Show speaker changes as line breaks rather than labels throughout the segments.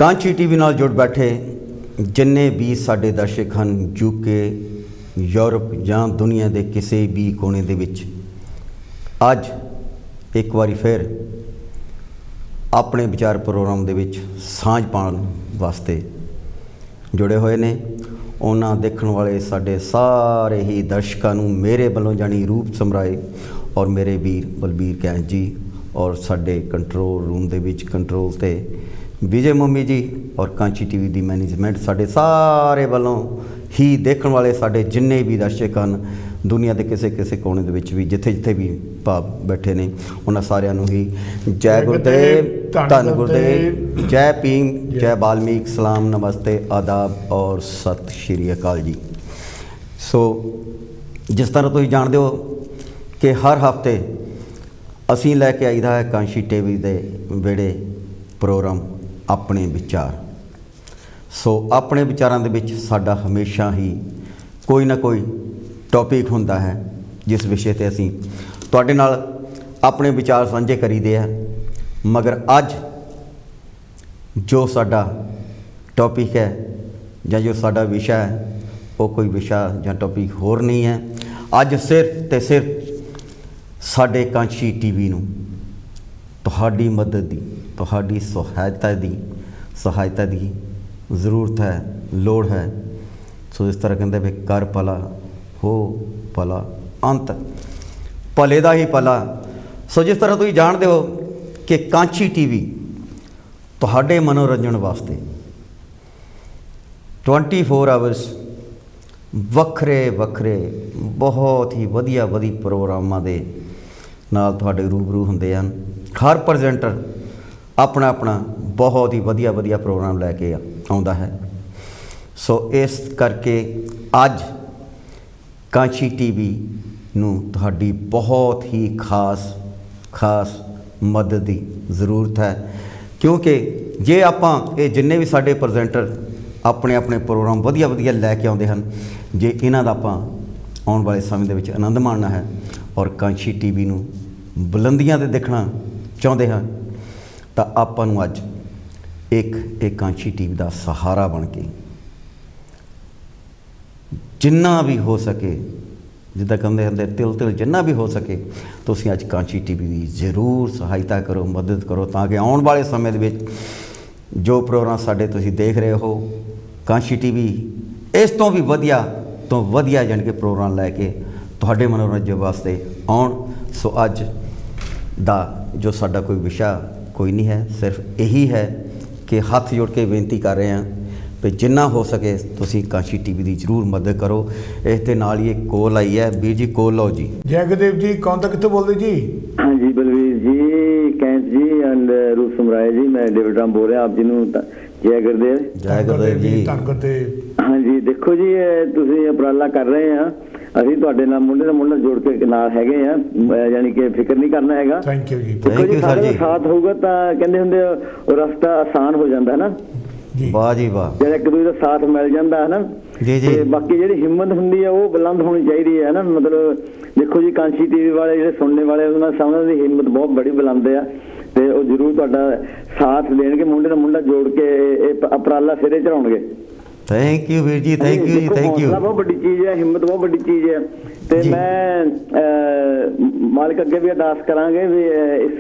Kanchi TV ਨਾਲ ਜੁੜ ਬੈਠੇ ਜਿੰਨੇ ਵੀ ਸਾਡੇ ਦਰਸ਼ਕ ਹਨ ਯੂਕੇ ਯੂਰਪ ਜਾਂ ਦੁਨੀਆ ਦੇ ਕਿਸੇ ਵੀ ਕੋਨੇ ਦੇ ਵਿੱਚ ਅੱਜ ਇੱਕ ਵਾਰੀ ਫਿਰ ਆਪਣੇ ਵਿਚਾਰ ਪ੍ਰੋਗਰਾਮ ਦੇ ਵਿੱਚ ਸਾਂਝ ਪਾਉਣ ਵਾਸਤੇ जुड़े हुए ने उन्होंने देखने वाले साढ़े सारे ही दर्शकों को मेरे वालों जानी रूप समराए और मेरे वीर बलबीर कैंथ जी और साढ़े कंट्रोल रूम के विच कंट्रोल ते विजय मम्मी जी और कांची टीवी की मैनेजमेंट साढ़े सारे वालों ही देखने वाले साढ़े जिन्ने भी दर्शक हैं दुनिया के किसी किसी कोने दे विच भी जिथे जिथे भी भाव बैठे ने उन्होंने सारिਆਂ ਨੂੰ ही जय गुरुदेव धन गुरुदेव जय भीम जय वाल्मीक सलाम नमस्ते आदाब और सत श्री अकाल जी। सो जिस तरह तुम जानते हो कि हर हफ्ते असी लैके आईदा है कांची टीवी के वेड़े प्रोग्राम अपने विचार। सो अपने विचारों के विच साडा हमेशा ही कोई ना कोई टॉपिक होंदा है जिस विषय ते असी तुहाडे नाल अपने विचार साझे करीदे हैं। मगर अज जो साडा टॉपिक है या जो साडा विषय है वो कोई विषय या टॉपिक होर नहीं है। अज सिर्फ ते सिर्फ साडे कांची टीवी नूं तुहाडी मदद दी तुहाडी सहायता दी ज़रूरत है लोड़ है। सो इस तरह कहते भी कर भला हो भला अंत भले दा ही भला। सो जिस तरह तुम जानते हो कि कांची टीवी तुहाडे मनोरंजन वास्ते 24 आवर्स वक्रे वक्रे बहुत ही वधिया प्रोग्रामां दे नाल तुहाडे रूबरू हुंदे हन। हर प्रजेंटर अपना अपना बहुत ही वधिया प्रोग्राम लैके आउंदा है। सो इस करके अज कांची टीवी नूं तुहाडी बहुत ही खास मदद की ज़रूरत है क्योंकि जे आपां ये जिन्ने भी साडे प्रजेंटर अपने अपने प्रोग्राम वधिया लैके आउंदे हन जे इन्हां दा आपां आउण वाले समय दे विच आनंद माणना है और कांची टीवी नूं बुलंदियां ते देखना चाहुंदे हन तां आपां नूं अज एक कांची टीवी का सहारा बन के जिन्ना भी हो सके जिद्दां कहंदे हुंदे तिल जिन्ना भी हो सके तुसीं अज कांची टीवी की जरूर सहायता करो मदद करो ताकि आने वाले समय दे विच जो प्रोग्राम साडे तुसीं देख रहे हो कांची टीवी इस तो भी वधिया जानी कि प्रोग्राम लैके तुहाडे मनोरंजन वास्ते आउण। सो अज दा जो साडा कोई विषय कोई नहीं है सिर्फ यही है कि हाथ जोड़ के बेनती कर रहे हैं भी जिन्ना हो सके तुसीं कांची टीवी की जरूर मदद करो। इस दे नाल ही एक कॉल आई है वीर जी कॉल लो जी।
जय गुरुदेव जी कौन तक कितों बोलते जी?
हाँ जी बलवीर जी कैंथ जी एंड रूप समराए जी मैं डेविड राम बोल रहा आप जी नूं जय गुरुदेव।
जय गुरुदेव जी
धन गुरुदेव।
हाँ जी देखो जी तुसीं उपराला कर रहे हैं ਅਸੀਂ ਤੁਹਾਡੇ ਨਾਲ ਮੁੰਡੇ ਜੋੜ ਕੇ ਨਾਲ ਹੈਗੇ ਆ ਯਾਨੀ ਕਿ ਫਿਕਰ ਨਹੀਂ ਕਰਨਾ ਹੈਗਾ।
ਥੈਂਕ ਯੂ ਜੀ।
ਥੈਂਕ ਯੂ ਸਰ ਜੀ।
ਸਾਥ ਹੋਊਗਾ ਤਾਂ ਕਹਿੰਦੇ ਹੁੰਦੇ ਉਹ ਰਸਤਾ ਆਸਾਨ ਹੋ ਜਾਂਦਾ ਹੈ ਨਾ
ਜੀ।
ਵਾਹ ਜੀ ਵਾਹ
ਜਿਹੜਾ ਇੱਕ ਦੂਜੇ ਦਾ ਸਾਥ ਮਿਲ ਜਾਂਦਾ ਹੈ ਨਾ
ਜੀ
ਤੇ ਬਾਕੀ ਜਿਹੜੀ ਹਿੰਮਤ ਹੁੰਦੀ ਹੈ ਉਹ ਬੁਲੰਦ ਹੋਣੀ ਚਾਹੀਦੀ ਹੈ ਨਾ। ਮਤਲਬ ਦੇਖੋ ਜੀ ਕਾਂਚੀ ਟੀਵੀ ਵਾਲੇ ਜਿਹੜੇ ਸੁਣਨੇ ਵਾਲੇ ਉਹਨਾਂ ਸਾਹਮਣੇ ਦੀ ਹਿੰਮਤ ਬਹੁਤ ਬੜੀ ਬੁਲੰਦ ਆ ਤੇ ਉਹ ਜ਼ਰੂਰ ਤੁਹਾਡਾ ਸਾਥ ਦੇਣਗੇ ਮੁੰਡਾ ਜੋੜ ਕੇ ਇਹ ਉਪਰਾਲਾ ਸਿਰੇ ਚੜਾਉਣਗੇ।
थैंक यू वीर जी थैंक यू जी थैंक यू।
बहुत बड़ी चीज़ है हिम्मत बहुत बड़ी चीज़ है तो मैं मालिक अगे भी अरदास करांगे भी इस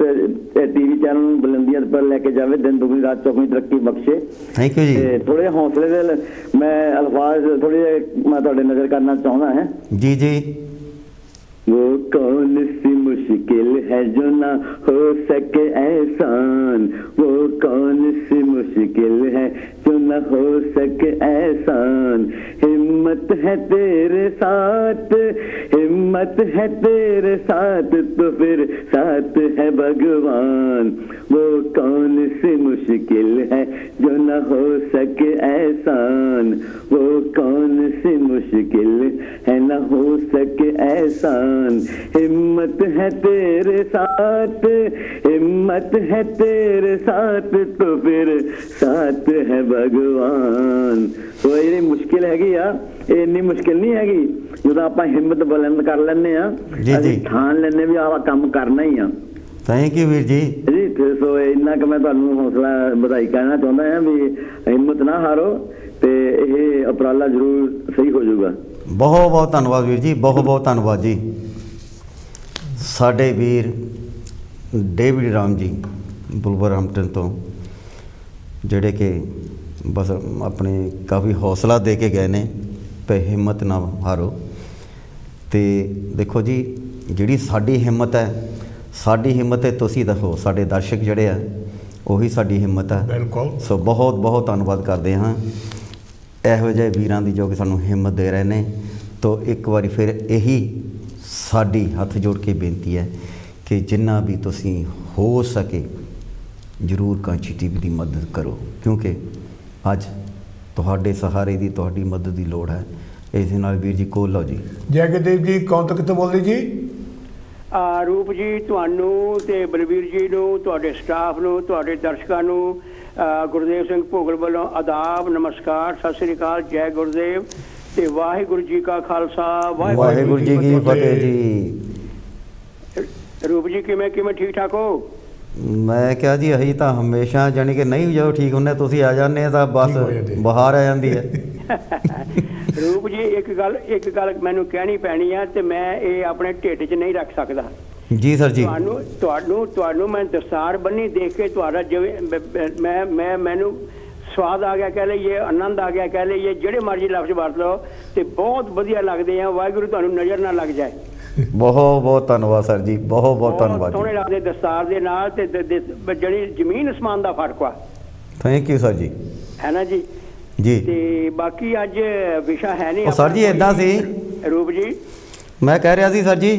टीवी चैनल बुलंदियां पर लेके जावे दिन दुगनी रात चौगनी तरक्की बख्शे।
थैंक यू जी।
थोड़े हौसले दे मैं अल्फाज थोड़े मैं थोड़े नज़र करना चाहता है
जी जी।
वो कौन सी मुश्किल है जो ना हो सके एहसान वो कौन सी मुश्किल है जो न हो सके एहसान हिम्मत है तेरे साथ तो फिर साथ है भगवान वो कौन सी मुश्किल है जो न हो सके एहसान वो कौन सी मुश्किल है न हो सके एहसान हिम्मत है तेरे साथ तो फिर साथ है भगवान। तो ये मुश्किल हैगी आ इन्नी मुश्किल नहीं हैगी जो आप हिम्मत बुलंद कर लेने ठान लेने भी आवा काम करना ही आ
ਥੈਂਕ ਯੂ ਵੀਰ ਜੀ।
ਜੀ ਤੇ ਸੋ ਇੰਨਾ ਕਿ ਮੈਂ ਤੁਹਾਨੂੰ ਹੌਸਲਾ ਵਧਾਈ ਕਹਿਣਾ ਚਾਹੁੰਦਾ ਹਾਂ ਵੀ ਹਿੰਮਤ ਨਾ ਹਾਰੋ ਤੇ ਇਹ ਉਪਰਾਲਾ ਜ਼ਰੂਰ ਸਹੀ ਹੋ ਜਾਊਗਾ।
ਬਹੁਤ ਬਹੁਤ ਧੰਨਵਾਦ ਵੀਰ ਜੀ, ਬਹੁਤ ਬਹੁਤ ਧੰਨਵਾਦ ਜੀ। ਸਾਡੇ ਵੀਰ ਡੇਵਿਡ ਰਾਮ ਜੀ ਬੁਲਵਰਹੈਂਪਟਨ ਤੋਂ, ਜਿਹੜੇ ਕਿ ਬਸ ਆਪਣੇ ਕਾਫੀ ਹੌਸਲਾ ਦੇ ਕੇ ਗਏ ਨੇ ਤੇ ਹਿੰਮਤ ਨਾ ਹਾਰੋ। ਤੇ ਦੇਖੋ ਜੀ, ਜਿਹੜੀ ਸਾਡੀ ਹਿੰਮਤ ਹੈ ਤੁਸੀਂ ਦੇਖੋ, ਸਾਡੇ ਦਰਸ਼ਕ ਜਿਹੜੇ ਆ ਉਹੀ ਸਾਡੀ ਹਿੰਮਤ ਹੈ।
ਬਿਲਕੁਲ।
ਸੋ ਬਹੁਤ ਬਹੁਤ ਧੰਨਵਾਦ ਕਰਦੇ ਹਾਂ ਇਹੋ ਜਿਹੇ ਵੀਰਾਂ ਦੀ ਜੋ ਕਿ ਸਾਨੂੰ ਹਿੰਮਤ ਦੇ ਰਹੇ ਨੇ। ਤੋ ਇੱਕ ਵਾਰੀ ਫਿਰ ਇਹੀ ਸਾਡੀ ਹੱਥ ਜੋੜ ਕੇ ਬੇਨਤੀ ਹੈ ਕਿ ਜਿੰਨਾ ਵੀ ਤੁਸੀਂ ਹੋ ਸਕੇ ਜ਼ਰੂਰ ਕਾਂਚੀ ਟੀਵੀ ਦੀ ਮਦਦ ਕਰੋ, ਕਿਉਂਕਿ ਅੱਜ ਤੁਹਾਡੇ ਸਹਾਰੇ ਦੀ, ਤੁਹਾਡੀ ਮਦਦ ਦੀ ਲੋੜ ਹੈ। ਇਸ ਦੇ ਨਾਲ ਵੀਰ ਜੀ ਕੋਲ ਲਓ ਜੀ।
ਜੈ ਗੁਰਦੇਵ ਜੀ, ਕੌਣ ਤੋਂ ਕਿੱਥੋਂ ਬੋਲਦੇ ਜੀ?
ਰੂਪ ਜੀ, ਤੁਹਾਨੂੰ ਤੇ ਬਲਵੀਰ ਜੀ ਨੂੰ, ਤੁਹਾਡੇ ਸਟਾਫ ਨੂੰ, ਤੁਹਾਡੇ ਦਰਸ਼ਕਾਂ ਨੂੰ ਗੁਰਦੇਵ ਸਿੰਘ ਭੋਗਲ ਵੱਲੋਂ ਆਦਾਬ, ਨਮਸਕਾਰ, ਸਤਿ ਸ੍ਰੀ ਅਕਾਲ, ਜੈ ਗੁਰਦੇਵ ਤੇ ਵਾਹਿਗੁਰੂ ਜੀ ਕਾ ਖਾਲਸਾ,
ਵਾਹਿਗੁਰੂ ਜੀ ਕੀ ਫਤਿਹ ਜੀ।
ਰੂਪ ਜੀ ਕਿਵੇਂ ਠੀਕ ਠਾਕ ਹੋ?
ਮੈਂ ਕਿਹਾ ਜੀ ਅਸੀਂ ਤਾਂ ਹਮੇਸ਼ਾ, ਜਾਣੀ ਕਿ ਨਹੀਂ ਜਦੋਂ ਠੀਕ ਹੁੰਦੇ ਤੁਸੀਂ ਆ ਜਾਂਦੇ ਤਾਂ ਬਸ ਬਹਾਰ ਆ ਜਾਂਦੀ ਹੈ।
ਰੂਪ ਜੀ, ਇੱਕ ਗੱਲ ਮੈਨੂੰ ਕਹਿਣੀ ਪੈਣੀ ਆ ਤੇ ਮੈਂ ਇਹ ਆਪਣੇ ਢਿੱਡ 'ਚ ਨਹੀਂ ਰੱਖ ਸਕਦਾ।
ਜੀ ਸਰ ਜੀ।
ਤੁਹਾਨੂੰ ਮੈਂ ਦਸਤਾਰ ਬੰਨੀ ਦੇਖ ਕੇ ਤੁਹਾਡਾ ਜਿਵੇਂ ਮੈਨੂੰ ਸਵਾਦ ਆ ਗਿਆ ਕਹਿ ਲਈਏ, ਆਨੰਦ ਆ ਗਿਆ ਕਹਿ ਲਈਏ, ਜਿਹੜੇ ਮਰਜ਼ੀ ਲਫ਼ਜ਼ ਵਰਤ ਲਓ ਤੇ ਬਹੁਤ ਵਧੀਆ ਲੱਗਦੇ ਆ। ਵਾਹਿਗੁਰੂ ਤੁਹਾਨੂੰ ਨਜ਼ਰ ਨਾ ਲੱਗ ਜਾਏ।
ਬਹੁਤ ਬਹੁਤ ਧੰਨਵਾਦ ਸਰ ਜੀ, ਬਹੁਤ ਬਹੁਤ ਧੰਨਵਾਦ।
ਸੋਹਣੇ ਲੱਗਦੇ ਦਸਤਾਰ ਦੇ ਨਾਲ ਤੇ ਜਿਹੜੀ ਜ਼ਮੀਨ ਅਸਮਾਨ ਦਾ ਫਰਕ ਆ।
ਥੈਂਕ ਯੂ ਸਰ ਜੀ।
ਹੈ ਨਾ ਜੀ?
ਜੀ।
ਤੇ ਬਾਕੀ ਅੱਜ ਵਿਸ਼ਾ ਹੈ ਨਹੀਂ
ਸਰ ਜੀ, ਇੱਦਾਂ ਸੀ
ਰੂਪ ਜੀ,
ਮੈਂ ਕਹਿ ਰਿਹਾ ਸੀ ਸਰ ਜੀ,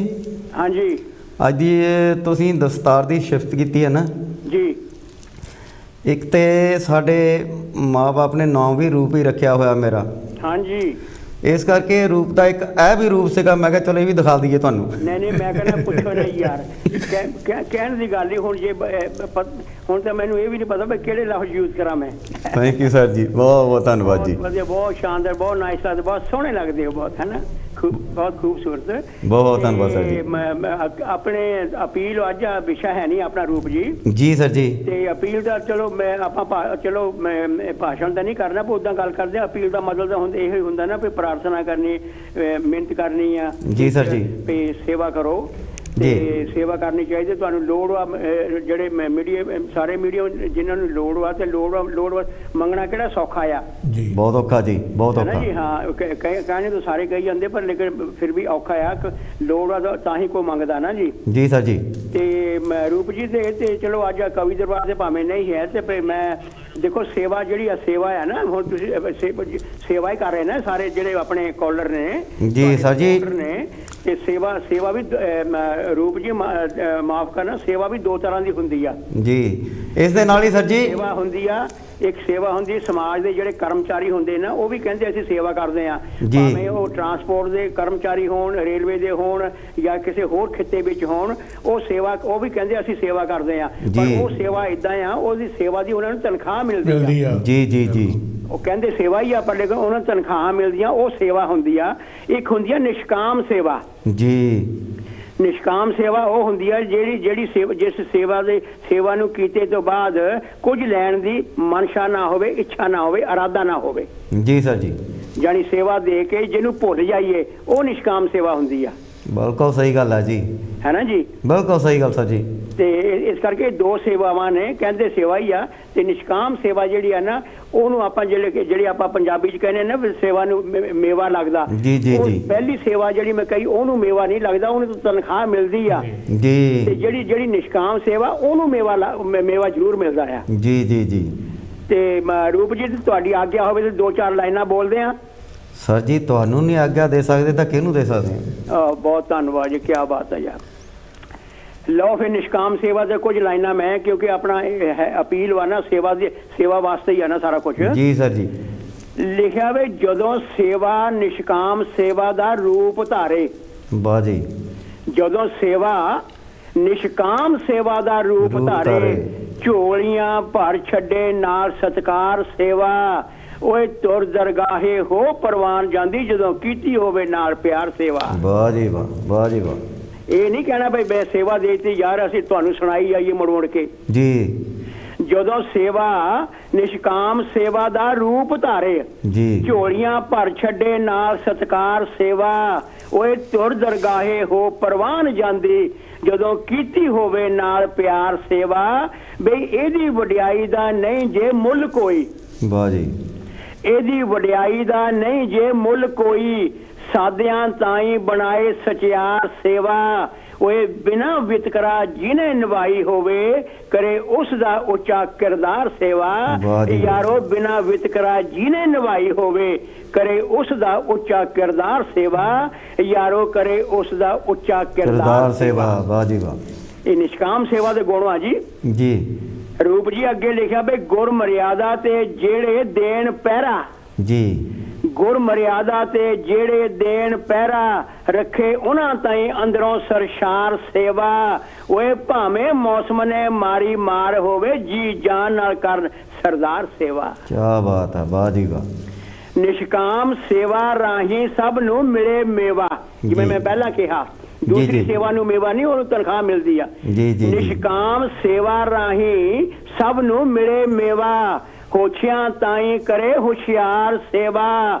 ਹਾਂਜੀ,
ਅੱਜ ਦੀ ਤੁਸੀਂ ਦਸਤਾਰ ਦੀ ਸ਼ਿਫਤ ਕੀਤੀ ਹੈ ਨਾ
ਜੀ।
ਇੱਕ ਤੇ ਸਾਡੇ ਮਾਂ-ਬਾਪ ਨੇ ਨਾਮ ਵੀ ਰੂਪ ਹੀ ਰੱਖਿਆ ਹੋਇਆ ਮੇਰਾ,
ਹਾਂਜੀ।
ਇਸ ਕਰਕੇ ਰੂਪ ਦਾ ਇੱਕ ਇਹ ਵੀ ਰੂਪ ਸੀਗਾ। ਮੈਂ ਕਿਹਾ ਚਲੋ ਇਹ ਵੀ ਦਿਖਾ ਦਈਏ ਤੁਹਾਨੂੰ।
ਨਹੀਂ, ਮੈਂ ਕਹਿੰਦਾ ਪੁੱਛੋ ਨਹੀਂ ਯਾਰ, ਕਹਿਣ ਦੀ ਗੱਲ ਹੀ। ਹੁਣ ਜੇ ਹੁਣ ਤਾਂ ਮੈਨੂੰ ਇਹ ਵੀ ਨਹੀਂ ਪਤਾ ਵੀ ਕਿਹੜੇ ਲਫ਼ਜ਼ ਯੂਜ਼ ਕਰਾਂ ਮੈਂ।
ਥੈਂਕ ਯੂ ਸਰ ਜੀ, ਬਹੁਤ ਬਹੁਤ ਧੰਨਵਾਦ ਜੀ।
ਵਧੀਆ, ਬਹੁਤ ਸ਼ਾਨਦਾਰ, ਬਹੁਤ ਨਾਈਸ ਲੱਗਦੇ, ਬਹੁਤ ਸੋਹਣੇ ਲੱਗਦੇ ਹੋ, ਬਹੁਤ, ਹੈ ਨਾ, ਬਹੁਤ ਖੂਬਸੂਰਤ।
ਬਹੁਤ ਧੰਨਵਾਦ ਸਰ ਜੀ।
ਆਪਣੇ ਅਪੀਲ ਅੱਜ ਵਿਸ਼ਾ ਹੈ ਨਹੀਂ ਆਪਣਾ ਰੂਪ ਜੀ।
ਜੀ ਸਰ ਜੀ।
ਤੇ ਅਪੀਲ ਦਾ ਚਲੋ ਮੈਂ ਭਾਸ਼ਣ ਤਾਂ ਨਹੀਂ ਕਰਨਾ, ਪਰ ਉੱਦਾਂ ਗੱਲ ਕਰਦੇ ਹਾਂ। ਅਪੀਲ ਦਾ ਮਤਲਬ ਤਾਂ ਹੁਣ ਇਹੋ ਹੀ ਹੁੰਦਾ ਨਾ ਵੀ ਪ੍ਰਾਰਥਨਾ ਕਰਨੀ, ਮਿਹਨਤ ਕਰਨੀ ਆ।
ਜੀ ਸਰ ਜੀ।
ਵੀ ਸੇਵਾ ਕਰੋ ਤੇ ਸੇਵਾ ਕਰਨੀ ਚਾਹੀਦੀ। ਤੁਹਾਨੂੰ ਲੋੜ ਆ, ਜਿਹੜੇ ਮੀਡੀਆ, ਸਾਰੇ ਮੀਡੀਆ ਜਿਨ੍ਹਾਂ ਨੂੰ ਲੋੜ ਆ ਤੇ ਲੋੜ ਮੰਗਣਾ ਕਿਹੜਾ ਸੌਖਾ ਆ
ਜੀ? ਬਹੁਤ
ਔਖਾ ਜੀ, ਬਹੁਤ ਔਖਾ
ਜੀ। ਹਾਂ, ਕਹਿੰਦੇ ਤਾਂ ਸਾਰੇ ਕਹੀ ਜਾਂਦੇ, ਪਰ ਲੇਕਿਨ ਫਿਰ ਵੀ ਔਖਾ ਆ। ਲੋੜ ਆ ਤਾਂ ਹੀ ਕੋਈ ਮੰਗਦਾ ਨਾ ਜੀ। ਜੀ
ਸਰ ਜੀ।
ਤੇ ਰੂਪ ਜੀ ਦੇ ਤੇ ਚਲੋ ਅੱਜ ਕਵੀ ਦਰਬਾਰ ਦੇ ਭਾਵੇਂ ਨਹੀਂ ਹੈ ਤੇ ਮੈਂ ਦੇਖੋ ਸੇਵਾ ਜਿਹੜੀ ਆ, ਸੇਵਾ ਆ ਨਾ, ਹੁਣ ਤੁਸੀਂ ਸੇਵਾ ਹੀ ਕਰ ਰਹੇ ਨੇ ਸਾਰੇ ਜਿਹੜੇ ਆਪਣੇ ਕਾਲਰ ਨੇ।
ਜੀ ਸਰ ਜੀ।
ਨੇ ਤੇ ਸੇਵਾ ਵੀ ਰੂਪ ਜੀ ਮਾਫ ਕਰਨਾ, ਸੇਵਾ ਵੀ ਦੋ ਤਰ੍ਹਾਂ ਦੀ ਹੁੰਦੀ ਆ
ਜੀ। ਇਸ ਦੇ ਨਾਲ ਹੀ ਸਰ ਜੀ
ਸੇਵਾ ਹੁੰਦੀ ਆ, ਇੱਕ ਸੇਵਾ ਹੁੰਦੀ ਸਮਾਜ ਦੇ ਜਿਹੜੇ ਕਰਮਚਾਰੀ ਹੁੰਦੇ ਨਾ, ਉਹ ਵੀ ਕਹਿੰਦੇ ਅਸੀਂ ਸੇਵਾ ਕਰਦੇ ਆ, ਭਾਵੇਂ ਉਹ ਟਰਾਂਸਪੋਰਟ ਦੇ ਕਰਮਚਾਰੀ ਹੋਣ, ਰੇਲਵੇ ਦੇ ਹੋਣ ਜਾਂ ਕਿਸੇ ਹੋਰ ਖਿੱਤੇ ਵਿੱਚ ਹੋਣ, ਉਹ ਸੇਵਾ, ਉਹ ਵੀ ਕਹਿੰਦੇ ਅਸੀਂ ਸੇਵਾ ਕਰਦੇ ਆ। ਪਰ ਉਹ ਸੇਵਾ ਇਦਾਂ ਆ, ਉਹਦੀ ਸੇਵਾ ਦੀ ਉਹਨਾਂ ਨੂੰ ਤਨਖਾਹ ਮਿਲਦੀ ਆ।
ਜੀ ਜੀ ਜੀ।
ਉਹ ਕਹਿੰਦੇ ਸੇਵਾ ਹੀ ਆ, ਪਰ ਲੇਕਿਨ ਉਹਨਾਂ ਨੂੰ ਤਨਖਾਹਾਂ ਮਿਲਦੀਆਂ, ਉਹ ਸੇਵਾ ਹੁੰਦੀ ਆ। ਇੱਕ ਹੁੰਦੀ ਆ ਨਿਸ਼ਕਾਮ ਸੇਵਾ।
ਜੀ।
ਨਿਸ਼ਕਾਮ ਸੇਵਾ ਉਹ ਹੁੰਦੀ ਹੈ ਜਿਹੜੀ ਸੇਵਾ, ਜਿਸ ਸੇਵਾ ਨੂੰ ਕੀਤੇ ਤੋਂ ਬਾਅਦ ਕੁਝ ਲੈਣ ਦੀ ਮਨਸ਼ਾ ਨਾ ਹੋਵੇ, ਇੱਛਾ ਨਾ ਹੋਵੇ, ਇਰਾਦਾ ਨਾ ਹੋਵੇ।
ਜੀ ਸਰ ਜੀ।
ਜਾਨੀ ਸੇਵਾ ਦੇ ਕੇ ਜਿਹਨੂੰ ਭੁੱਲ ਜਾਈਏ, ਉਹ ਨਿਸ਼ਕਾਮ ਸੇਵਾ ਹੁੰਦੀ ਆ।
ਬਿਲਕੁਲ ਸਹੀ ਗੱਲ ਹੈ ਜੀ,
ਹੈ ਨਾ ਜੀ? ਬਿਲਕੁਲ
ਸਹੀ ਗੱਲ ਸਰ ਜੀ।
ਤੇ ਇਸ ਕਰਕੇ ਦੋ ਸੇਵਾਵਾਂ ਨੇ, ਕਹਿੰਦੇ ਸੇਵਾ ਹੀ ਆ। ਤੇ ਨਿਸ਼ਕਾਮ ਸੇਵਾ ਜਿਹੜੀ ਆ ਨਾ, ਉਹਨੂੰ ਆਪਾਂ ਜਿਹੜੀ ਆਪਾਂ ਪੰਜਾਬੀ ਚ ਕਹਿੰਦੇ ਨਾ ਸੇਵਾ ਨੂੰ ਮੇਵਾ ਲੱਗਦਾ।
ਜੀ ਜੀ ਜੀ।
ਪਹਿਲੀ ਸੇਵਾ ਜਿਹੜੀ ਮੈਂ ਕਹੀ, ਉਹਨੂੰ ਮੇਵਾ ਨਹੀਂ ਲੱਗਦਾ, ਉਹਨੂੰ ਤਨਖਾਹ ਮਿਲਦੀ ਆ।
ਜੀ।
ਤੇ ਜਿਹੜੀ ਨਿਸ਼ਕਾਮ ਸੇਵਾ, ਉਹਨੂੰ ਮੇਵਾ ਜ਼ਰੂਰ ਮਿਲਦਾ ਆ। ਜੀ ਜੀ ਜੀ। ਤੇ ਰੂਪ ਜੀ, ਤੁਹਾਡੀ ਆਗਿਆ ਹੋਵੇ ਤੇ ਦੋ ਚਾਰ ਲਾਈਨਾਂ ਬੋਲਦੇ ਆ।
ਸਰ ਜੀ, ਤੁਹਾਨੂੰ ਨਹੀਂ ਆਗਿਆ ਦੇ ਸਕਦੇ ਤਾਂ ਕਿਹਨੂੰ ਦੇ ਸਕਦੇ?
ਬਹੁਤ ਧੰਨਵਾਦ ਜੀ, ਕੀ ਬਾਤ ਹੈ ਯਾਰ। ਲਓ ਫਿਰ ਨਿਸ਼ਕਾਮ ਸੇਵਾ ਦੇ ਕੁਝ ਲਾਈਨਾਂ ਮੈਂ, ਕਿਉਂਕਿ ਆਪਣਾ ਅਪੀਲ ਵਾ ਨਾ, ਸੇਵਾ ਵਾਸਤੇ ਹੀ ਆ ਨਾ ਸਾਰਾ ਕੁਝ। ਜੀ ਸਰ ਜੀ। ਲਿਖਿਆ ਵੇ, ਜਦੋਂ ਸੇਵਾ ਨਿਸ਼ਕਾਮ ਸੇਵਾ ਦਾ ਰੂਪ ਧਾਰੇ। ਵਾਹ ਜੀ। ਜਦੋਂ ਸੇਵਾ ਨਿਸ਼ਕਾਮ ਸੇਵਾ ਦਾ ਰੂਪ ਧਾਰੇ, ਝੋਲੀਆਂ ਭਰ ਛੱਡੇ ਨਾਲ ਸਤਕਾਰ ਸੇਵਾ। ਓਏ ਤੁਰ ਦਰਗਾਹੇ ਹੋ ਪ੍ਰਵਾਨ ਜਾਂਦੀ, ਜਦੋਂ ਕੀਤੀ ਹੋਵੇ ਨਾਲ ਪਿਆਰ ਸੇਵਾ। ਵਾਹ ਜੀ ਵਾਹ, ਵਾਹ ਜੀ ਵਾਹ। ਇਹ ਨਹੀਂ ਕਹਿਣਾ ਬਈ ਮੈਂ ਸੇਵਾ ਦੇਤੀ ਯਾਰ ਅਸੀਂ ਤੁਹਾਨੂੰ ਸੁਣਾਈ ਜਾਈਏ ਮੁੜ ਮੁੜ ਕੇ
ਜੀ।
ਜਦੋਂ ਸੇਵਾ ਨਿਸ਼ਕਾਮ ਸੇਵਾ ਦਾ ਰੂਪ ਧਾਰੇ
ਜੀ।
ਝੋਲੀਆਂ ਭਰ ਛੱਡੇ ਨਾਲ ਸਤਕਾਰ ਸੇਵਾ ਓਏ ਤੁਰ ਦਰਗਾਹੇ ਹੋ ਪ੍ਰਵਾਨ ਜਾਂਦੀ ਜਦੋਂ ਕੀਤੀ ਹੋਵੇ ਨਾਲ ਪਿਆਰ ਸੇਵਾ ਬਈ ਇਹਦੀ ਵਡਿਆਈ ਦਾ ਨਹੀਂ ਜੇ ਮੁੱਲ ਕੋਈ।
ਵਾਹ ਜੀ।
ਇਹਦੀ ਵਡਿਆਈ ਦਾ ਨਹੀਂ ਜੇ ਮੁੱਲ ਕੋਈ ਸਾਧਿਆਂ ਤਾਈਂ ਬਣਾਏ ਸਚਿਆਰ ਸੇਵਾ ਓਏ ਬਿਨਾ ਵਿਤਕਰਾ ਜਿਹਨੇ ਨਿਭਾਈ ਹੋਵੇ ਕਰੇ ਉਸ ਦਾ ਉੱਚਾ ਕਿਰਦਾਰ ਸੇਵਾ। ਯਾਰੋ ਬਿਨਾ ਵਿਤਕਰਾ ਜਿਹਨੇ ਨਿਭਾਈ ਹੋਵੇ ਕਰੇ ਉਸ ਦਾ ਉੱਚਾ ਕਿਰਦਾਰ ਸੇਵਾ ਯਾਰੋ ਕਰੇ ਉਸ ਦਾ ਉੱਚਾ ਕਿਰਦਾਰ ਸੇਵਾ।
ਵਾਹ ਜੀ ਵਾਹ।
ਇਹ ਨਿਸ਼ਕਾਮ ਸੇਵਾ ਦੇ ਗੁਣ ਆ ਜੀ।
ਜੀ।
ਰੂਪ ਜੀ ਅੱਗੇ ਲਿਖਿਆ ਬਈ ਗੁਰ ਮਰਿਆਦਾ ਤੇ ਜਿਹੜੇ ਦੇਣ ਪਹਿਰਾ।
ਜੀ।
ਗੁਰ ਮਰਿਆਦਾ ਤੇ ਜਿਹੜੇ ਦੇਣ ਪਹਿਰਾ ਰੱਖੇ ਉਹਨਾਂ ਤਾਈਂ ਅੰਦਰੋਂ ਸਰਸ਼ਾਰ ਸੇਵਾ ਓਏ ਭਾਵੇਂ ਮੌਸਮ ਨੇ ਮਾਰੀ ਮਾਰ ਹੋਵੇ ਜੀ ਜਾਨ ਨਾਲ ਕਰਨ ਸਰਦਾਰ ਸੇਵਾ।
ਕੀ ਬਾਤ ਹੈ। ਵਾਹ ਜੀ ਵਾਹ।
ਨਿਸ਼ਕਾਮ ਸੇਵਾ ਰਾਹੀਂ ਸਭ ਨੂੰ ਮਿਲੇ ਮੇਵਾ ਜਿਵੇਂ ਮੈਂ ਪਹਿਲਾਂ ਕਿਹਾ ਦੂਸਰੀ ਸੇਵਾ ਨੂੰ ਮੇਵਾ ਨਹੀਂ ਉਹਨੂੰ ਤਨਖਾਹ ਮਿਲਦੀ ਆ। ਨਿਸ਼ਕਾਮ ਸੇਵਾ ਰਾਹੀਂ ਸਭ ਨੂੰ ਮਿਲੇ ਮੇਵਾ ਹੋਛਿਆਂ ਤਾਈਂ ਕਰੇ ਹੁਸ਼ਿਆਰ ਸੇਵਾ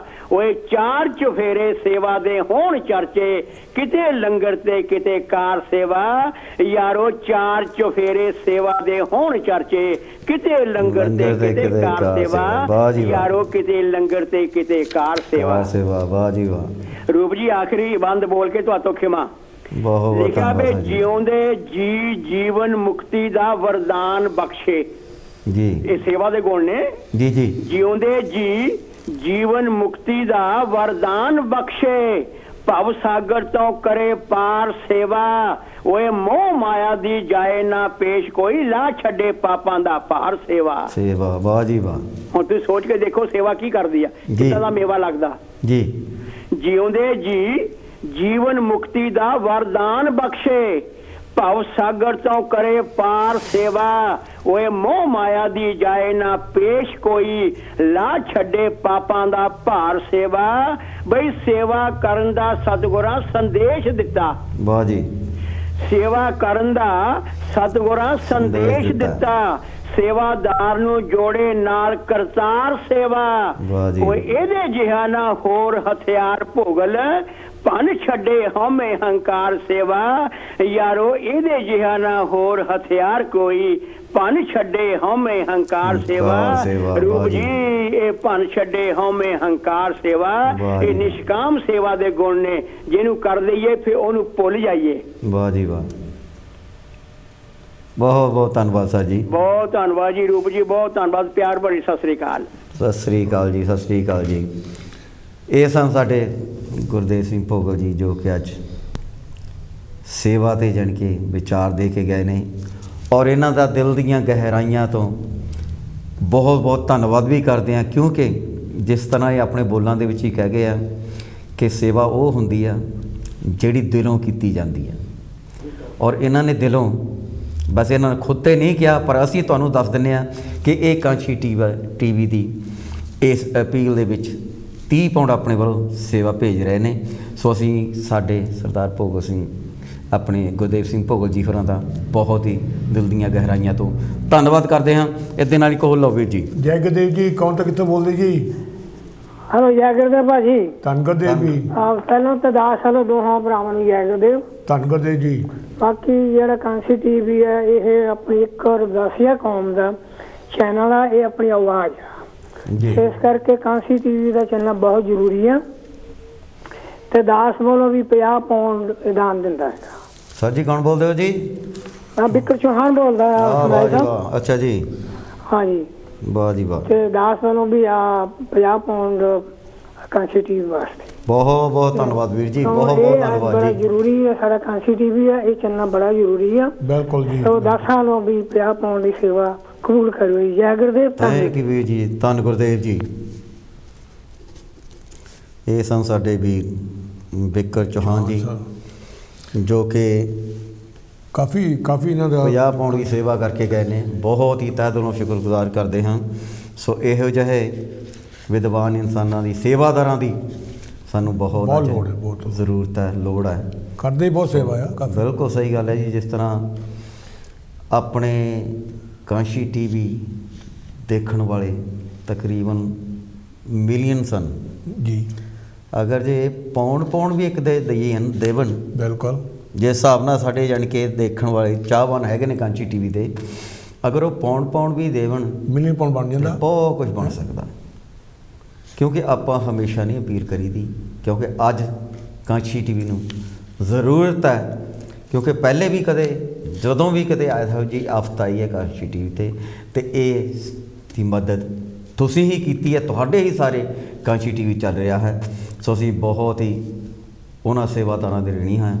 ਓਏ ਚਾਰ ਚੁਫੇਰੇ ਸੇਵਾ ਦੇ ਹੋਣ ਚਰਚੇ ਕਿਤੇ ਲੰਗਰ ਤੇ ਕਿਤੇ ਕਾਰ ਸੇਵਾ ਯਾਰੋ ਚਾਰ ਚੁਫੇਰੇ ਸੇਵਾ ਦੇ ਹੋਣ ਚਰਚੇ ਕਿਤੇ ਲੰਗਰ ਤੇ ਕਿਤੇ ਕਾਰ ਸੇਵਾ ਯਾਰੋ ਕਿਤੇ ਲੰਗਰ ਤੇ ਕਿਤੇ ਕਾਰ ਸੇਵਾ।
ਵਾਹ ਜੀ ਵਾਹ।
ਰੂਪ ਜੀ ਆਖਰੀ ਬੰਦ ਬੋਲ ਕੇ ਤੁਹਾਤੋਂ ਖਿਮਾ ਲਿਖਿਆ ਬੇ ਜਿਉਂਦੇ ਜੀ ਜੀਵਨ ਮੁਕਤੀ ਦਾ ਵਰਦਾਨ ਬਖਸ਼ੇ।
ਜੀ।
ਇਹ ਸੇਵਾ ਦੇ ਗੁਣ ਨੇ।
ਜੀ ਜੀ।
ਜਿਉਂਦੇ ਜੀ ਜੀਵਨ ਮੁਕਤੀ ਦਾ ਵਰਦਾਨ ਬਖਸ਼ੇ ਭਵ ਸਾਗਰ ਤੋਂ ਕਰੇ ਪਾਰ ਸੇਵਾ ਓਏ ਮੋਹ ਮਾਇਆ ਦੀ ਜਾਏ ਨਾ ਪੇਸ਼ ਕੋਈ ਲਾ ਛੱਡੇ ਪਾਪਾਂ ਦਾ ਭਾਰ ਸੇਵਾ।
ਵਾਹ ਜੀ ਵਾਹ।
ਹੁਣ ਤੁਸੀਂ ਸੋਚ ਕੇ ਦੇਖੋ ਸੇਵਾ ਕੀ ਕਰਦੀ ਆ ਕਿੰਨਾ ਦਾ ਮੇਵਾ ਲੱਗਦਾ।
ਜੀ।
ਜਿਉਂਦੇ ਜੀ ਜੀਵਨ ਮੁਕਤੀ ਦਾ ਵਰਦਾਨ ਬਖਸ਼ੇ ਭਵ ਸਾਗਰ ਤੋਂ ਕਰੇ ਪਾਰ ਸੇਵਾ ਓਏ ਮੋਹ ਮਾਇਆ ਦੀ ਜਾਏ ਨਾ ਪੇਸ਼ ਕੋਈ ਲਾ ਛੱਡੇ ਪਾਪਾਂ ਦਾ ਭਾਰ ਸੇਵਾ ਬਈ ਸੇਵਾ ਕਰਨ ਦਾ ਸਤਿਗੁਰਾਂ ਸੰਦੇਸ਼ ਦਿੱਤਾ।
ਵਾਹ ਜੀ।
ਸੇਵਾ ਕਰਨ ਦਾ ਸਤਿਗੁਰਾਂ ਸੰਦੇਸ਼ ਦਿੱਤਾ ਸੇਵਾਦਾਰ ਨੂੰ ਜੋੜੇ ਨਾਲ ਕਰਤਾਰ ਸੇਵਾ ਓਏ ਇਹਦੇ ਜਿਹਾ ਨਾ ਹੋਰ ਹਥਿਆਰ ਭੋਗਲ ਭੰਨ ਛੱਡੇ ਹਉਮੈ ਹੰਕਾਰ ਸੇਵਾ ਯਾਰੋ ਇਹਦੇ ਜਿਹਾ ਨਾ ਹੋਰ ਹਥਿਆਰ ਕੋਈ ਭੰਨ ਛੱਡੇ ਹਉਮੈ ਹੰਕਾਰ ਸੇਵਾ। ਰੂਪ ਜੀ ਇਹ ਭੰਨ ਛੱਡੇ ਹਉਮੈ ਹੰਕਾਰ ਸੇਵਾ ਇਹ ਨਿਸ਼ਕਾਮ ਸੇਵਾ ਦੇ ਗੁਣ ਨੇ ਜਿਹਨੂੰ ਕਰ ਲਈਏ ਫਿਰ ਉਹਨੂੰ ਭੁੱਲ ਜਾਈਏ।
ਵਾਹ ਜੀ ਵਾਹ। ਬਹੁਤ ਬਹੁਤ ਧੰਨਵਾਦ ਸਰ ਜੀ।
ਬਹੁਤ ਧੰਨਵਾਦ ਜੀ ਰੂਪ ਜੀ ਬਹੁਤ ਧੰਨਵਾਦ ਪਿਆਰ ਭਰੀ ਸਤਿ ਸ੍ਰੀ ਅਕਾਲ।
ਸਤਿ ਸ੍ਰੀ ਅਕਾਲ ਜੀ। ਸਤਿ ਸ੍ਰੀ ਅਕਾਲ ਜੀ। ਇਹ ਸਨ ਸਾਡੇ ਗੁਰਦੇਵ ਸਿੰਘ ਭੋਗਲ ਜੀ ਜੋ ਕਿ ਅੱਜ ਸੇਵਾ 'ਤੇ ਜਾਣੀ ਕਿ ਵਿਚਾਰ ਦੇ ਕੇ ਗਏ ਨੇ ਔਰ ਇਹਨਾਂ ਦਾ ਦਿਲ ਦੀਆਂ ਗਹਿਰਾਈਆਂ ਤੋਂ ਬਹੁਤ ਬਹੁਤ ਧੰਨਵਾਦ ਵੀ ਕਰਦੇ ਹਾਂ ਕਿਉਂਕਿ ਜਿਸ ਤਰ੍ਹਾਂ ਇਹ ਆਪਣੇ ਬੋਲਾਂ ਦੇ ਵਿੱਚ ਹੀ ਕਹਿ ਗਏ ਆ ਕਿ ਸੇਵਾ ਉਹ ਹੁੰਦੀ ਆ ਜਿਹੜੀ ਦਿਲੋਂ ਕੀਤੀ ਜਾਂਦੀ ਆ ਔਰ ਇਹਨਾਂ ਨੇ ਦਿਲੋਂ ਬਸ ਇਹਨਾਂ ਨੇ ਖੁਦ 'ਤੇ ਨਹੀਂ ਕਿਹਾ ਪਰ ਅਸੀਂ ਤੁਹਾਨੂੰ ਦੱਸ ਦਿੰਦੇ ਹਾਂ ਕਿ ਇਹ ਕਾਂਸ਼ੀ ਟੀਵੀ ਦੀ ਇਸ ਅਪੀਲ ਦੇ ਵਿੱਚ 30 ਪਾਉਂਡ ਆਪਣੇ ਵੱਲੋਂ ਸੇਵਾ ਭੇਜ ਰਹੇ ਨੇ। ਸੋ ਅਸੀਂ ਸਾਡੇ ਸਰਦਾਰ ਭੋਗਲ ਸਿੰਘ ਆਪਣੇ ਗੁਰਦੇਵ ਸਿੰਘ ਭੋਗਲ ਜੀ ਹੋਰਾਂ ਦਾ ਬਹੁਤ ਹੀ ਦਿਲ ਦੀਆਂ ਗਹਿਰਾਈਆਂ ਤੋਂ ਧੰਨਵਾਦ ਕਰਦੇ ਹਾਂ। ਇਹਦੇ ਨਾਲ ਹੀ ਕਹੋ ਲਓ ਵੀਰ ਜੀ।
ਜੈ ਗੁਰਦੇਵ ਜੀ। ਕੌਣ ਤਾਂ ਕਿੱਥੋਂ ਬੋਲਦੇ ਜੀ?
ਹੈਲੋ ਜੈ ਗੁਰਦੇਵ ਭਾਜੀ।
ਧੰਨ ਗੁਰਦੇਵ ਜੀ।
ਪਹਿਲਾਂ ਤਾਂ ਦਾਸ ਹਲੋ ਦੋਹਾਂ ਭਰਾਵਾਂ ਨੂੰ ਜੈ ਗੁਰਦੇਵ।
ਧੰਨ ਗੁਰਦੇਵ ਜੀ।
ਬਾਕੀ ਜਿਹੜਾ ਕਾਂਸੀ ਟੀਵੀ ਹੈ ਇਹ ਆਪਣੀ ਇੱਕ ਰਵਦਾਸੀਆ ਕੌਮ ਦਾ ਚੈਨਲ ਆ ਇਹ ਆਪਣੀ ਆਵਾਜ਼ ਆ ਇਸ ਕਰਕੇ ਕਾਂਸੀ ਟੀਵੀ ਦਾ ਚੱਲਣਾ ਬਹੁਤ ਜ਼ਰੂਰੀ ਆ ਤੇ ਦਾਸ ਵੱਲੋਂ ਵੀ 50 ਪਾਉਂਡ ਦਾਨ ਦਿੰਦਾ ਹੈ।
ਸਰ ਜੀ ਕੌਣ ਬੋਲਦੇ ਹੋ ਜੀ?
ਮੈਂ ਬਿਕਰ ਚੌਹਾਨ ਬੋਲਦਾ ਹਾਂ।
ਅੱਛਾ ਜੀ।
ਹਾਂ ਜੀ।
ਵਾਹ ਜੀ ਵਾਹ।
ਤੇ ਦਾਸ ਵੱਲੋਂ ਵੀ 50 ਪਾਉਂਡ ਕਾਂਸੀ ਟੀਵੀ ਵਾਸਤੇ
ਬਹੁਤ ਬਹੁਤ ਧੰਨਵਾਦ ਵੀਰ ਜੀ। ਬਹੁਤ ਬਹੁਤ ਧੰਨਵਾਦ ਜੀ।
ਬੜਾ ਜ਼ਰੂਰੀ ਹੈ ਸਾਡਾ ਕਾਂਸੀ ਟੀਵੀ ਹੈ ਇਹ ਚੱਲਣਾ ਬੜਾ ਜ਼ਰੂਰੀ ਆ।
ਬਿਲਕੁਲ ਜੀ।
तो ਦਾਸਾਂ ਨੂੰ ਵੀ 50 ਪਾਉਂਡ ਦੀ ਸੇਵਾ ਕਬੂਲ ਕਰੋ ਜੀ। ਜੈ ਗੁਰਦੇਵ।
ਥੈਂਕ ਯੂ ਵੀਰ ਜੀ। ਧੰਨ ਗੁਰਦੇਵ ਜੀ। ਇਹ ਸਨ ਸਾਡੇ ਵੀਰ ਬਿਕਰ ਚੌਹਾਨ ਜੀ ਜੋ ਕਿ
ਕਾਫੀ ਇਹਨਾਂ ਦਾ
50 ਪਾਉਂਡ ਦੀ ਸੇਵਾ ਕਰਕੇ ਗਏ ਨੇ। ਬਹੁਤ ਹੀ ਤਹਿ ਦਿਲੋਂ ਸ਼ੁਕਰਗੁਜ਼ਾਰ ਕਰਦੇ ਹਾਂ। ਸੋ ਇਹੋ ਜਿਹੇ ਵਿਦਵਾਨ ਇਨਸਾਨਾਂ ਦੀ ਸੇਵਾਦਾਰਾਂ ਦੀ ਸਾਨੂੰ ਬਹੁਤ
ਲੋੜ ਹੈ, ਬਹੁਤ
ਜ਼ਰੂਰਤ ਹੈ, ਲੋੜ ਹੈ।
ਕਰਦੇ ਬਹੁਤ ਸੇਵਾ ਆ ਕਾਫੀ।
ਬਿਲਕੁਲ ਸਹੀ ਗੱਲ ਹੈ ਜੀ। ਜਿਸ ਤਰ੍ਹਾਂ ਆਪਣੇ ਕਾਂਸ਼ੀ ਟੀਵੀ ਦੇਖਣ ਵਾਲੇ ਤਕਰੀਬਨ ਮਿਲੀਅਨਸ ਹਨ
ਜੀ।
ਅਗਰ ਜੇ ਪਾਉਣ ਵੀ ਇੱਕ ਦੇ ਦਈਏ ਹਨ ਦੇਵਨ,
ਬਿਲਕੁਲ
ਜਿਸ ਹਿਸਾਬ ਨਾਲ ਸਾਡੇ ਜਾਣੀ ਕਿ ਦੇਖਣ ਵਾਲੇ ਚਾਹਵਾਨ ਹੈਗੇ ਨੇ ਕਾਂਸ਼ੀ ਟੀਵੀ ਦੇ, ਅਗਰ ਉਹ ਪਾਉਣ ਵੀ ਦੇਵਨ
ਮਿਲੀਅਨ ਪਾਉਂਡ ਬਣ ਜਾਂਦਾ,
ਬਹੁਤ ਕੁਝ ਬਣ ਸਕਦਾ। ਕਿਉਂਕਿ ਆਪਾਂ ਹਮੇਸ਼ਾ ਨਹੀਂ ਅਪੀਲ ਕਰੀਦੀ, ਕਿਉਂਕਿ ਅੱਜ ਕਾਂਸ਼ੀ ਟੀਵੀ ਨੂੰ ਜ਼ਰੂਰਤ ਹੈ। ਕਿਉਂਕਿ ਪਹਿਲੇ ਵੀ ਕਦੇ ਜਦੋਂ ਵੀ ਕਦੇ ਆਇਆ था ਜੀ ਆਫਤ ਆਈ ਹੈ ਕਾਂਸ਼ੀ ਟੀਵੀ ਤੇ ਇਸ ਦੀ ਮਦਦ ਤੁਸੀਂ ਹੀ ਕੀਤੀ ਹੈ, ਤੁਹਾਡੇ ਹੀ ਸਾਰੇ ਕਾਂਸ਼ੀ ਟੀਵੀ ਚੱਲ ਰਿਹਾ ਹੈ। ਸੋ ਅਸੀਂ ਬਹੁਤ ਹੀ ਉਹਨਾਂ ਸੇਵਾਦਾਰਾਂ ਦੇ ऋणी ਹਾਂ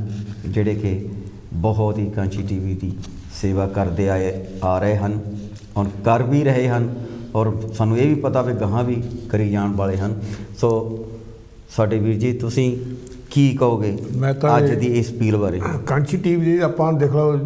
ਜਿਹੜੇ ਕਿ ਬਹੁਤ ਹੀ ਕਾਂਸ਼ੀ ਟੀਵੀ ਦੀ ਸੇਵਾ ਕਰਦੇ ਆ ਰਹੇ ਹਨ ਔਰ ਕਰ ਵੀ ਰਹੇ ਹਨ, ਔਰ ਸਾਨੂੰ ਇਹ ਵੀ ਪਤਾ ਵੀ ਗਾਹਾਂ ਵੀ ਕਰੀ ਜਾਣ ਵਾਲੇ ਹਨ। ਸੋ ਸਾਡੇ ਵੀਰ ਜੀ ਤੁਸੀਂ ਕੀ ਕਹੋਗੇ
ਮੈਂ ਤਾਂ
ਅੱਜ ਦੀ ਇਸ ਅਪੀਲ ਬਾਰੇ?
ਕਾਂਸ਼ੀ ਟੀਵੀ ਦੀ ਆਪਾਂ ਦੇਖ ਲਓ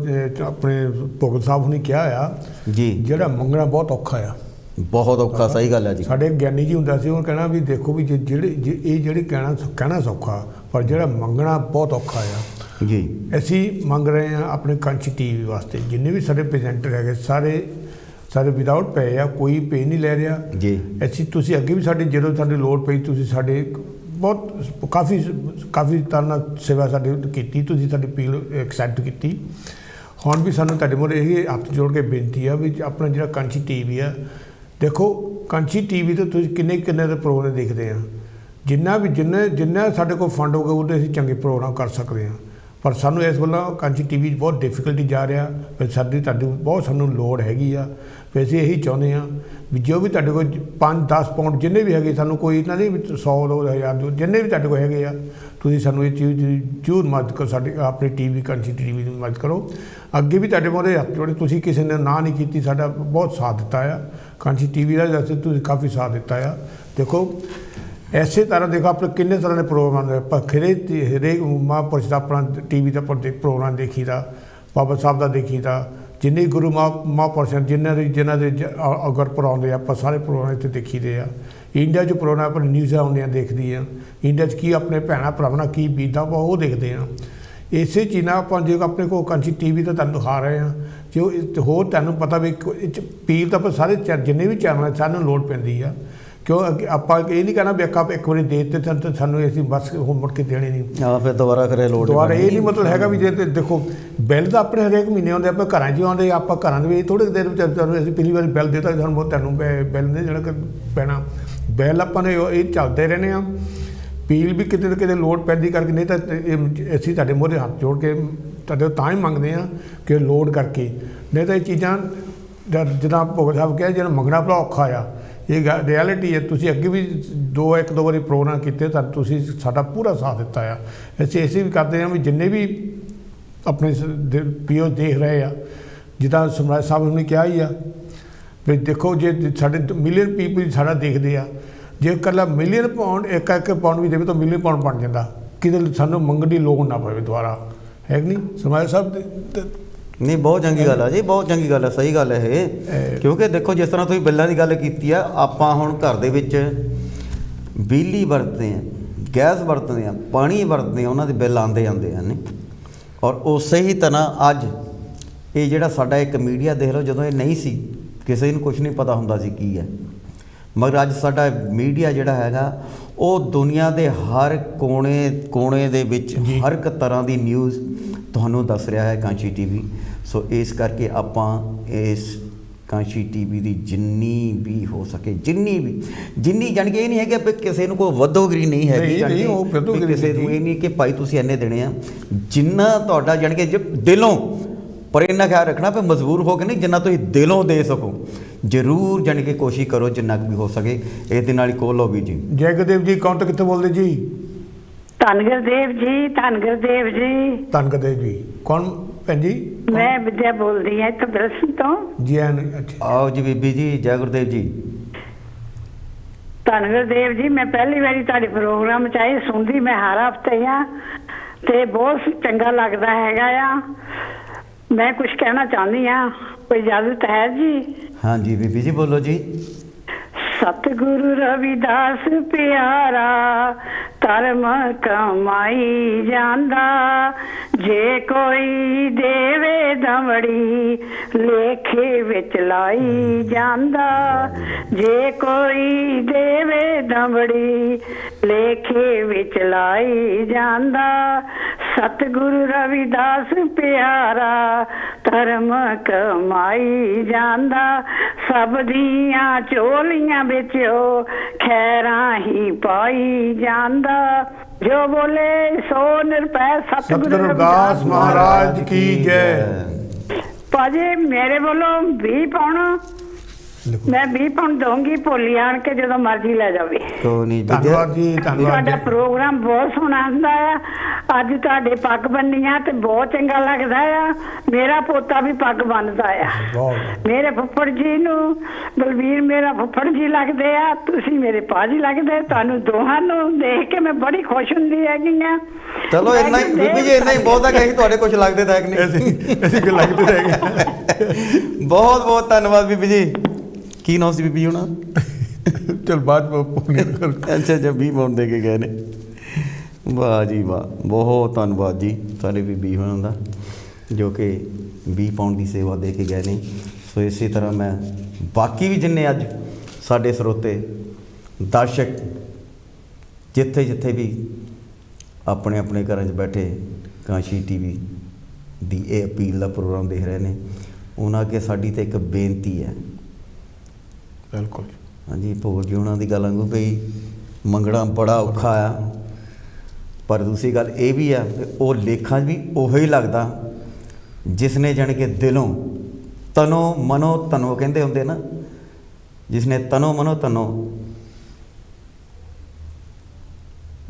ਆਪਣੇ ਭੁਗਤ ਸਾਹਿਬ ਨੇ ਕਿਹਾ ਆ
ਜੀ,
ਜਿਹੜਾ ਮੰਗਣਾ ਬਹੁਤ ਔਖਾ ਆ,
ਬਹੁਤ ਔਖਾ। ਸਹੀ ਗੱਲ ਹੈ ਜੀ।
ਸਾਡੇ ਗਿਆਨੀ ਜੀ ਹੁੰਦਾ ਸੀ, ਉਹ ਕਹਿਣਾ ਵੀ ਦੇਖੋ ਵੀ ਜਿਹੜੇ ਕਹਿਣਾ ਸੌਖਾ, ਪਰ ਜਿਹੜਾ ਮੰਗਣਾ ਬਹੁਤ ਔਖਾ ਆ
ਜੀ।
ਅਸੀਂ ਮੰਗ ਰਹੇ ਹਾਂ ਆਪਣੇ ਕਾਂਸ਼ੀ ਟੀਵੀ ਵਾਸਤੇ, ਜਿੰਨੇ ਵੀ ਸਾਡੇ ਪ੍ਰੈਜ਼ੈਂਟਰ ਹੈਗੇ ਸਾਰੇ ਵਿਦਆਊਟ ਪੇ ਆ, ਕੋਈ ਪੇ ਨਹੀਂ ਲੈ ਰਿਹਾ
ਜੀ।
ਤੁਸੀਂ ਅੱਗੇ ਵੀ ਸਾਡੇ ਜਦੋਂ ਸਾਡੇ ਲੋੜ ਪਈ ਤੁਸੀਂ ਸਾਡੇ ਬਹੁਤ ਕਾਫੀ ਤਰ੍ਹਾਂ ਨਾਲ ਸੇਵਾ ਸਾਡੇ ਕੀਤੀ, ਤੁਸੀਂ ਸਾਡੀ ਅਪੀਲ ਐਕਸੈਪਟ ਕੀਤੀ। ਹੁਣ ਵੀ ਸਾਨੂੰ ਤੁਹਾਡੇ ਮੂਹਰੇ ਇਹ ਹੱਥ ਜੋੜ ਕੇ ਬੇਨਤੀ ਆ ਵੀ ਆਪਣਾ ਜਿਹੜਾ ਕਾਂਸ਼ੀ ਟੀਵੀ ਆ, ਦੇਖੋ ਕਾਂਸ਼ੀ ਟੀਵੀ ਤੋਂ ਤੁਸੀਂ ਕਿੰਨੇ ਦੇ ਪ੍ਰੋਗਰਾਮ ਦੇਖਦੇ ਆ, ਜਿੰਨਾ ਸਾਡੇ ਕੋਲ ਫੰਡ ਹੋਊਗਾ ਉਹਦੇ ਅਸੀਂ ਚੰਗੇ ਪ੍ਰੋਗਰਾਮ ਕਰ ਸਕਦੇ ਹਾਂ। ਪਰ ਸਾਨੂੰ ਇਸ ਵੱਲੋਂ ਕਾਂਸ਼ੀ ਟੀਵੀ 'ਚ ਬਹੁਤ ਡਿਫੀਕਲਟੀ ਜਾ ਰਿਹਾ, ਫਿਰ ਤੁਹਾਡੀ ਬਹੁਤ ਸਾਨੂੰ ਲੋੜ ਹੈਗੀ ਆ। ਫਿਰ ਅਸੀਂ ਇਹੀ ਚਾਹੁੰਦੇ ਹਾਂ ਵੀ ਜੋ ਵੀ ਤੁਹਾਡੇ ਕੋਲ 5-10 ਪਾਉਂਡ ਜਿੰਨੇ ਵੀ ਹੈਗੇ, ਸਾਨੂੰ ਕੋਈ ਇਹਨਾਂ ਦੇ 100-2,000 ਜਿੰਨੇ ਵੀ ਤੁਹਾਡੇ ਕੋਲ ਹੈਗੇ ਆ, ਤੁਸੀਂ ਸਾਨੂੰ ਇਹ ਚੀਜ਼ ਦੀ ਜ਼ਰੂਰ ਮਦਦ ਕਰੋ, ਸਾਡੀ ਆਪਣੀ ਟੀਵੀ ਕਾਂਸ਼ੀ ਟੀਵੀ ਦੀ ਮਦਦ ਕਰੋ। ਅੱਗੇ ਵੀ ਤੁਹਾਡੇ ਮੂਹਰੇ ਹੱਥ ਜੋੜੇ, ਤੁਸੀਂ ਕਿਸੇ ਨੇ ਨਾ ਨਹੀਂ ਕੀਤੀ, ਸਾਡਾ ਬਹੁਤ ਸਾਥ ਦਿੱਤਾ ਆ ਕਾਂਸ਼ੀ ਟੀਵੀ ਦਾ, ਜੈਸੇ ਤੁਸੀਂ ਕਾਫੀ ਸਾਥ ਦਿੱਤਾ ਆ। ਦੇਖੋ ਇਸੇ ਤਰ੍ਹਾਂ ਦੇਖੋ ਆਪਣੇ ਕਿੰਨੇ ਤਰ੍ਹਾਂ ਦੇ ਪ੍ਰੋਗਰਾਮ ਆਉਂਦੇ, ਪਰ ਹਰੇਕ ਮਹਾਂਪੁਰਸ਼ ਦਾ ਆਪਣਾ ਟੀਵੀ ਦਾ ਪ੍ਰੋਗਰਾਮ ਦੇਖੀਦਾ, ਬਾਬਾ ਸਾਹਿਬ ਦਾ ਦੇਖੀਦਾ, ਜਿੰਨੇ ਗੁਰੂ ਮਹਾਂਪੁਰਸ਼ ਜਿਨ੍ਹਾਂ ਦੇ ਗੁਰਪੁਰਬ ਆਉਂਦੇ ਆਪਾਂ ਸਾਰੇ ਪ੍ਰੋਗਰਾਮ ਇੱਥੇ ਦੇਖੀਦੇ ਆ। ਇੰਡੀਆ 'ਚ ਪ੍ਰੋਗਰਾਮ ਆਪਣੇ ਨਿਊਜ਼ਾਂ ਆਉਂਦੀਆਂ ਦੇਖਦੀ ਆ, ਇੰਡੀਆ 'ਚ ਕੀ ਆਪਣੇ ਭੈਣਾਂ ਭਰਾਵਾਂ ਨਾਲ ਕੀ ਬੀਤਦਾ ਆਪਾਂ ਉਹ ਦੇਖਦੇ ਹਾਂ। ਇਸੇ ਚੀਜ਼ ਨਾਲ ਆਪਾਂ ਜੇ ਆਪਣੇ ਕੋਲ ਕਾਂਸ਼ੀ ਟੀਵੀ ਤਾਂ ਤੁਹਾਨੂੰ ਦਿਖਾ ਰਹੇ ਹਾਂ, ਜੋ ਹੋਰ ਤੁਹਾਨੂੰ ਪਤਾ ਵੀ ਪੀਰ ਤਾਂ ਆਪਾਂ ਸਾਰੇ ਜਿੰਨੇ ਵੀ ਚੈਨਲ ਸਾਨੂੰ ਲੋੜ ਪੈਂਦੀ ਆ, ਕਿਉਂ ਆਪਾਂ ਇਹ ਨਹੀਂ ਕਹਿਣਾ ਵੀ ਆਪਾਂ ਇੱਕ ਵਾਰੀ ਦੇ ਦਿੱਤੇ ਸਾਨੂੰ ਅਸੀਂ ਬਸ ਹੁਣ ਮੁੜ ਕੇ ਦੇਣੇ ਨਹੀਂ,
ਫਿਰ ਦੁਬਾਰਾ ਕਰੇ ਲੋੜ
ਦੁਬਾਰਾ ਇਹ ਨਹੀਂ ਮਤਲਬ ਹੈਗਾ ਵੀ ਜੇ ਦੇਖੋ ਬਿੱਲ ਤਾਂ ਆਪਣੇ ਹਰੇਕ ਮਹੀਨੇ ਆਉਂਦੇ, ਆਪਾਂ ਘਰਾਂ 'ਚ ਆਉਂਦੇ, ਆਪਾਂ ਘਰਾਂ ਦੇ ਵਿੱਚ ਥੋੜ੍ਹੀ ਦੇਰ ਵਿੱਚ ਤੁਹਾਨੂੰ ਅਸੀਂ ਪਹਿਲੀ ਵਾਰੀ ਬਿੱਲ ਦੇਤਾ ਤੁਹਾਨੂੰ ਬਿੱਲ ਨਹੀਂ ਜਿਹੜਾ ਪੈਣਾ, ਬਿੱਲ ਆਪਾਂ ਨੇ ਇਹ ਚੱਲਦੇ ਰਹਿੰਦੇ ਆ। ਅਪੀਲ ਵੀ ਕਿਤੇ ਨਾ ਕਿਤੇ ਲੋੜ ਪੈਂਦੀ ਕਰਕੇ, ਨਹੀਂ ਤਾਂ ਅਸੀਂ ਤੁਹਾਡੇ ਮੂਹਰੇ ਹੱਥ ਜੋੜ ਕੇ ਤੁਹਾਡੇ ਤਾਂ ਹੀ ਮੰਗਦੇ ਹਾਂ ਕਿ ਲੋੜ ਕਰਕੇ, ਨਹੀਂ ਤਾਂ ਇਹ ਚੀਜ਼ਾਂ ਜਿੱਦਾਂ ਭੁਗਤ ਸਾਹਿਬ ਕਿਹਾ ਜਿਹੜਾ ਮੰਗਣਾ ਬੜਾ ਔਖਾ ਆ, ਇਹ ਰਿਐਲਿਟੀ ਹੈ। ਤੁਸੀਂ ਅੱਗੇ ਵੀ ਇੱਕ ਦੋ ਵਾਰੀ ਪ੍ਰੋਗਰਾਮ ਕੀਤੇ ਤਾਂ ਤੁਸੀਂ ਸਾਡਾ ਪੂਰਾ ਸਾਥ ਦਿੱਤਾ ਆ। ਅਸੀਂ ਵੀ ਕਰਦੇ ਹਾਂ ਵੀ ਜਿੰਨੇ ਵੀ ਆਪਣੇ ਪੀਓ ਦੇਖ ਰਹੇ ਆ, ਜਿੱਦਾਂ ਸਮਰਾਜ ਸਾਹਿਬ ਨੇ ਕਿਹਾ ਹੀ ਆ ਵੀ ਦੇਖੋ ਜੇ ਸਾਡੇ ਮਿਲੀਅਨ ਪੀਪਲ ਸਾਡਾ ਦੇਖਦੇ ਆ, ਜੇ ਇਕੱਲਾ ਮਿਲੀਅਨ ਪਾਉਂਡ ਇੱਕ ਪਾਉਂਡ ਵੀ ਦੇਵੇ ਤਾਂ ਮਿਲੀਅਨ ਪਾਉਂਡ ਬਣ ਜਾਂਦਾ, ਕਿਤੇ ਸਾਨੂੰ ਮੰਗਣ ਦੀ ਲੋੜ ਨਾ ਪਵੇ ਦੁਬਾਰਾ, ਹੈ ਕਿ ਨਹੀਂ ਸਮਰਾਜ ਸਾਹਿਬ?
ਨਹੀਂ, ਬਹੁਤ ਚੰਗੀ ਗੱਲ ਆ ਜੀ, ਬਹੁਤ ਚੰਗੀ ਗੱਲ ਹੈ, ਸਹੀ ਗੱਲ ਹੈ ਇਹ। ਕਿਉਂਕਿ ਦੇਖੋ ਜਿਸ ਤਰ੍ਹਾਂ ਤੁਸੀਂ ਬਿੱਲਾਂ ਦੀ ਗੱਲ ਕੀਤੀ ਆ, ਆਪਾਂ ਹੁਣ ਘਰ ਦੇ ਵਿੱਚ ਬਿਜਲੀ ਵਰਤਦੇ ਹਾਂ, ਗੈਸ ਵਰਤਦੇ ਹਾਂ, ਪਾਣੀ ਵਰਤਦੇ ਹਾਂ, ਉਹਨਾਂ ਦੇ ਬਿੱਲ ਆਉਂਦੇ ਜਾਂਦੇ ਹਨ। ਔਰ ਉਸੇ ਹੀ ਤਰ੍ਹਾਂ ਅੱਜ ਇਹ ਜਿਹੜਾ ਸਾਡਾ ਇੱਕ ਮੀਡੀਆ ਦੇਖ ਲਓ, ਜਦੋਂ ਇਹ ਨਹੀਂ ਸੀ ਕਿਸੇ ਨੂੰ ਕੁਝ ਨਹੀਂ ਪਤਾ ਹੁੰਦਾ ਸੀ ਕੀ ਹੈ, ਮਗਰ ਅੱਜ ਸਾਡਾ ਮੀਡੀਆ ਜਿਹੜਾ ਹੈਗਾ ਉਹ ਦੁਨੀਆ ਦੇ ਹਰ ਕੋਨੇ ਦੇ ਵਿੱਚ ਹਰ ਇੱਕ ਤਰ੍ਹਾਂ ਦੀ ਨਿਊਜ਼ ਤੁਹਾਨੂੰ ਦੱਸ ਰਿਹਾ ਹੈ ਕਾਂਸ਼ੀ ਟੀਵੀ। ਸੋ ਇਸ ਕਰਕੇ ਆਪਾਂ ਇਸ ਕਾਂਸ਼ੀ ਟੀਵੀ ਦੀ ਜਿੰਨੀ ਵੀ ਹੋ ਸਕੇ ਜਿੰਨੀ ਜਾਣੀ ਕਿ ਇਹ ਨਹੀਂ ਹੈ ਕਿ ਕਿਸੇ ਨੂੰ ਕੋਈ ਵੱਧੋਗਰੀ ਨਹੀਂ ਹੈਗੀ, ਕਿਸੇ ਨੂੰ ਇਹ ਨਹੀਂ ਕਿ ਭਾਈ ਤੁਸੀਂ ਇੰਨੇ ਦੇਣੇ ਆ, ਜਿੰਨਾ ਤੁਹਾਡਾ ਜਾਣੀ ਕਿ ਦਿਲੋਂ, ਪਰ ਇੰਨਾ ਖਿਆਲ ਰੱਖਣਾ ਵੀ ਮਜਬੂਰ ਹੋ ਕੇ ਨਹੀਂ, ਜਿੰਨਾ ਤੁਸੀਂ ਦਿਲੋਂ ਦੇ ਸਕੋ ਜ਼ਰੂਰ ਜਾਣੀ ਕਿ ਕੋਸ਼ਿਸ਼ ਕਰੋ ਜਿੰਨਾ ਕੁ ਵੀ ਹੋ ਸਕੇ। ਇਹਦੇ ਨਾਲ ਹੀ ਕੋਲ ਹੋ ਵੀ ਜੀ। ਜੈ ਗੁਰਦੇਵ ਜੀ, ਕੌਣ ਤੋਂ ਕਿੱਥੋਂ ਬੋਲਦੇ ਜੀ?
ਧੰਨ ਗੁਰਦੇਵ ਜੀ, ਧੰਨ ਗੁਰਦੇਵ ਜੀ।
ਧੰਨ ਗੁਰਦੇਵ ਜੀ, ਕੌਣ ਭੈਣ ਜੀ?
ਮੈਂ ਵਿਦਿਆ ਬੋਲਦੀ ਹਾਂ ਇੱਥੋਂ ਦਰਸ਼ਨ ਤੋਂ
ਜੀ। ਅੱਛਾ, ਆਓ ਜੀ ਬੀਬੀ ਜੀ। ਜੈ ਗੁਰਦੇਵ ਜੀ।
ਧੰਨ ਗੁਰਦੇਵ ਜੀ, ਮੈਂ ਪਹਿਲੀ ਵਾਰੀ ਤੁਹਾਡੇ ਪ੍ਰੋਗਰਾਮ 'ਚ ਆਈ, ਸੁਣਦੀ ਮੈਂ ਹਰ ਹਫ਼ਤੇ ਆ ਤੇ ਬਹੁਤ ਚੰਗਾ ਲੱਗਦਾ ਹੈਗਾ ਆ। ਮੈਂ ਕੁਝ ਕਹਿਣਾ ਚਾਹੁੰਦੀ ਹਾਂ, ਕੋਈ ਇਜਾਜ਼ਤ ਹੈ ਜੀ?
हाँ जी बीबी जी, बोलो जी।
सतगुरु रविदास प्यारा ਧਰਮ ਕਮਾਈ ਜਾਂਦਾ। ਜੇ ਕੋਈ ਦੇਵੇ ਦਮੜੀ ਲੇਖੇ ਵਿੱਚ ਲਾਈ ਜਾਂਦਾ। ਜੇ ਕੋਈ ਦੇਵੇ ਦਮੜੀ ਲੇਖੇ ਵਿੱਚ ਲਾਈ ਜਾਂਦਾ। ਸਤਿਗੁਰੂ ਰਵਿਦਾਸ ਪਿਆਰਾ ਧਰਮ ਕਮਾਈ ਜਾਂਦਾ। ਸਭ ਦੀਆਂ ਝੋਲੀਆਂ ਵਿੱਚ ਉਹ ਖੈਰਾਂ ਹੀ ਪਾਈ ਜਾਂਦਾ। ਜੋ ਬੋਲੇ ਸੋ ਨਿਰਭੈ ਸਤਿਗੁਰੂ ਰਵਿਦਾਸ
ਮਹਾਰਾਜ ਕੀ ਜੈ।
ਭਾਜੀ ਮੇਰੇ ਵੱਲੋਂ 20 ਪਾਉਣ ਮੈਂ 20 ਪਾਉਣ ਦਊਂਗੀ। ਭੋਲੀ ਆਣ ਕੇ ਜਦੋਂ ਮਰਜ਼ੀ ਲੈ ਜਾਵੇ।
ਕੋਈ ਨਹੀਂ
ਧੰਨਵਾਦ ਜੀ, ਧੰਨਵਾਦ।
ਤੁਹਾਡਾ ਪ੍ਰੋਗਰਾਮ ਬਹੁਤ ਸੋਹਣਾ ਹੁੰਦਾ ਆ। ਅੱਜ ਤੁਹਾਡੇ ਪੱਗ ਬੰਨੀਆਂ ਤੇ ਬਹੁਤ ਚੰਗਾ ਲੱਗਦਾ ਆ। ਮੇਰਾ ਪੋਤਾ ਵੀ ਪੱਗ ਬੰਨਦਾ ਆ। ਮੇਰੇ ਫੁੱਫੜ ਜੀ ਨੂੰ ਬਲਵੀਰ ਮੇਰਾ ਫੁੱਫੜ ਜੀ ਲੱਗਦੇ ਆ। ਤੁਸੀਂ ਮੇਰੇ ਪਾਜੀ ਲੱਗਦੇ। ਤੁਹਾਨੂੰ ਦੋਹਾਂ ਨੂੰ ਦੇਖ ਕੇ ਮੈਂ ਬੜੀ ਖੁਸ਼ ਹੁੰਦੀ ਹੈਗੀ ਆ।
ਚਲੋ ਇੰਨਾ ਹੀ ਬੀਬੀ ਜੀ, ਇੰਨਾ ਹੀ ਬਹੁਤ ਹੈ ਕਿ ਤੁਹਾਡੇ ਕੁਝ ਲੱਗਦੇ ਤਾਂ ਕਿ ਨਹੀਂ।
ਅਸੀਂ ਲੱਗਦੇ ਰਹਿ
ਬਹੁਤ ਬਹੁਤ ਧੰਨਵਾਦ ਬੀਬੀ ਜੀ। ਕੀ ਨਾਮ ਸੀ ਬੀਬੀ ਹੋਣਾ?
ਚਲ ਬਾਅਦ ਵਿੱਚ।
ਅੱਛਾ ਅੱਛਾ 20 ਪਾਉਂਡ ਦੇ ਕੇ ਗਏ ਨੇ। ਵਾਹ ਜੀ ਵਾਹ, ਬਹੁਤ ਧੰਨਵਾਦ ਜੀ ਸਾਡੇ ਬੀਬੀ ਹੋਣਾ ਦਾ ਜੋ ਕਿ 20 ਪਾਉਂਡ ਦੀ ਸੇਵਾ ਦੇ ਕੇ ਗਏ ਨੇ। ਸੋ ਇਸੇ ਤਰ੍ਹਾਂ ਮੈਂ ਬਾਕੀ ਵੀ ਜਿੰਨੇ ਅੱਜ ਸਾਡੇ ਸਰੋਤੇ ਦਰਸ਼ਕ ਜਿੱਥੇ ਜਿੱਥੇ ਵੀ ਆਪਣੇ ਆਪਣੇ ਘਰਾਂ 'ਚ ਬੈਠੇ ਕਾਂਸ਼ੀ TV ਦੀ ਇਹ ਅਪੀਲ ਦਾ ਪ੍ਰੋਗਰਾਮ ਦੇਖ ਰਹੇ ਨੇ, ਉਹਨਾਂ ਅੱਗੇ ਸਾਡੀ ਤਾਂ ਇੱਕ ਬੇਨਤੀ ਹੈ।
ਬਿਲਕੁਲ
ਹਾਂਜੀ, ਭੋਲ ਜੀ ਉਹਨਾਂ ਦੀ ਗੱਲ ਵਾਂਗੂ ਬਈ ਮੰਗਣਾ ਬੜਾ ਔਖਾ ਆ, ਪਰ ਦੂਸਰੀ ਗੱਲ ਇਹ ਵੀ ਆ ਕਿ ਉਹ ਲੇਖਾਂ 'ਚ ਵੀ ਉਹੀ ਹੀ ਲੱਗਦਾ ਜਿਸ ਨੇ ਜਾਣੀ ਕਿ ਦਿਲੋਂ ਤਨੋ ਮਨੋ ਤਨੋ ਕਹਿੰਦੇ ਹੁੰਦੇ ਨਾ, ਜਿਸ ਨੇ ਤਨੋ ਮਨੋ ਤਨੋ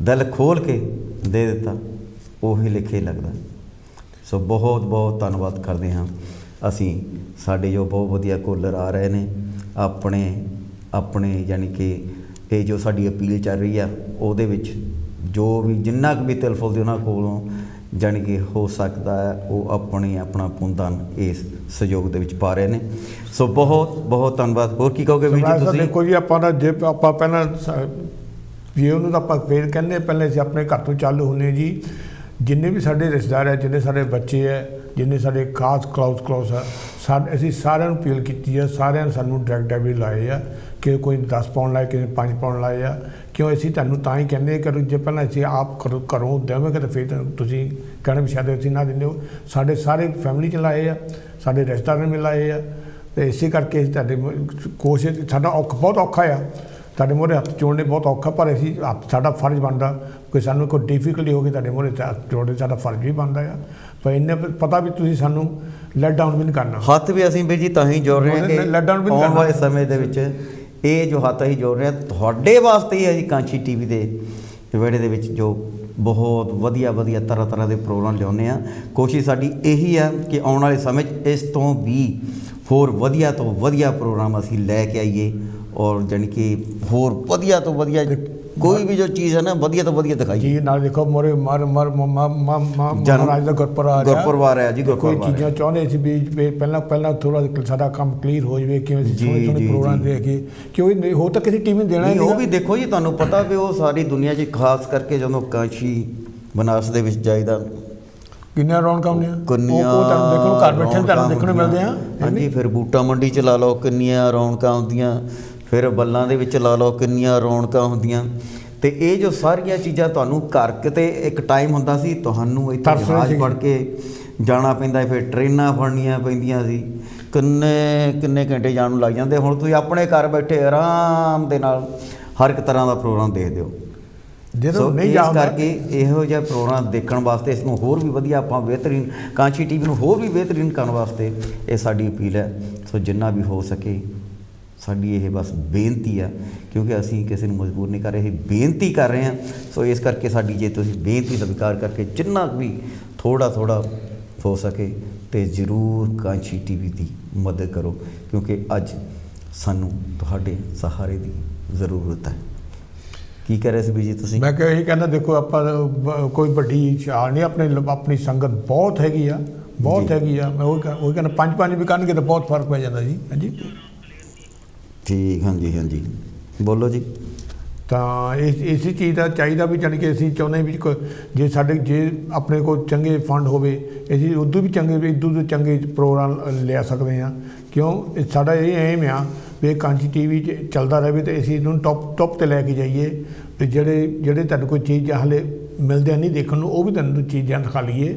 ਦਿਲ ਖੋਲ ਕੇ ਦੇ ਦਿੱਤਾ, ਉਹੀ ਲਿਖੇ ਲੱਗਦਾ। ਸੋ ਬਹੁਤ ਬਹੁਤ ਧੰਨਵਾਦ ਕਰਦੇ ਹਾਂ ਅਸੀਂ। ਸਾਡੇ ਜੋ ਬਹੁਤ ਵਧੀਆ ਕੋਲਰ ਆ ਰਹੇ ਨੇ ਆਪਣੇ ਯਾਨੀ ਕਿ ਇਹ ਜੋ ਸਾਡੀ ਅਪੀਲ ਚੱਲ ਰਹੀ ਆ ਉਹਦੇ ਵਿੱਚ ਜੋ ਵੀ ਜਿੰਨਾ ਕੁ ਵੀ ਤਿਲਫੁਲ ਦੀ ਉਹਨਾਂ ਕੋਲੋਂ ਜਾਣੀ ਕਿ ਹੋ ਸਕਦਾ ਹੈ ਉਹ ਆਪਣਾ ਪੁੰਨਦਾਨ ਇਸ ਸਹਿਯੋਗ ਦੇ ਵਿੱਚ ਪਾ ਰਹੇ ਨੇ। ਸੋ ਬਹੁਤ ਬਹੁਤ ਧੰਨਵਾਦ। ਹੋਰ ਕੀ ਕਹੋਗੇ ਵੀਰ ਜੀ ਤੁਸੀਂ?
ਦੇਖੋ ਜੀ, ਆਪਾਂ ਦਾ ਜੇ ਆਪਾਂ ਪਹਿਲਾਂ ਵੀ ਉਹਨੂੰ ਤਾਂ ਆਪਾਂ ਫੇਰ ਕਹਿੰਦੇ ਪਹਿਲਾਂ ਅਸੀਂ ਆਪਣੇ ਘਰ ਤੋਂ ਚਾਲੂ ਹੁੰਦੇ ਜੀ। ਜਿੰਨੇ ਵੀ ਸਾਡੇ ਰਿਸ਼ਤੇਦਾਰ ਹੈ, ਜਿੰਨੇ ਸਾਡੇ ਬੱਚੇ ਹੈ, ਜਿੰਨੇ ਸਾਡੇ ਖਾਸ ਕਲੋਜ਼ ਆ, ਅਸੀਂ ਸਾਰਿਆਂ ਨੂੰ ਅਪੀਲ ਕੀਤੀ ਹੈ। ਸਾਰਿਆਂ ਨੇ ਸਾਨੂੰ ਡਾਇਰੈਕਟ ਡੈਬਿਟ ਲਾਏ ਆ ਕਿ ਕੋਈ 10 ਪਾਉਣ ਲਾਏ, ਕਿਸੇ 5 ਪਾਉਣ ਲਾਏ ਆ। ਕਿਉਂ ਅਸੀਂ ਤੁਹਾਨੂੰ ਤਾਂ ਹੀ ਕਹਿੰਦੇ ਕਿ ਜੇ ਪਹਿਲਾਂ ਅਸੀਂ ਆਪ ਘਰੋਂ ਦੇਵਾਂਗੇ ਤਾਂ ਫਿਰ ਤੁਸੀਂ ਕਹਿਣਾ ਵੀ ਸ਼ਾਇਦ ਅਸੀਂ ਨਾ ਦਿੰਦੇ ਹੋ। ਸਾਡੇ ਸਾਰੇ ਫੈਮਿਲੀ 'ਚ ਲਾਏ ਆ, ਸਾਡੇ ਰਿਸ਼ਤੇਦਾਰਾਂ ਨੇ ਲਾਏ ਆ, ਅਤੇ ਇਸੇ ਕਰਕੇ ਅਸੀਂ ਤੁਹਾਡੇ ਕੋਸ਼ਿਸ਼ ਸਾਡਾ ਬਹੁਤ ਔਖਾ ਆ। ਤੁਹਾਡੇ ਮੂਹਰੇ ਹੱਥ ਜੋੜਨੇ ਬਹੁਤ ਔਖਾ, ਪਰ ਅਸੀਂ ਸਾਡਾ ਫਰਜ਼ ਬਣਦਾ ਕਿ ਸਾਨੂੰ ਕੋਈ ਡਿਫੀਕਲਟੀ ਹੋ ਗਈ ਤੁਹਾਡੇ ਮੂਹਰੇ ਹੱਥ ਜੋੜਨੇ ਸਾਡਾ ਫਰਜ਼ ਵੀ ਬਣਦਾ ਆ। ਪਰ ਇੰਨੇ ਪਤਾ ਵੀ ਤੁਸੀਂ ਸਾਨੂੰ ਲੈਟ ਡਾਊਨ ਵੀ ਨਹੀਂ ਕਰਨਾ।
ਹੱਥ ਵੀ ਅਸੀਂ ਵੀਰ ਜੀ ਤਾਂ ਹੀ ਜੋੜ ਰਹੇ ਹਾਂ ਕਿ ਆਉਣ ਵਾਲੇ ਸਮੇਂ ਦੇ ਵਿੱਚ ਇਹ ਜੋ ਹੱਥ ਅਸੀਂ ਜੋੜ ਰਹੇ ਹਾਂ ਤੁਹਾਡੇ ਵਾਸਤੇ ਹੀ ਹੈ ਜੀ। ਕਾਂਸ਼ੀ TV ਦੇ ਵਿਹੜੇ ਦੇ ਵਿੱਚ ਜੋ ਬਹੁਤ ਵਧੀਆ ਤਰ੍ਹਾਂ ਦੇ ਪ੍ਰੋਗਰਾਮ ਲਿਆਉਂਦੇ ਹਾਂ। ਕੋਸ਼ਿਸ਼ ਸਾਡੀ ਇਹੀ ਆ ਕਿ ਆਉਣ ਵਾਲੇ ਸਮੇਂ 'ਚ ਇਸ ਤੋਂ ਵੀ ਹੋਰ ਵਧੀਆ ਤੋਂ ਵਧੀਆ ਪ੍ਰੋਗਰਾਮ ਅਸੀਂ ਲੈ ਕੇ ਆਈਏ ਔਰ ਜਾਣੀ ਕਿ ਹੋਰ ਵਧੀਆ ਤੋਂ ਵਧੀਆ ਕੋਈ ਵੀ ਜੋ ਚੀਜ਼ ਹੈ ਨਾ ਵਧੀਆ ਤੋਂ ਵਧੀਆ ਦਿਖਾਈ
ਜੀ। ਨਾਲ ਦੇਖੋ ਮੋਰੇ ਮਹਾਰਾਜ ਦਾ ਗੁਰਪੁਰਬ ਆ ਰਿਹਾ ਜੀ। ਕੋਈ ਚੀਜ਼ਾਂ ਚਾਹੁੰਦੇ ਸੀ ਵੀ ਪਹਿਲਾਂ ਥੋੜਾ ਸਾਡਾ ਕੰਮ ਕਲੀਅਰ ਹੋ ਜਾਵੇ, ਕਿਵੇਂ ਸੋਹਣੇ ਪ੍ਰੋਗਰਾਮ ਦੇ ਕੇ ਕਿਉਂ ਹੋ ਤਾਂ ਕਿਸੇ ਟੀਮ ਨੂੰ ਦੇਣਾ ਨਹੀਂ।
ਉਹ ਵੀ ਦੇਖੋ ਜੀ, ਤੁਹਾਨੂੰ ਪਤਾ ਵੀ ਉਹ ਸਾਰੀ ਦੁਨੀਆ 'ਚ ਖਾਸ ਕਰਕੇ ਜਦੋਂ ਕਾਂਸ਼ੀ ਬਨਾਰਸ ਦੇ ਵਿੱਚ ਜਾਈਦਾ
ਕਿੰਨੀਆਂ ਰੌਣਕਾਂ ਹੁੰਦੀਆਂ,
ਤੁਹਾਨੂੰ
ਦੇਖੋ ਘਰ ਬੈਠੇ ਤੁਹਾਨੂੰ ਦੇਖਣ ਨੂੰ ਮਿਲਦੇ ਆ।
ਹਾਂਜੀ, ਫਿਰ ਬੂਟਾ ਮੰਡੀ 'ਚ ਲਾ ਲਓ ਕਿੰਨੀਆਂ ਰੌਣਕਾਂ ਹੁੰਦੀਆਂ, ਫਿਰ ਬੱਲਾਂ ਦੇ ਵਿੱਚ ਲਾ ਲਓ ਕਿੰਨੀਆਂ ਰੌਣਕਾਂ ਹੁੰਦੀਆਂ। ਅਤੇ ਇਹ ਜੋ ਸਾਰੀਆਂ ਚੀਜ਼ਾਂ ਤੁਹਾਨੂੰ ਘਰ ਕਿਤੇ ਇੱਕ ਟਾਈਮ ਹੁੰਦਾ ਸੀ ਤੁਹਾਨੂੰ ਇੱਥੇ ਜਹਾਜ਼ ਫੜ ਕੇ ਜਾਣਾ ਪੈਂਦਾ, ਫਿਰ ਟ੍ਰੇਨਾਂ ਫੜਨੀਆਂ ਪੈਂਦੀਆਂ ਸੀ, ਕਿੰਨੇ ਘੰਟੇ ਜਾਣ ਨੂੰ ਲੱਗ ਜਾਂਦੇ। ਹੁਣ ਤੁਸੀਂ ਆਪਣੇ ਘਰ ਬੈਠੇ ਆਰਾਮ ਦੇ ਨਾਲ ਹਰ ਇੱਕ ਤਰ੍ਹਾਂ ਦਾ ਪ੍ਰੋਗਰਾਮ ਦੇਖਦੇ ਹੋ। ਸੋ ਇਸ ਕਰਕੇ ਇਹੋ ਜਿਹਾ ਪ੍ਰੋਗਰਾਮ ਦੇਖਣ ਵਾਸਤੇ ਇਸ ਨੂੰ ਹੋਰ ਵੀ ਵਧੀਆ ਆਪਾਂ ਬਿਹਤਰੀਨ ਕਾਂਸ਼ੀ TV ਨੂੰ ਹੋਰ ਵੀ ਬਿਹਤਰੀਨ ਕਰਨ ਵਾਸਤੇ ਇਹ ਸਾਡੀ ਅਪੀਲ ਹੈ। ਸੋ ਜਿੰਨਾ ਵੀ ਹੋ ਸਕੇ ਸਾਡੀ ਇਹ ਬਸ ਬੇਨਤੀ ਆ, ਕਿਉਂਕਿ ਅਸੀਂ ਕਿਸੇ ਨੂੰ ਮਜਬੂਰ ਨਹੀਂ ਕਰ ਰਹੇ, ਬੇਨਤੀ ਕਰ ਰਹੇ ਹਾਂ। ਸੋ ਇਸ ਕਰਕੇ ਸਾਡੀ ਜੇ ਤੁਸੀਂ ਬੇਨਤੀ ਸਵੀਕਾਰ ਕਰਕੇ ਜਿੰਨਾ ਵੀ ਥੋੜ੍ਹਾ ਹੋ ਸਕੇ ਤੇ ਜ਼ਰੂਰ ਕਾਂਸ਼ੀ TV ਦੀ ਮਦਦ ਕਰੋ, ਕਿਉਂਕਿ ਅੱਜ ਸਾਨੂੰ ਤੁਹਾਡੇ ਸਹਾਰੇ ਦੀ ਜ਼ਰੂਰਤ ਹੈ। ਕੀ ਕਹਿ ਰਹੇ ਸੀ ਵੀ ਜੀ ਤੁਸੀਂ?
ਮੈਂ ਕਿਹਾ ਇਹੀ ਕਹਿੰਦਾ, ਦੇਖੋ ਆਪਾਂ ਕੋਈ ਵੱਡੀ ਸ਼ਾਨ ਨਹੀਂ, ਆਪਣੀ ਸੰਗਤ ਬਹੁਤ ਹੈਗੀ ਆ, ਬਹੁਤ ਹੈਗੀ ਆ। ਮੈਂ ਉਹ ਕਹਿੰਦਾ 5 ਵੀ ਕਰਨਗੇ ਤਾਂ ਬਹੁਤ ਫਰਕ ਪੈ ਜਾਂਦਾ ਜੀ। ਹਾਂਜੀ
ਠੀਕ, ਹਾਂਜੀ ਬੋਲੋ ਜੀ।
ਤਾਂ ਇਸੇ ਚੀਜ਼ ਦਾ ਚਾਹੀਦਾ ਵੀ ਜਾਣੀ ਕਿ ਅਸੀਂ ਚਾਹੁੰਦੇ ਵੀ ਜੇ ਸਾਡੇ ਜੇ ਆਪਣੇ ਕੋਲ ਚੰਗੇ ਫੰਡ ਹੋਵੇ ਅਸੀਂ ਉਦੋਂ ਵੀ ਚੰਗੇ ਇਦੋਂ ਤੋਂ ਚੰਗੇ ਪ੍ਰੋਗਰਾਮ ਲਿਆ ਸਕਦੇ ਹਾਂ। ਕਿਉਂ ਸਾਡਾ ਇਹ ਏਮ ਆ ਵੀ ਕਾਂਸੀ TV 'ਚ ਚੱਲਦਾ ਰਹੇ ਤੇ ਅਸੀਂ ਇਹਨੂੰ ਟੌਪ 'ਤੇ ਲੈ ਕੇ ਜਾਈਏ ਵੀ ਜਿਹੜੇ ਤੁਹਾਨੂੰ ਕੋਈ ਚੀਜ਼ ਹਾਲੇ ਮਿਲਦਿਆਂ ਨਹੀਂ ਦੇਖਣ ਨੂੰ ਉਹ ਵੀ ਤੁਹਾਨੂੰ ਚੀਜ਼ਾਂ ਦਿਖਾ ਲਈਏ।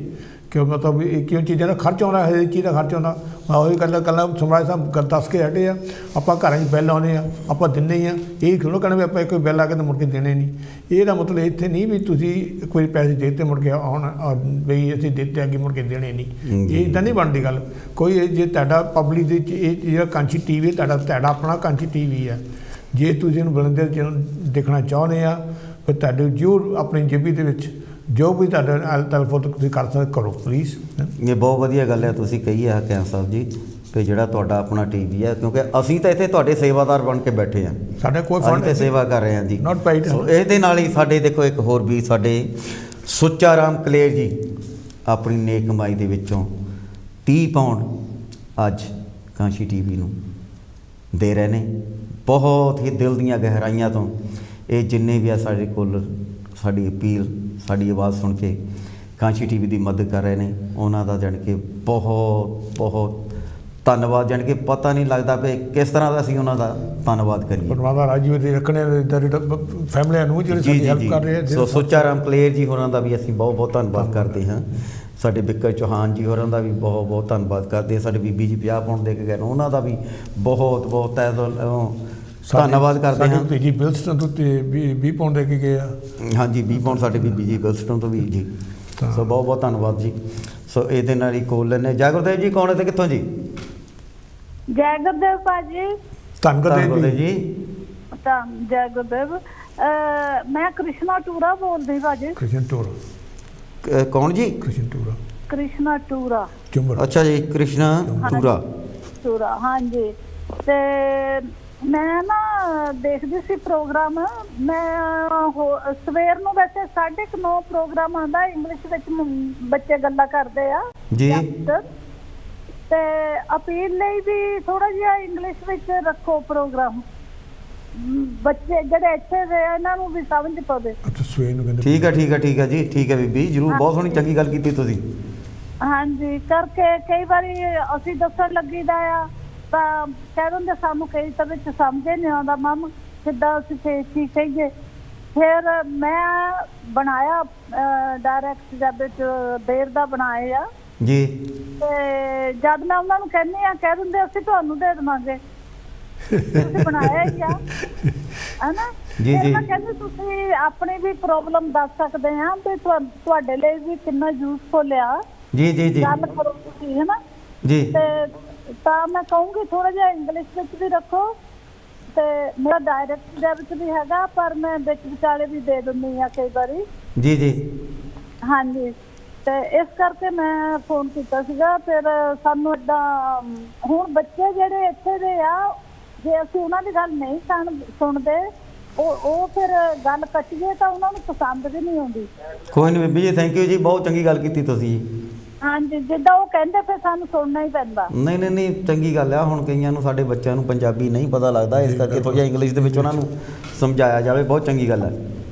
ਕਿਉਂ ਮਤਲਬ ਇਹ ਕਿਉਂ ਚੀਜ਼ਾਂ ਦਾ ਖਰਚ ਆਉਂਦਾ ਹਰੇਕ ਚੀਜ਼ ਦਾ ਖਰਚ ਆਉਂਦਾ। ਉਹੀ ਗੱਲਾਂ ਸਮਰਾਜ ਸਾਹਿਬ ਦੱਸ ਕੇ ਹਟੇ ਆ ਆਪਾਂ ਘਰਾਂ 'ਚ ਬਿੱਲ ਆਉਂਦੇ ਆ ਆਪਾਂ ਦਿੰਦੇ ਹੀ ਆ। ਇਹ ਥੋੜ੍ਹਾ ਕਹਿਣਾ ਵੀ ਆਪਾਂ ਇੱਕ ਬਿੱਲ ਆ ਕੇ ਤਾਂ ਮੁੜ ਕੇ ਦੇਣੇ ਨਹੀਂ। ਇਹਦਾ ਮਤਲਬ ਇੱਥੇ ਨਹੀਂ ਵੀ ਤੁਸੀਂ ਕੋਈ ਪੈਸੇ ਦੇ ਦਿੱਤੇ ਮੁੜ ਕੇ ਆਉਣ ਬਈ ਅਸੀਂ ਦਿੱਤੇ ਅੱਗੇ ਮੁੜ ਕੇ ਦੇਣੇ ਨਹੀਂ। ਇਹ ਇੱਦਾਂ ਨਹੀਂ ਬਣਦੀ ਗੱਲ ਕੋਈ। ਜੇ ਤੁਹਾਡਾ ਪਬਲਿਕ ਦੇ ਇਹ ਜਿਹੜਾ ਕਾਂਸੀ TV ਤੁਹਾਡਾ ਆਪਣਾ ਕਾਂਸੀ TV ਆ। ਜੇ ਤੁਸੀਂ ਇਹਨੂੰ ਬੁਲੰਦੇ ਦੇਖਣਾ ਚਾਹੁੰਦੇ ਆ ਫਿਰ ਤੁਹਾਡੇ ਜ਼ਰੂਰ ਆਪਣੀ ਜੇਬੀ ਦੇ ਵਿੱਚ ਜੋ ਵੀ ਤੁਹਾਡਾ ਟੈਲੀਫੋਨ ਤੁਸੀਂ ਕਰ ਸਕਦੇ ਕਰੋ ਪਲੀਜ਼।
ਇਹ ਬਹੁਤ ਵਧੀਆ ਗੱਲ ਹੈ ਤੁਸੀਂ ਕਹੀ ਹੈ ਕੈਂ ਸਾਹਿਬ ਜੀ ਕਿ ਜਿਹੜਾ ਤੁਹਾਡਾ ਆਪਣਾ TV ਹੈ ਕਿਉਂਕਿ ਅਸੀਂ ਤਾਂ ਇੱਥੇ ਤੁਹਾਡੇ ਸੇਵਾਦਾਰ ਬਣ ਕੇ ਬੈਠੇ ਹਾਂ।
ਸਾਡਾ ਕੋਈ ਫੰਡ
ਤੇ ਸੇਵਾ ਕਰ ਰਹੇ ਹਾਂ ਜੀ
ਨਾਟ ਪਾਈਡ।
ਇਹਦੇ ਨਾਲ ਹੀ ਸਾਡੇ ਦੇਖੋ ਇੱਕ ਹੋਰ ਵੀ ਸਾਡੇ ਸੁੱਚਾ ਰਾਮ ਕਲੇਰ ਜੀ ਆਪਣੀ ਨੇਕ ਕਮਾਈ ਦੇ ਵਿੱਚੋਂ 30 ਪਾਉਂਡ ਅੱਜ ਕਾਂਸੀ TV ਨੂੰ ਦੇ ਰਹੇ ਨੇ। ਬਹੁਤ ਹੀ ਦਿਲ ਦੀਆਂ ਗਹਿਰਾਈਆਂ ਤੋਂ ਇਹ ਜਿੰਨੇ ਵੀ ਆ ਸਾਡੇ ਕੋਲ ਸਾਡੀ ਅਪੀਲ ਸਾਡੀ ਆਵਾਜ਼ ਸੁਣ ਕੇ ਕਾਂਸੀ TV ਦੀ ਮਦਦ ਕਰ ਰਹੇ ਨੇ ਉਹਨਾਂ ਦਾ ਜਾਣੀ ਕਿ ਬਹੁਤ ਬਹੁਤ ਧੰਨਵਾਦ। ਜਾਣੀ ਕਿ ਪਤਾ ਨਹੀਂ ਲੱਗਦਾ ਵੀ ਕਿਸ ਤਰ੍ਹਾਂ ਦਾ ਅਸੀਂ ਉਹਨਾਂ ਦਾ ਧੰਨਵਾਦ ਕਰੀਏ।
ਪਰਮਾਤਮਾ ਰਾਜੀ ਦੇ ਰੱਖਣੇ ਫੈਮਲੀਆਂ ਨੂੰ ਜਿਹੜੇ ਸਾਡੀ ਹੈਲਪ ਕਰ ਰਹੇ।
ਸੋ ਸੁੱਚਾ ਰਾਮ ਕਲੇਰ ਜੀ ਹੋਰਾਂ ਦਾ ਵੀ ਅਸੀਂ ਬਹੁਤ ਬਹੁਤ ਧੰਨਵਾਦ ਕਰਦੇ ਹਾਂ। ਸਾਡੇ ਬਿੱਕਰ ਚੌਹਾਨ ਜੀ ਹੋਰਾਂ ਦਾ ਵੀ ਬਹੁਤ ਬਹੁਤ ਧੰਨਵਾਦ ਕਰਦੇ ਹਾਂ। ਸਾਡੇ ਬੀਬੀ ਜੀ 50 ਪਾਉਂਡ ਦੇ ਕੇ ਗਏ ਉਹਨਾਂ ਦਾ ਵੀ ਬਹੁਤ ਬਹੁਤ ਤਹਿ ਦਿਲੋਂ ਧੰਨਵਾਦ ਕਰਦੇ ਹਾਂ।
ਜੀ ਬਿਲਸਟਨ ਤੋਂ 20 ਪਾਉਂਡ ਦੇ ਕੇ ਗਏ ਆ।
ਹਾਂਜੀ 20 ਪਾਉਂਡ ਸਾਡੇ ਬੀਬੀ ਜੀ ਬਿਲਸਟਨ ਤੋਂ ਵੀ ਜੀ। ਸੋ ਬਹੁਤ ਬਹੁਤ ਧੰਨਵਾਦ ਜੀ। ਸੋ ਇਹਦੇ ਨਾਲ ਹੀ ਕੋਲ ਲੈਂਦੇ ਜੈ ਗੁਰਦੇਵ ਜੀ। ਕੌਣ ਹੈ ਤੇ ਕਿੱਥੋਂ ਜੀ?
ਜੈ ਗੁਰਦੇਵ ਭਾਜੀ।
ਧੰਨਵਾਦ ਜੀ।
ਜੈ ਗੁਰਦੇਵ। ਮੈਂ ਕ੍ਰਿਸ਼ਨਾ ਟੂਰਾ ਬੋਲਦੀ ਭਾਜੀ।
ਕ੍ਰਿਸ਼ਨ ਟੂਰਾ
ਕੌਣ ਜੀ?
ਕ੍ਰਿਸ਼ਨ ਟੂਰਾ।
ਕ੍ਰਿਸ਼ਨਾ ਟੂਰਾ।
ਅੱਛਾ ਜੀ ਕ੍ਰਿਸ਼ਨਾ ਟੂਰਾ।
ਹਾਂਜੀ ਤੇ ਮੈਂ ਨਾ ਦੇਖਦੀ ਸੀ ਪ੍ਰੋਗਰਾਮ। ਮੈਂ ਸਵੇਰ ਨੂੰ ਵੈਸੇ 9:30 ਪ੍ਰੋਗਰਾਮ ਆਉਂਦਾ ਇੰਗਲਿਸ਼ ਵਿੱਚ ਬੱਚੇ ਗੱਲਾਂ ਕਰਦੇ ਆ
ਜੀ।
ਤੇ ਅਪੀਲ ਲਈ ਵੀ ਥੋੜਾ ਜਿਹਾ ਇੰਗਲਿਸ਼ ਵਿੱਚ ਰੱਖੋ ਪ੍ਰੋਗਰਾਮ। ਬੱਚੇ ਜਿਹੜੇ ਇੱਥੇ ਦੇ ਇਹਨਾਂ ਨੂੰ ਵੀ ਸਮਝ ਪਵੇ।
ਠੀਕ ਹੈ ਜੀ। ਠੀਕ ਹੈ ਬੀਬੀ ਜ਼ਰੂਰ ਬਹੁਤ ਸੋਹਣੀ ਚੰਗੀ ਗੱਲ ਕੀਤੀ ਤੁਸੀਂ।
ਹਾਂਜੀ ਕਰਕੇ ਕਈ ਵਾਰੀ ਅਸੀਂ ਦੱਸਣ ਲੱਗੀਦਾ ਆ ਤਾਂ ਕਹਿ ਦਿੰਦੇ ਸਾਨੂੰ ਕਈ ਤਾਂ ਵਿੱਚ ਸਮਝ ਨਹੀਂ ਆਉਂਦਾ ਮਮ ਕਿੱਦਾਂ ਅਸੀਂ ਕੀ ਕਹੀਏ। ਫਿਰ ਮੈਂ ਬਣਾਇਆ ਡਾਇਰੈਕਟ ਜਦ ਦੇਰ ਦਾ ਬਣਾਇਆ
ਜੀ।
ਤੇ ਜਦ ਮੈਂ ਉਹਨਾਂ ਨੂੰ ਕਹਿੰਦੀ ਆ ਕਹਿ ਦਿੰਦੇ ਅਸੀਂ ਤੁਹਾਨੂੰ ਦੇ ਦੇਵਾਂਗੇ ਤੁਸੀਂ ਬਣਾਇਆ ਹੀ ਆ ਹੈ ਨਾ।
ਜੀ ਜੀ।
ਮੈਂ ਕਹਿੰਦੀ ਤੁਸੀਂ ਆਪਣੀ ਵੀ ਪ੍ਰੋਬਲਮ ਦੱਸ ਸਕਦੇ ਆ ਵੀ ਤੁਹਾਡੇ ਲਈ ਵੀ ਕਿੰਨਾ ਯੂਜ਼ਫੁਲ ਆ।
ਜੀ ਜੀ ਜੀ
ਗੱਲ ਕਰੋ ਤੁਸੀਂ ਹੈ ਨਾ
ਜੀ।
ਤੇ ਤਾਂ ਮੈਂ ਕਹੂੰਗੀ ਥੋੜਾ ਜਿਹਾ ਇੰਗਲਿਸ਼ ਵਿੱਚ ਵੀ ਰੱਖੋ ਤੇ ਮੇਰਾ ਡਾਇਰੈਕਟ ਦੇ ਵਿੱਚ ਵੀ ਹੈਗਾ ਪਰ ਮੈਂ ਵਿੱਚ ਵਿਚਾਲੇ ਵੀ ਦੇ ਦਿੰਦੀ ਆ ਕਈ ਵਾਰੀ। ਜੀ ਜੀ। ਹਾਂਜੀ ਤੇ ਇਸ ਕਰਕੇ ਮੈਂ ਫੋਨ ਕੀਤਾ ਸੀਗਾ। ਫਿਰ ਸਾਨੂੰ ਏਦਾਂ ਹੁਣ ਬੱਚੇ ਜਿਹੜੇ ਇੱਥੇ ਦੇ ਆ ਜੇ ਅਸੀਂ ਉਹਨਾਂ ਦੀ ਗੱਲ ਨਹੀਂ ਸੁਣਦੇ ਉਹ ਫਿਰ ਗੱਲ ਕੱਟੀਏ ਤਾਂ ਉਹਨਾਂ ਨੂੰ ਪਸੰਦ ਵੀ ਨਹੀਂ ਆਉਂਦੀ।
ਕੋਈ ਨਹੀਂ ਬੀਬੀ ਜੀ ਥੈਂਕ ਯੂ ਜੀ ਬਹੁਤ ਚੰਗੀ ਗੱਲ ਕੀਤੀ ਤੁਸੀਂ।
ਹਾਂਜੀ ਜਿੱਦਾਂ ਉਹ ਕਹਿੰਦੇ ਫਿਰ ਸਾਨੂੰ ਸੁਣਨਾ ਹੀ ਪੈਂਦਾ।
ਨਹੀਂ ਚੰਗੀ ਗੱਲ ਆ। ਹੁਣ ਕਈਆਂ ਨੂੰ ਸਾਡੇ ਬੱਚਿਆਂ ਨੂੰ ਪੰਜਾਬੀ ਨਹੀਂ ਪਤਾ ਲੱਗਦਾ ਇਸ ਕਰਕੇ ਥੋੜ੍ਹਾ ਜਿਹਾ ਇੰਗਲਿਸ਼ ਦੇ ਵਿੱਚ ਉਹਨਾਂ ਨੂੰ ਸਮਝਾਇਆ ਜਾਵੇ। ਬਹੁਤ ਚੰਗੀ ਗੱਲ ਹੈ।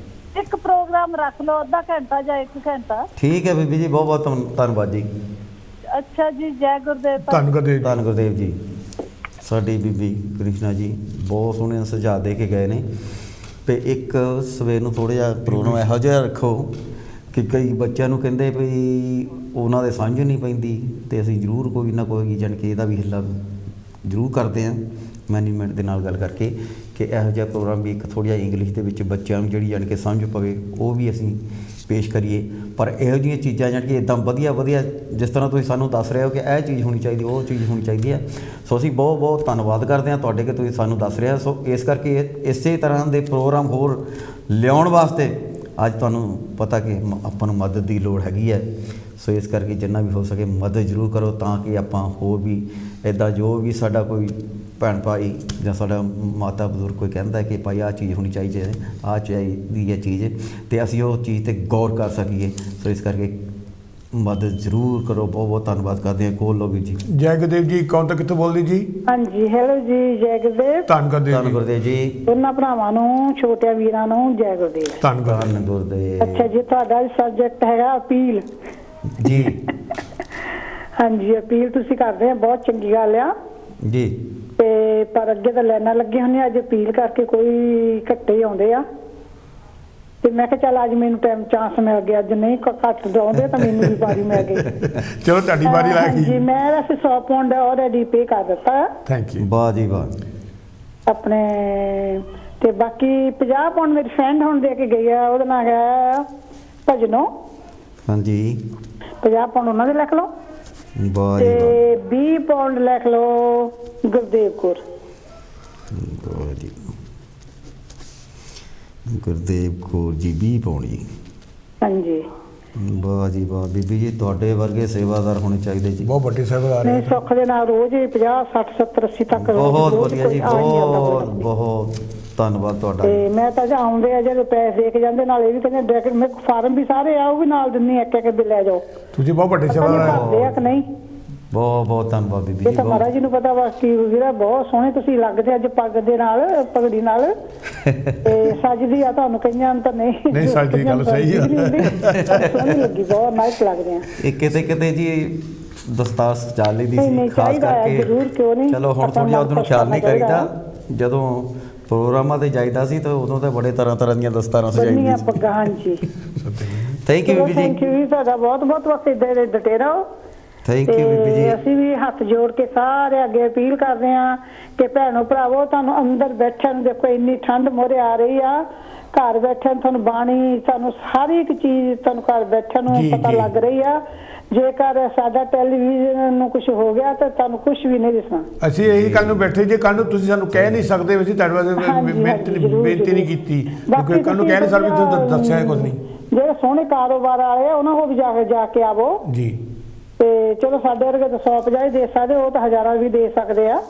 ਇੱਕ ਪ੍ਰੋਗਰਾਮ ਰੱਖ ਲਓ ਅੱਧਾ ਘੰਟਾ ਜਾਂ 1 ਘੰਟਾ।
ਠੀਕ ਹੈ ਬੀਬੀ ਜੀ ਬਹੁਤ ਬਹੁਤ ਧੰਨਵਾਦ ਜੀ।
ਅੱਛਾ ਜੀ ਜੈ ਗੁਰਦੇਵ।
ਧੰਨ ਗੁਰਦੇਵ
ਜੀ। ਸਾਡੀ ਬੀਬੀ ਕ੍ਰਿਸ਼ਨਾ ਜੀ ਬਹੁਤ ਸੋਹਣੇ ਸੁਝਾਅ ਦੇ ਕੇ ਗਏ ਨੇ ਤੇ ਇੱਕ ਸਵੇਰ ਨੂੰ ਥੋੜ੍ਹਾ ਜਿਹਾ ਪ੍ਰੋਗਰਾਮ ਇਹੋ ਜਿਹਾ ਰੱਖੋ ਕਿ ਕਈ ਬੱਚਿਆਂ ਨੂੰ ਕਹਿੰਦੇ ਵੀ ਉਹਨਾਂ ਦੇ ਸਮਝ ਨਹੀਂ ਪੈਂਦੀ ਤੇ ਅਸੀਂ ਜ਼ਰੂਰ ਕੋਈ ਨਾ ਕੋਈ ਜਾਣੀ ਕਿ ਇਹਦਾ ਵੀ ਹਿੱਲਾ ਜ਼ਰੂਰ ਕਰਦੇ ਹਾਂ ਮੈਨੇਜਮੈਂਟ ਦੇ ਨਾਲ ਗੱਲ ਕਰਕੇ ਕਿ ਇਹੋ ਜਿਹਾ ਪ੍ਰੋਗਰਾਮ ਵੀ ਇੱਕ ਥੋੜ੍ਹਾ ਜਿਹਾ ਇੰਗਲਿਸ਼ ਦੇ ਵਿੱਚ ਬੱਚਿਆਂ ਨੂੰ ਜਿਹੜੀ ਜਾਣੀ ਕਿ ਸਮਝ ਪਵੇ ਉਹ ਵੀ ਅਸੀਂ ਪੇਸ਼ ਕਰੀਏ। ਪਰ ਇਹੋ ਜਿਹੀਆਂ ਚੀਜ਼ਾਂ ਜਾਣੀ ਕਿ ਇੱਦਾਂ ਵਧੀਆ ਜਿਸ ਤਰ੍ਹਾਂ ਤੁਸੀਂ ਸਾਨੂੰ ਦੱਸ ਰਹੇ ਹੋ ਕਿ ਇਹ ਚੀਜ਼ ਹੋਣੀ ਚਾਹੀਦੀ ਉਹ ਚੀਜ਼ ਹੋਣੀ ਚਾਹੀਦੀ ਹੈ। ਸੋ ਅਸੀਂ ਬਹੁਤ ਬਹੁਤ ਧੰਨਵਾਦ ਕਰਦੇ ਹਾਂ ਤੁਹਾਡੇ ਕਿ ਤੁਸੀਂ ਸਾਨੂੰ ਦੱਸ ਰਹੇ ਹੋ। ਸੋ ਇਸ ਕਰਕੇ ਇਸੇ ਤਰ੍ਹਾਂ ਦੇ ਪ੍ਰੋਗਰਾਮ ਹੋਰ ਲਿਆਉਣ ਵਾਸਤੇ ਅੱਜ ਤੁਹਾਨੂੰ ਪਤਾ ਕਿ ਆਪਾਂ ਨੂੰ ਮਦਦ ਦੀ ਲੋੜ ਹੈਗੀ ਹੈ। ਸੋ ਇਸ ਕਰਕੇ ਜਿੰਨਾ ਵੀ ਹੋ ਸਕੇ ਮਦਦ ਜ਼ਰੂਰ ਕਰੋ ਤਾਂ ਕਿ ਆਪਾਂ ਹੋਰ ਵੀ ਇੱਦਾਂ ਜੋ ਵੀ ਸਾਡਾ ਕੋਈ ਭੈਣ ਭਾਈ ਜਾਂ ਸਾਡਾ ਮਾਤਾ ਬਜ਼ੁਰਗ ਕੋਈ ਕਹਿੰਦਾ ਕਿ ਭਾਈ ਆਹ ਚੀਜ਼ ਹੋਣੀ ਚਾਹੀਦੀ ਹੈ ਆਹ ਚਾਹੀਦੀ ਹੈ ਚੀਜ਼ ਅਤੇ ਅਸੀਂ ਉਹ ਚੀਜ਼ 'ਤੇ ਗੌਰ ਕਰ ਸਕੀਏ। ਸੋ ਇਸ ਕਰਕੇ ਮਦਦ ਜ਼ਰੂਰ ਕਰੋ। ਬਹੁਤ ਬਹੁਤ ਧੰਨਵਾਦ ਕਰਦੇ ਹਾਂ। ਕੋਲ ਲੋ ਵੀਰ ਜੀ।
ਜੈ ਗੁਰਦੇਵ ਜੀ, ਕੌਣ ਤਾਂ ਕਿੱਥੋਂ ਬੋਲਦੀ ਜੀ?
ਹਾਂਜੀ, ਹੈਲੋ ਜੀ, ਜੈ ਗੁਰਦੇਵ।
ਧੰਨ ਗੁਰਦੇਵ
ਜੀ।
ਉਹਨਾਂ ਭਰਾਵਾਂ ਨੂੰ, ਛੋਟਿਆਂ ਵੀਰਾਂ ਨੂੰ ਜੈ ਗੁਰਦੇਵ।
ਧੰਨ
ਗੁਰਦੇਵ।
ਅੱਛਾ ਜੀ, ਤੁਹਾਡਾ ਸਬਜੈਕਟ ਹੈਗਾ ਅਪੀਲ
ਜੀ।
ਹਾਂਜੀ, ਅਪੀਲ ਤੁਸੀਂ ਕਰਦੇ ਆ, ਬਹੁਤ ਚੰਗੀ ਗੱਲ ਆ
ਜੀ।
ਤੇ ਪਰ ਅੱਗੇ ਤਾਂ ਲਾਈਨਾਂ ਲੱਗੇ ਹੁੰਦੇ, ਅੱਜ ਅਪੀਲ ਕਰਕੇ ਕੋਈ ਘੱਟੇ ਹੀ ਆਉਂਦੇ ਆ। ਤੇ ਮੈਂ ਕਿਹਾ ਚੱਲ ਅੱਜ ਮੈਨੂੰ ਟਾਈਮ ਚਾਂਸ ਮਿਲ ਗਿਆ, ਅੱਜ ਨਹੀਂ ਘੱਟ ਦਉਂਦੇ ਤਾਂ ਮੈਨੂੰ ਵੀ ਵਾਰੀ ਮਿਲ ਗਈ।
ਚਲੋ ਤੁਹਾਡੀ ਵਾਰੀ ਲੱਗ ਗਈ।
ਜੀ, ਮੈਂ ਵੈਸੇ 100 ਪਾਉਂਡ ਆਲਰੇਡੀ ਪੇ ਕਰ ਦਿੱਤਾ।
Thank you.
ਵਾਹ ਜੀ ਵਾਹ।
ਆਪਣੇ ਤੇ ਬਾਕੀ 50 ਪਾਉਂਡ ਮੇਰੀ ਫਰੈਂਡ ਹੁਣ ਦੇ ਕੇ ਗਈ ਆ, ਉਹਦਾ ਨਾਂ ਹੈ ਭਜਨੋ।
ਹਾਂਜੀ।
50 ਪਾਉਂਡ ਉਹਨਾਂ ਦੇ ਲਿਖ ਲਓ।
ਵਾਹ
ਤੇ
ਜੀ
20 ਪਾਉਂਡ ਲਿਖ ਲਓ ਗੁਰਦੇਵ ਕੌਰ।
ਵਾਹ ਜੀ, ਗੁਰਦੇਵ ਕੌਰ ਜੀ 20 ਪਾਉਂਡ ਜੀ।
ਹਾਂਜੀ।
ਵਾਹ ਜੀ ਵਾਹ। ਬੀਬੀ ਜੀ, ਤੁਹਾਡੇ ਵਰਗੇ ਸੇਵਾਦਾਰ ਹੋਣੇ ਚਾਹੀਦੇ ਜੀ।
ਬਹੁਤ ਵੱਡੇ ਸੇਵਾਦਾਰ
ਨਹੀਂ, ਸੁੱਖ ਦੇ ਨਾਲ ਰੋਜ਼ ਹੀ 50 60 70 80 ਤੱਕ
ਬਹੁਤ ਵਧੀਆ ਜੀ, ਬਹੁਤ ਬਹੁਤ ਧੰਨਵਾਦ ਤੁਹਾਡਾ।
ਤੇ ਮੈਂ ਤਾਂ ਆਉਂਦੇ ਆ ਜਿਹੜੇ ਪੈਸੇ ਦੇ ਕੇ ਜਾਂਦੇ, ਨਾਲ ਇਹ ਵੀ ਕਹਿੰਦੇ ਡਾਇਰੈਕਟ ਮੇਰੇ ਫਾਰਮ ਵੀ ਸਾਰੇ ਆ, ਉਹ ਵੀ ਨਾਲ ਦਿੰਨੀ, ਇੱਕ ਇੱਕ ਦੇ ਲੈ ਜਾਓ।
ਤੁਸੀਂ ਬਹੁਤ ਵੱਡੇ ਸੇਵਾਦਾਰ
ਭਰਦੇ ਆ ਕਿ ਨਹੀਂ?
ਬਹੁਤ ਬਹੁਤ ਧੰਨਵਾਦ ਬੀਬੀ
ਇਹ
ਜੀ।
ਤਾਂ ਮਹਾਰਾਜ ਜੀ ਨੂੰ ਪਤਾ। ਬਾਕੀ ਵੀਰਾ ਬਹੁਤ ਸੋਹਣੇ ਤੁਸੀਂ ਲੱਗਦੇ ਅੱਜ ਪੱਗ ਦੇ ਨਾਲ, ਪਗੜੀ ਨਾਲ ਤੇ ਸੱਜਦੀ ਆ। ਤੁਹਾਨੂੰ ਕਈਆਂ ਨੂੰ ਤਾਂ ਨਹੀਂ
ਸੱਜਦੀ, ਗੱਲ ਸਹੀ ਆ।
ਸੋਹਣੀ ਲੱਗੀ, ਬਹੁਤ ਨਾਈਸ ਲੱਗਦੇ ਆ।
ਇਹ ਕਿਤੇ ਕਿਤੇ ਜੀ ਦਸਤਾਰ ਸਜਾ ਲਈ ਦੀ ਸੀ, ਖਾਸ
ਚਾਹੀਦਾ ਹੈ
ਕਰਕੇ।
ਜ਼ਰੂਰ, ਕਿਉਂ ਨਹੀਂ।
ਚਲੋ ਹੁਣ ਥੋੜੀ ਜਿਹਾ ਉਹਨੂੰ ਖਿਆਲ ਨਹੀਂ ਕਰੀਦਾ। ਜਦੋਂ ਪ੍ਰੋਗਰਾਮਾਂ ਤੇ ਜਾਈਦਾ ਸੀ ਤਾਂ ਉਦੋਂ ਤਾਂ ਬੜੇ ਤਰ੍ਹਾਂ ਦੀਆਂ ਦਸਤਾਰਾਂ ਸਜਾਈਆਂ ਸੀ।
ਪੱਗਾਂ। ਹਾਂਜੀ,
ਥੈਂਕ ਯੂ ਬੀਬੀ ਜੀ।
ਥੈਂਕ ਯੂ ਜੀ, ਤੁਹਾਡਾ ਬਹੁਤ ਬਹੁਤ ਵਕਤ ਇੱਦਾਂ ਡਟੇ ਰਹੋ।
ਥੈਂਕ ਯੂ ਬੀਬੀ ਜੀ।
ਅਸੀਂ ਵੀ ਹੱਥ ਜੋੜ ਕੇ ਸਾਰੇ ਅੱਗੇ ਅਪੀਲ ਕਰਦੇ ਹਾਂ ਕਿ ਭੈਣੋ ਭਰਾਵੋ, ਤੁਹਾਨੂੰ ਅੰਦਰ ਬੈਠਣ ਨੂੰ ਦੇਖੋ, ਇੰਨੀ ਠੰਡ ਮੋਰੇ ਆ ਰਹੀ ਆ। ਘਰ ਬੈਠਣ ਤੁਹਾਨੂੰ ਬਾਣੀ, ਤੁਹਾਨੂੰ ਹਰ ਇੱਕ ਚੀਜ਼ ਤੁਹਾਨੂੰ ਘਰ ਬੈਠਣ ਨੂੰ ਪਤਾ ਲੱਗ ਰਹੀ ਆ। ਜੇਕਰ ਸਾਡਾ ਟੈਲੀਵਿਜ਼ਨ ਨੂੰ ਕੁਝ ਹੋ ਗਿਆ ਤਾਂ ਤੁਹਾਨੂੰ ਕੁਝ ਵੀ ਨਹੀਂ ਦਿਸਣਾ।
ਅਸੀਂ ਇਹੀ ਕੱਲ ਨੂੰ ਬੈਠੇ, ਜੇ ਕੱਲ ਨੂੰ ਤੁਸੀਂ ਸਾਨੂੰ ਕਹਿ ਨਹੀਂ ਸਕਦੇ, ਅਸੀਂ ਤੁਹਾਡੇ ਵਾਸਤੇ ਬੇਨਤੀ ਨਹੀਂ ਕੀਤੀ, ਕਿਉਂਕਿ ਕੱਲ ਨੂੰ ਕਹਿ ਨਹੀਂ ਸਕਦੇ, ਤੁਸੀਂ ਦੱਸਿਆ ਕੁਝ ਨਹੀਂ।
ਜਿਹੜੇ ਸੋਹਣੇ ਕਾਰੋਬਾਰ ਵਾਲੇ ਆ ਉਹਨਾਂ ਕੋਲ ਵੀ ਜਾ ਕੇ ਆਵੋ
ਜੀ।
ਤੇ ਚਲੋ ਸਾਡੇ ਵਰਗੇ ਤਾਂ 150 ਦੇ ਸਕਦੇ, ਉਹ ਤਾਂ ਹਜ਼ਾਰਾਂ ਵੀ ਦੇ ਸਕਦੇ ਆ।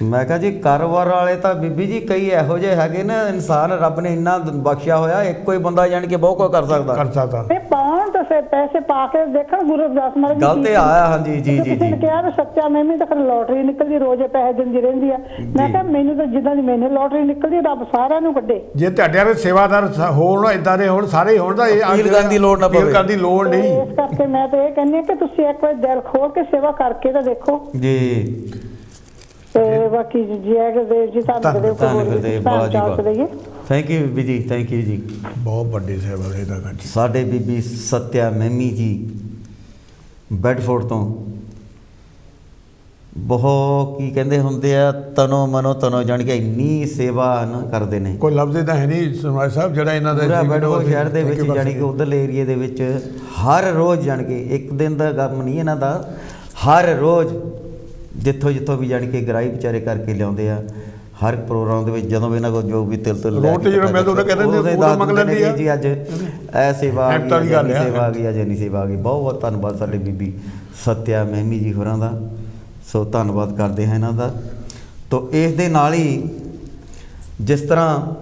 ਮੈਂ ਕਿਹਾ ਜੀ, ਕਾਰੋਬਾਰ ਵਾਲੇ ਤਾਂ ਬੀਬੀ ਜੀ ਕਈ ਇਹੋ ਜਿਹੇ ਹੈਗੇ ਨਾ, ਇਨਸਾਨ ਰੱਬ ਨੇ ਇੰਨਾ ਬਖਸ਼ਿਆ ਹੋਇਆ, ਇੱਕੋ ਹੀ ਬੰਦਾ ਜਾਣ ਕੇ ਬਹੁਤ ਕੁਝ ਕਰ ਸਕਦਾ।
ਇਹ ਪਾਉਣ ਤਾਂ ਪੈਸੇ ਪਾ ਕੇ ਦੇਖਣ। ਗੁਰੂ ਰਵਿਦਾਸ ਮਹਾਰਾਜ
ਗੱਲ ਤੇ ਆਇਆ। ਹਾਂਜੀ ਜੀ ਜੀ ਜੀ।
ਕਿਹਾ ਸੱਚਾ ਮੈਂ ਵੀ ਤਾਂ ਲੋਟਰੀ ਨਿਕਲਦੀ, ਰੋਜ਼ ਪੈਸੇ ਦਿੰਦੀ ਰਹਿੰਦੀ ਆ। ਮੈਂ ਕਿਹਾ ਮੈਨੂੰ ਤਾਂ ਜਿੱਦਾਂ ਦੀ ਮੈਨੂੰ ਲੋਟਰੀ ਨਿਕਲਦੀ, ਰੱਬ ਸਾਰਿਆਂ ਨੂੰ ਕੱਢੇ।
ਜੇ ਤੁਹਾਡੇ ਵਾਲੇ ਸੇਵਾਦਾਰ ਹੋਣ, ਇਦਾਂ ਦੇ ਹੋਣ, ਸਾਰੇ ਹੋਣ ਤਾਂ
ਅਪੀਲ ਕਰਨ ਦੀ ਲੋੜ ਨਾ ਪਵੇ।
ਕਰਨ ਦੀ ਲੋੜ ਨਹੀਂ।
ਇਸ ਕਰਕੇ ਮੈਂ ਤਾਂ ਇਹ ਕਹਿੰਦੀ ਕਿ ਤੁਸੀਂ ਇੱਕ ਵਾਰ ਦਿਲ ਖੋਲ ਕੇ ਸੇਵਾ ਕਰਕੇ ਤਾਂ ਦੇਖੋ
ਜੀ।
ਤੇ ਬਾਕੀ ਜੀ ਗੁਰਦੇਵ ਜੀ, ਧੰਨਵਾਦ।
ਥੈਂਕ ਯੂ ਬੀਬੀ ਜੀ, ਥੈਂਕ ਯੂ ਜੀ।
ਬਹੁਤ ਵੱਡੀ ਸੇਵਾ ਇਹਦਾ ਕਰ ਜੀ।
ਸਾਡੇ ਬੀਬੀ ਸਤਿਆ ਮਹਿਮੀ ਜੀ ਬੈਡਫੋਰਡ ਤੋਂ ਬਹੁਤ ਕੀ ਕਹਿੰਦੇ ਹੁੰਦੇ ਆ, ਤਨੋ ਮਨੋ ਤਨੋ ਜਾਣ ਕੇ ਇੰਨੀ ਸੇਵਾ ਨਾ ਕਰਦੇ ਨੇ।
ਕੋਈ ਲਫ਼ਜ਼ ਤਾਂ ਹੈ ਨਹੀਂ ਸਰਮਾਜ ਸਾਹਿਬ ਜਿਹੜਾ ਇਹਨਾਂ ਦਾ
ਬੈਡਫੋਰਡ ਸ਼ਹਿਰ ਦੇ ਵਿੱਚ ਜਾਣੀ ਕਿ ਉਧਰਲੇ ਏਰੀਏ ਦੇ ਵਿੱਚ ਹਰ ਰੋਜ਼ ਜਾਣ ਕੇ, ਇੱਕ ਦਿਨ ਦਾ ਕੰਮ ਨਹੀਂ ਇਹਨਾਂ ਦਾ, ਹਰ ਰੋਜ਼ ਜਿੱਥੋਂ ਵੀ ਜਾਣੀ ਕਿ ਗਰਾਈ ਵਿਚਾਰੇ ਕਰਕੇ ਲਿਆਉਂਦੇ ਆ। ਹਰ ਪ੍ਰੋਗਰਾਮ ਦੇ ਵਿੱਚ ਜਦੋਂ ਵੀ ਇਹਨਾਂ ਕੋਲ ਜੋ ਵੀ ਤਿਲ
ਰੋਡ ਤੇ ਜਿਹੜਾ ਮਿਲਦਾ ਉਹਦਾ ਕਹਿੰਦੇ ਪੂਰਾ ਮੰਗ ਲੈਂਦੀ ਆ
ਜੀ। ਅੱਜ ਇਹ ਸੇਵਾ ਆ ਗਈ, ਸੇਵਾ ਆ ਗਈ, ਅੱਜ ਨਹੀਂ ਸੇਵਾ ਆ ਗਈ। ਬਹੁਤ ਬਹੁਤ ਧੰਨਵਾਦ ਸਾਡੇ ਬੀਬੀ ਸਤਿਆ ਮਹਿਮੀ ਜੀ ਹੋਰਾਂ ਦਾ। ਸੋ ਧੰਨਵਾਦ ਕਰਦੇ ਹਾਂ ਇਹਨਾਂ ਦਾ। ਤੋਂ ਇਸ ਦੇ ਨਾਲ ਹੀ ਜਿਸ ਤਰ੍ਹਾਂ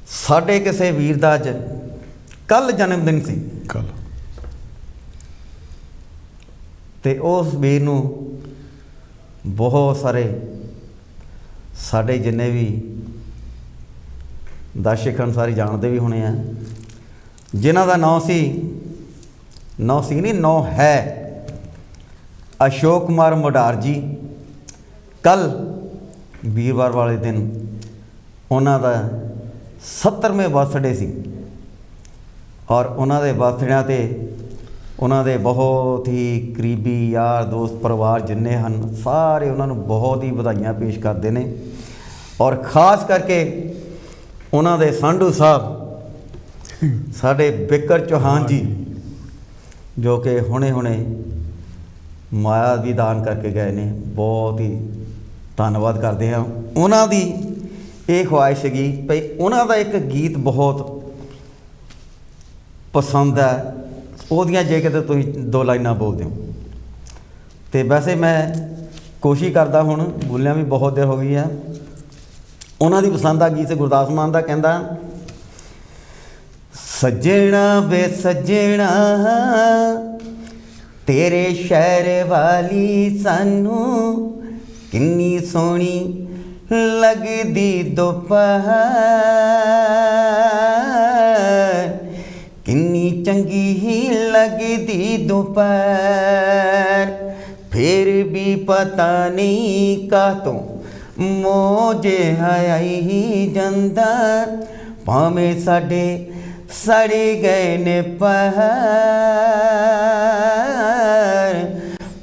ਸਾਡੇ ਕਿਸੇ ਵੀਰ ਦਾ ਅੱਜ ਕੱਲ ਜਨਮ ਦਿਨ ਸੀ, ਤੇ ਉਸ ਵੀਰ ਨੂੰ ਬਹੁਤ ਸਾਰੇ ਸਾਡੇ ਜਿੰਨੇ ਵੀ ਦਰਸ਼ਕ ਸਾਰੇ ਜਾਣਦੇ ਵੀ ਹੋਣੇ ਆ, ਜਿਨ੍ਹਾਂ ਦਾ ਨਾਂ ਹੈ ਅਸ਼ੋਕ ਕੁਮਾਰ ਮੋਢਾਰ ਜੀ। ਕੱਲ ਵੀਰਵਾਰ ਵਾਲੇ ਦਿਨ ਉਹਨਾਂ ਦਾ 70ਵੇਂ ਬਰਥਡੇ ਸੀ, ਔਰ ਉਹਨਾਂ ਦੇ ਬਰਥਡਿਆਂ 'ਤੇ ਉਹਨਾਂ ਦੇ ਬਹੁਤ ਹੀ ਕਰੀਬੀ ਯਾਰ ਦੋਸਤ ਪਰਿਵਾਰ ਜਿੰਨੇ ਹਨ, ਸਾਰੇ ਉਹਨਾਂ ਨੂੰ ਬਹੁਤ ਹੀ ਵਧਾਈਆਂ ਪੇਸ਼ ਕਰਦੇ ਨੇ। ਔਰ ਖ਼ਾਸ ਕਰਕੇ ਉਹਨਾਂ ਦੇ ਸਾਂਢੂ ਸਾਹਿਬ ਸਾਡੇ ਬਿਕਰ ਚੌਹਾਨ ਜੀ, ਜੋ ਕਿ ਹੁਣੇ ਮਾਇਆ ਵੀ ਦਾਨ ਕਰਕੇ ਗਏ ਨੇ। ਬਹੁਤ ਹੀ ਧੰਨਵਾਦ ਕਰਦੇ ਹਾਂ ਉਹਨਾਂ ਦੀ। ਇਹ ਖੁਆਇਸ਼ ਸੀਗੀ ਭਈ ਉਹਨਾਂ ਦਾ ਇੱਕ ਗੀਤ ਬਹੁਤ ਪਸੰਦ ਹੈ, ਉਹਦੀਆਂ ਜੇ ਕਿਤੇ ਤੁਸੀਂ 2 ਲਾਈਨਾਂ ਬੋਲ ਦਿਓ। ਅਤੇ ਵੈਸੇ ਮੈਂ ਕੋਸ਼ਿਸ਼ ਕਰਦਾ, ਹੁਣ ਬੋਲਿਆਂ ਵੀ ਬਹੁਤ ਦੇਰ ਹੋ ਗਈ ਹੈ। ਉਹਨਾਂ ਦੀ ਪਸੰਦ ਦਾ ਗੀਤ ਗੁਰਦਾਸ ਮਾਨ ਦਾ, ਕਹਿੰਦਾ सजना वे सजना तेरे शहर वाली सानू किन्नी सोहनी लगदी दोपहर, किन्नी चंगी ही लगदी दोपहर, फिर भी पता नहीं कातों मोजे आई ही जंदा, भावें साडे सड़ गए ने पहर,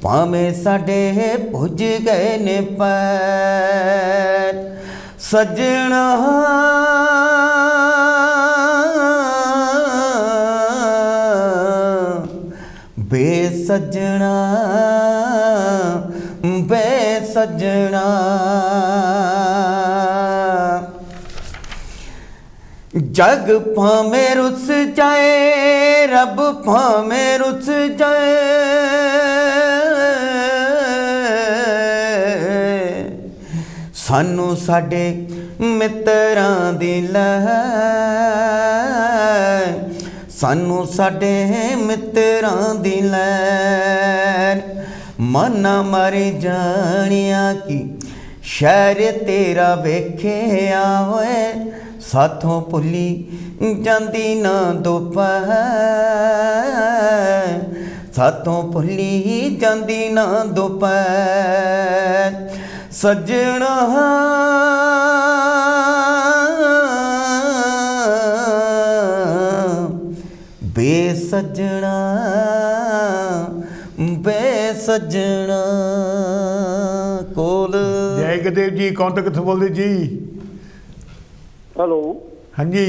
भावें साडे भुज गए ने पैर। सजना बेसजना बेसजना, जग भावें रुस जाए रब भावें रुस जाए, सानू साडे मित्रां दी लहर, सानू साडे मित्रां दी लहर, मना मर जानिया की शहर तेरा वेखिया होए, साथों भुली जांदी ना दोपहर, साथों भुली जांदी ना दोपहर। सजना बेसजना बेसजना कोल।
जय गुरुदेव जी, कौन तो कितों बोलते जी?
हेलो,
हाँ जी,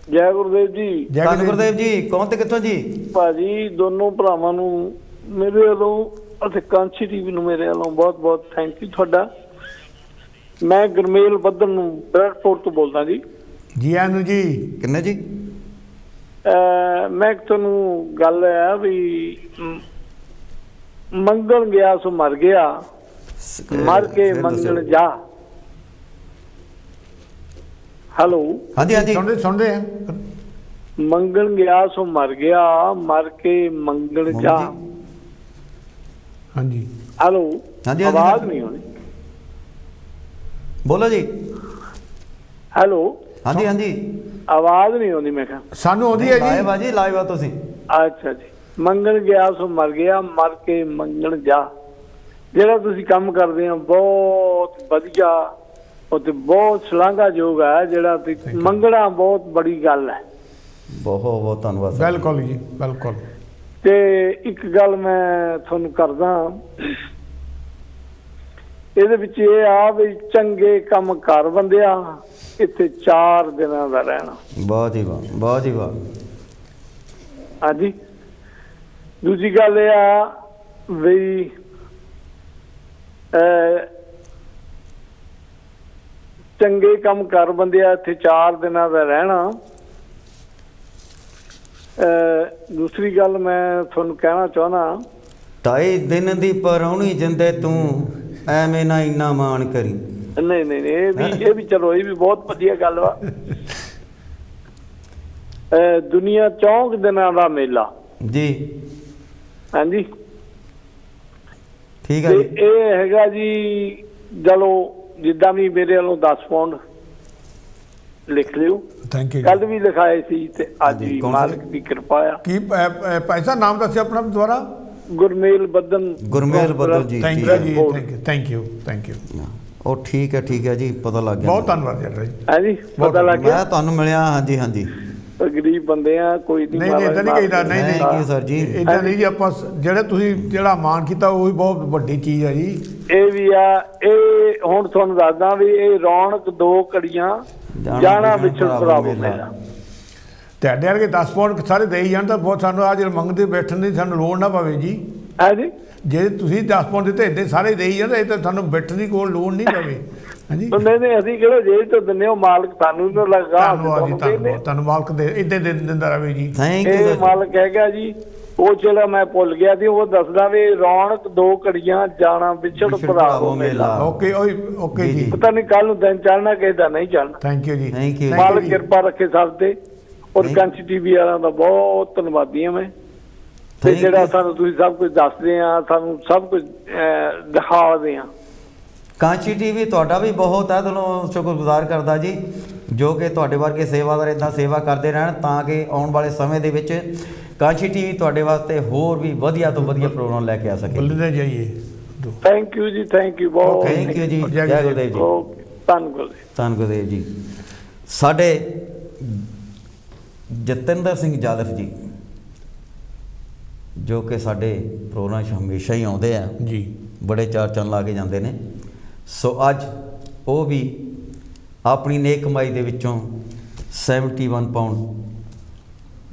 जय गुरुदेव जी।
जय
गुरुदेव जी, कौन तो कितों जी?
भाजी दोनों भरावां नूं मेरे वालों ਅਤੇ ਕਾਂਛੀ ਟੀਵੀ ਨੂੰ ਮੇਰੇ ਵੱਲੋਂ ਬਹੁਤ ਬਹੁਤ ਥੈਂਕ ਯੂ ਤੁਹਾਡਾ। ਮੈਂ ਗੁਰਮੇਲ ਬੱਦਨ ਨੂੰ ਬ੍ਰੈਡਫੋਰਡ ਤੋਂ ਬੋਲਦਾ ਜੀ।
ਜੀ ਆਨੂ ਜੀ,
ਕਿੰਨੇ ਜੀ?
ਮੈਂ ਤੁਹਾਨੂੰ ਗੱਲ ਹੈ ਵੀ ਮੰਗਣ ਗਿਆ ਸੋ ਮਰ ਗਿਆ, ਮਰ ਕੇ ਮੰਗਣ ਜਾ। ਹੈਲੋ,
ਹਾਂਜੀ ਹਾਂਜੀ
ਸੁਣਦੇ ਆ।
ਮੰਗਣ ਗਿਆ ਸੋ ਮਰ ਗਿਆ, ਮਰ ਕੇ ਮੰਗਣ ਜਾ।
हाँ जी,
हेलो,
हाँ जी,
आवाज नहीं होनी।
बोलो जी।
हेलो,
हाँ जी हाँ जी,
आवाज नहीं होनी। मैं कहा
सानू आउंदी है जी।
लाइव बाजी लाइव आ तुसी।
अच्छा जी। मंगण गया सो मर गया, मर के मंगण जा। ਜਿਹੜਾ ਤੁਸੀਂ ਕੰਮ ਕਰਦੇ ਹੋ ਬਹੁਤ ਵਧੀਆ ਅਤੇ ਬਹੁਤ ਸ਼ਲਾਘਾਯੋਗ ਹੈ। ਜਿਹੜਾ ਮੰਗਣਾ ਬਹੁਤ ਬੜੀ ਗੱਲ ਹੈ।
ਬਹੁਤ ਬਹੁਤ ਧੰਨਵਾਦ।
ਬਿਲਕੁਲ ਜੀ, ਬਿਲਕੁਲ।
ਤੇ ਇੱਕ ਗੱਲ ਮੈਂ ਤੁਹਾਨੂੰ ਕਰਦਾ, ਇਹਦੇ ਵਿੱਚ ਇਹ ਆ ਵੀ ਚੰਗੇ ਕੰਮ ਕਰ ਬੰਦਿਆ, ਇੱਥੇ 4 ਦਿਨਾਂ ਦਾ ਰਹਿਣਾ।
ਵਾਹ ਜੀ ਵਾਹ, ਵਾਹ ਜੀ ਵਾਹ।
ਹਾਂਜੀ, ਦੂਜੀ ਗੱਲ ਇਹ ਆ ਵੀ ਚੰਗੇ ਕੰਮ ਕਰ ਬੰਦਿਆ, ਇੱਥੇ 4 ਦਿਨਾਂ ਦਾ ਰਹਿਣਾ। दूसरी गल मैं थोनू कहना चाहना,
2.5 दिन दी परौणी जिंदे तू ਐਵੇਂ ਨਾ ਇੰਨਾ ਮਾਣ ਕਰੀ।
नहीं नहीं ये भी चलो ये भी बहुत वधिया गल वा। दुनिया 4 दिनां दा मेला
जी।
हाँ जी,
ठीक है जी।
ये हैगा जी, चलो जिद्दां भी मेरे वालों 10 पाउंड लिख लियो।
Thank you.
कल भी लिखाए सी ते अज भी मालिक की कृपा आ।
की पैसा नाम दस्सिया अपना दोबारा?
गुरमेल बदन।
गुरमेल बदन जी।
थैंक यू जी, थैंक यू थैंक यू।
ओ ठीक है जी, पता लग गया।
बहुत धन्यवाद जी।
हां जी, पता लग गया।
मैं ਤੁਹਾਨੂੰ ਮਿਲਿਆ। हाँ जी हाँ जी।
गरीब बंदे आ, कोई नहीं।
नहीं इदां नहीं कहीदा। नहीं
नहीं सर जी,
इदां नहीं जी। ਆਪਾਂ ਜਿਹੜੇ ਤੁਸੀਂ ਜਿਹੜਾ ਮਾਨ ਕੀਤਾ ਉਹ ਵੀ ਬਹੁਤ ਵੱਡੀ ਚੀਜ਼ ਹੈ ਜੀ।
ਇਹ ਵੀ ਆ, ਇਹ ਹੁਣ ਤੁਹਾਨੂੰ ਦੱਸਦਾ ਵੀ ਇਹ ਰੌਣਕ 2 ਘੜੀਆਂ ਜਾਣਾ ਵਿਛੜ ਭਰਾਵੋ ਮੇਰਾ।
ਤੁਹਾਡੇ ਵਰਗੇ 10 ਪਾਉਂਡ ਸਾਰੇ ਦੇਈ ਜਾਣ ਤਾਂ ਬਹੁਤ ਸਾਨੂੰ ਆ ਜਿਹੜੇ ਮੰਗਦੇ ਬੈਠਣ ਦੀ ਸਾਨੂੰ ਲੋੜ ਨਾ ਪਵੇ ਜੀ।
ਹੈ ਜੀ,
ਜੇ ਤੁਸੀਂ 10 ਪਾਉਂਡ ਦਿੱਤੇ ਇੱਡੇ ਸਾਰੇ ਦੇਈ ਜਾਂਦੇ ਤਾਂ ਤੁਹਾਨੂੰ ਬੈਠਣ ਦੀ ਕੋਈ ਲੋੜ ਨਹੀਂ ਪਵੇ। ਹਾਂਜੀ
ਨਹੀਂ ਅਸੀਂ ਕਿਹੜਾ ਜੇਲ੍ਹ ਤੋਂ ਦਿੰਦੇ, ਉਹ ਮਾਲਕ ਸਾਨੂੰ ਨਾ ਲਗਾ।
ਧੰਨਵਾਦ ਜੀ, ਧੰਨਵਾਦ, ਤੁਹਾਨੂੰ ਮਾਲਕ ਦੇ ਇੱਦਾਂ ਦਿੰਦਾ ਰਹੇ ਜੀ।
ਇਹ ਮਾਲਕ ਹੈਗਾ ਜੀ। ਉਹ ਜਿਹੜਾ ਮੈਂ ਭੁੱਲ ਗਿਆ ਸੀ, ਉਹ ਦੱਸਦਾ ਵੀ ਰੌਣਕ 2 ਘੜੀਆਂ ਜਾਣਾ ਵਿਛੜ ਭਰਾਵੋ ਮੇਲਾ।
ਓਕੇ ਜੀ।
ਪਤਾ ਨਹੀਂ ਕੱਲ ਨੂੰ ਦਿਨ ਚੜ੍ਹਨਾ ਕਿਸੇ ਦਾ ਨਹੀਂ ਚੜ੍ਹਨਾ।
ਥੈਂਕ ਯੂ ਜੀ,
ਮਾਲਕ ਕਿਰਪਾ ਰੱਖੇ ਸਭ ਤੇ। ਔਰ ਕਾਂਸੀ ਟੀਵੀ ਵਾਲਿਆਂ ਦਾ ਬਹੁਤ ਧੰਨਵਾਦੀ ਹਾਂ ਮੈਂ। ਤੇ ਜਿਹੜਾ ਸਾਨੂੰ ਤੁਸੀਂ ਸਭ ਕੁਝ ਦੱਸਦੇ ਆ, ਸਾਨੂੰ ਸਭ ਕੁਝ ਦਿਖਾਉਂਦੇ ਆ।
ਕਾਂਚੀ ਟੀਵੀ ਤੁਹਾਡਾ ਵੀ ਬਹੁਤ ਹੈ, ਤੁਹਾਨੂੰ ਸ਼ੁਕਰਗੁਜ਼ਾਰ ਕਰਦਾ ਜੀ, ਜੋ ਕਿ ਤੁਹਾਡੇ ਵਰਗੇ ਸੇਵਾਦਾਰ ਇੱਦਾਂ ਸੇਵਾ ਕਰਦੇ ਰਹਿਣ, ਤਾਂ ਕਿ ਆਉਣ ਵਾਲੇ ਸਮੇਂ ਦੇ ਵਿੱਚ ਕਾਂਚੀ ਟੀਵੀ ਤੁਹਾਡੇ ਵਾਸਤੇ ਹੋਰ ਵੀ ਵਧੀਆ ਤੋਂ ਵਧੀਆ ਪ੍ਰੋਗਰਾਮ ਲੈ ਕੇ ਆ ਸਕੇ।
ਬੋਲਦੇ ਜਾਈਏ।
ਥੈਂਕ ਯੂ ਜੀ, ਥੈਂਕ ਯੂ ਬਹੁਤ।
ਥੈਂਕ ਯੂ ਜੀ, ਜੈ ਗੁਰਦੇਵ ਜੀ।
ਧੰਨ
ਗੁਰਦੇਵ ਜੀ। ਸਾਡੇ ਜਤਿੰਦਰ ਸਿੰਘ ਜਾਦਵ ਜੀ, ਜੋ ਕਿ ਸਾਡੇ ਪ੍ਰੋਗਰਾਮ 'ਚ ਹਮੇਸ਼ਾ ਹੀ ਆਉਂਦੇ ਆ
ਜੀ, ਬੜੇ
ਚਾਰ ਚੰਨ ਲਾ ਕੇ ਜਾਂਦੇ ਨੇ। ਸੋ ਅੱਜ ਉਹ ਵੀ ਆਪਣੀ ਨੇਕ ਕਮਾਈ ਦੇ ਵਿੱਚੋਂ 71 ਪਾਉਂਡ